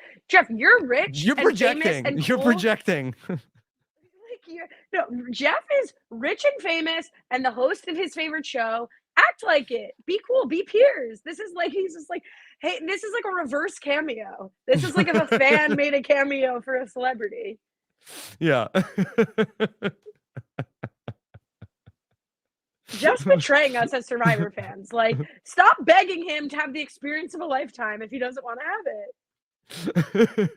you're rich. You're and famous projecting. and You're cool. projecting. No, Jeff is rich and famous and the host of his favorite show. Act like it. Be cool. Be peers. This is like he's just like, hey, this is like a reverse cameo. This is like if a fan made a cameo for a celebrity. Yeah. Jeff's betraying us as Survivor fans. Like, stop begging him to have the experience of a lifetime if he doesn't want to have it.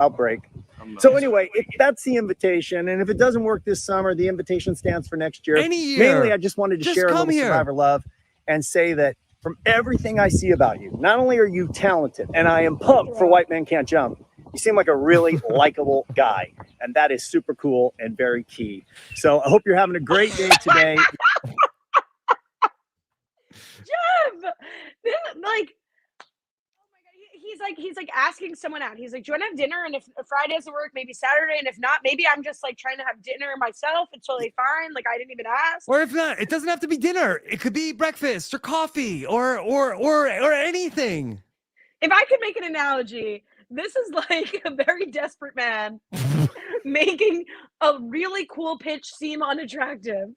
Outbreak. So anyway, that's the invitation. And if it doesn't work this summer, the invitation stands for next year. Any year. Mainly, I just wanted to Just share a come little here. Survivor love and say that from everything I see about you, not only are you talented, and I am pumped for White Men Can't Jump, you seem like a really likable guy. And that is super cool and very key. So I hope you're having a great day today. Jeff, like, he's like asking someone out. He's like, do you want to have dinner? And if Friday doesn't work, maybe Saturday. And if not, maybe I'm just like trying to have dinner myself. It's totally fine. Like I didn't even ask. Or if not, it doesn't have to be dinner. It could be breakfast or coffee or anything. If I could make an analogy, this is like a very desperate man making a really cool pitch seem unattractive.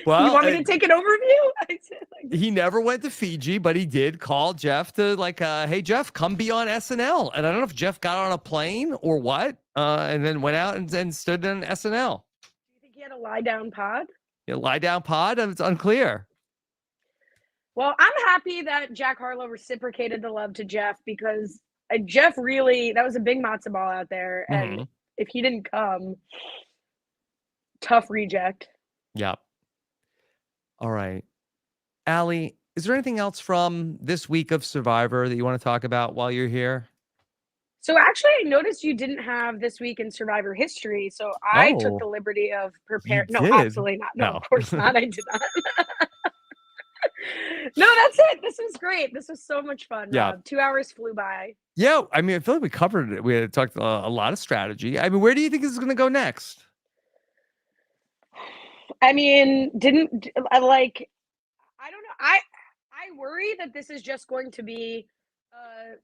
Well, you want me to take an overview? He never went to Fiji, but he did call Jeff to like, hey Jeff, come be on SNL. And I don't know if Jeff got on a plane or what, and then went out and stood on SNL. Do you think he had a lie down pod? Yeah, lie down pod. It's unclear. Well, I'm happy that Jack Harlow reciprocated the love to Jeff because Jeff really, that was a big matzo ball out there. And if he didn't come, tough reject. Yeah. All right. Ali, is there anything else from this week of Survivor that you want to talk about while you're here? So actually, I noticed you didn't have this week in Survivor history. So I took the liberty of preparing. No, did? absolutely not. No, No. of course not. I did not. No, that's it. This was great. This was so much fun. Yeah. Rob. 2 hours flew by. Yeah. I mean, I feel like we covered it. We had talked a lot of strategy. I mean, where do you think this is going to go next? I mean, I don't know. I worry that this is just going to be a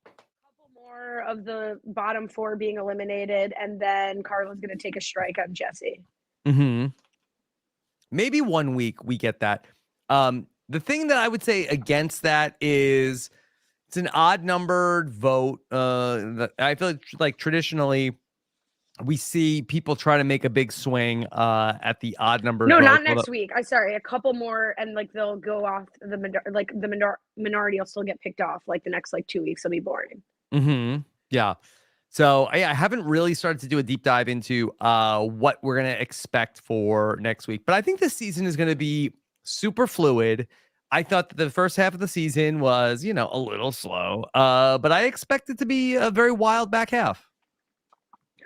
couple more of the bottom four being eliminated, and then Carla's going to take a strike on Jesse. Maybe 1 week we get that. The thing that I would say against that is it's an odd numbered vote. I feel like traditionally we see people try to make a big swing at the odd number. No, vote. not next week. I'm sorry, a couple more, and like they'll go off the minority will still get picked off. Like the next 2 weeks will be boring. Yeah. So I haven't really started to do a deep dive into what we're going to expect for next week. But I think this season is going to be super fluid. I thought that the first half of the season was, a little slow. But I expect it to be a very wild back half.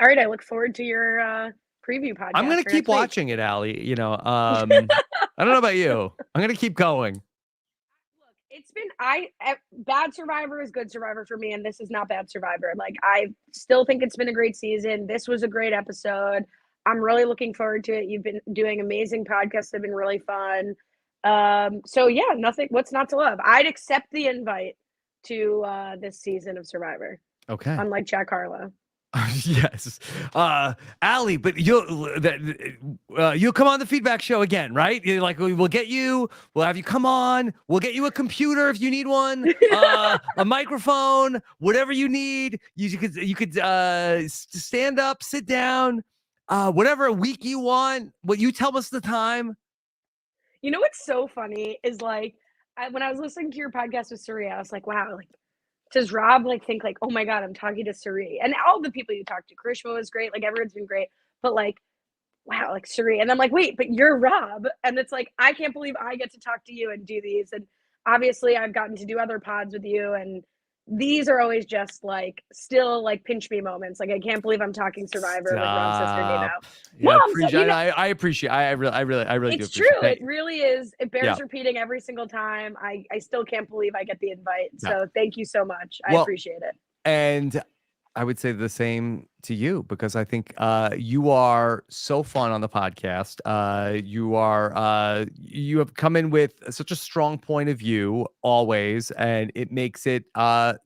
All right. I look forward to your preview podcast. I'm going to keep watching it, Ali. I don't know about you. I'm going to keep going. It's been bad Survivor is good Survivor for me, and this is not bad Survivor. Like, I still think it's been a great season. This was a great episode. I'm really looking forward to it. You've been doing amazing podcasts that have been really fun. So yeah, what's not to love? I'd accept the invite to this season of Survivor. Okay. Unlike Jack Harlow. Yes. Ali, but you'll come on the feedback show again, right? Like, we'll have you come on, we'll get you a computer if you need one, a microphone, whatever you need. You could stand up, sit down, whatever week you want. What you tell us the time. You know what's so funny is, like, when I was listening to your podcast with Suri, I was like, wow, like, does Rob think like, oh my God, I'm talking to Suri? And all the people you talked to, Karishma was great. Like, everyone's been great. But like, wow, like Suri. And I'm like, wait, but you're Rob. And it's like, I can't believe I get to talk to you and do these. And obviously I've gotten to do other pods with you. And these are always just like, still like pinch me moments. Like, I can't believe I'm talking Survivor with Rob Cesternino. Yeah, I appreciate. I really It's do appreciate true. it. It really is. It bears repeating every single time. I still can't believe I get the invite. So thank you so much. I appreciate it. And I would say the same to you, because I think you are so fun on the podcast. You have come in with such a strong point of view always, and it makes it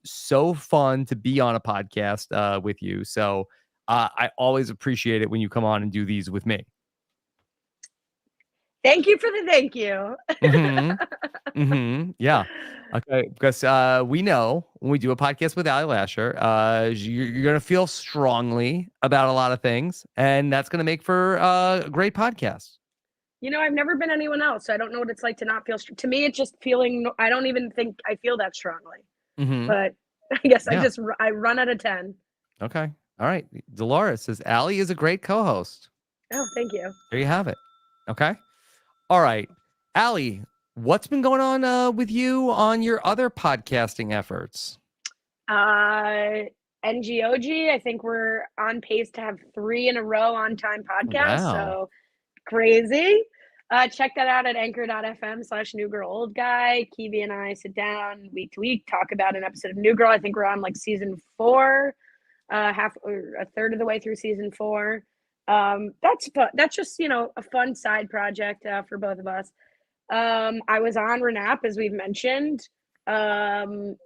so fun to be on a podcast with you. So I always appreciate it when you come on and do these with me. Thank you for the thank you. Yeah. Okay. Because we know when we do a podcast with Ali Lasher, you're going to feel strongly about a lot of things, and that's going to make for a great podcast. I've never been anyone else, so I don't know what it's like to not feel. To me, it's just feeling. I don't even think I feel that strongly. But I guess I run out of 10. Okay. All right. Dolores says Ali is a great co-host. Oh, thank you. There you have it. Okay. All right. Ali, what's been going on with you on your other podcasting efforts? NGOG, I think we're on pace to have 3 in a row on time podcasts. Wow. So crazy. Check that out at anchor.fm/New Girl Old Guy. Kiwi and I sit down week to week, talk about an episode of New Girl. I think we're on like season 4, half or a third of the way through season 4. That's fun. That's just, a fun side project for both of us. I was on RHAP, as we've mentioned, one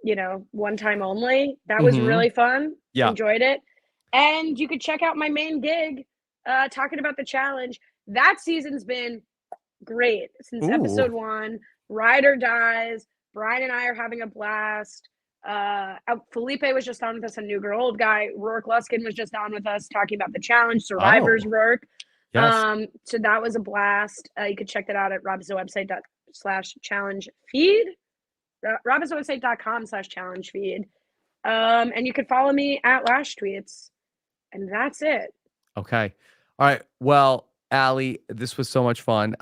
time only. That was really fun. Yeah. Enjoyed it. And you could check out my main gig, talking about the challenge. That season's been great since episode 1. Ride or Dies. Brian and I are having a blast. Felipe was just on with us on New Girl Old Guy. Rourke Luskin was just on with us talking about the challenge. Survivor's Rourke. Yes. So that was a blast. You could check that out at robswebsite.com/challenge feed. robswebsite.com/challenge feed. And you could follow me at Lash Tweets. And that's it. Okay. All right. Well, Ali, this was so much fun.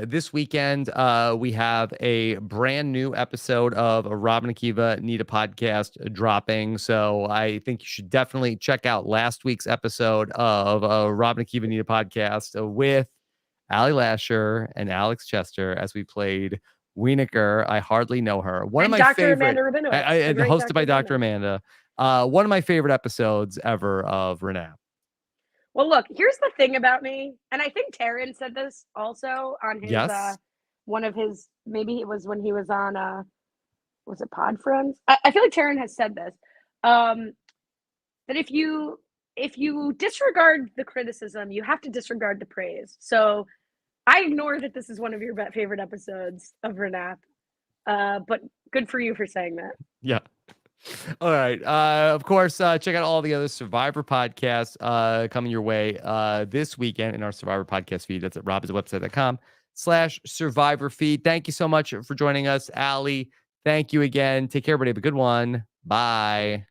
This weekend, we have a brand new episode of Rob and Akiva Need a Podcast dropping. So I think you should definitely check out last week's episode of Rob and Akiva Need a Podcast with Ali Lasher and Alex Chester as we played Wienerker. I hardly know her. One and of my Dr. favorite, Amanda Rabinowitz, hosted by Dr. Amanda. One of my favorite episodes ever of RHAP. Well, look, here's the thing about me, and I think Taryn said this also on his one of his, maybe it was when he was on was it Pod Friends? I feel like Taryn has said this. That if you disregard the criticism, you have to disregard the praise. So I ignore that this is one of your favorite episodes of RHAP. But good for you for saying that. Yeah. All right. Of course, check out all the other Survivor podcasts coming your way this weekend in our Survivor podcast feed. That's at robiswebsite.com/Survivor feed. Thank you so much for joining us, Ali. Thank you again. Take care, everybody. Have a good one. Bye.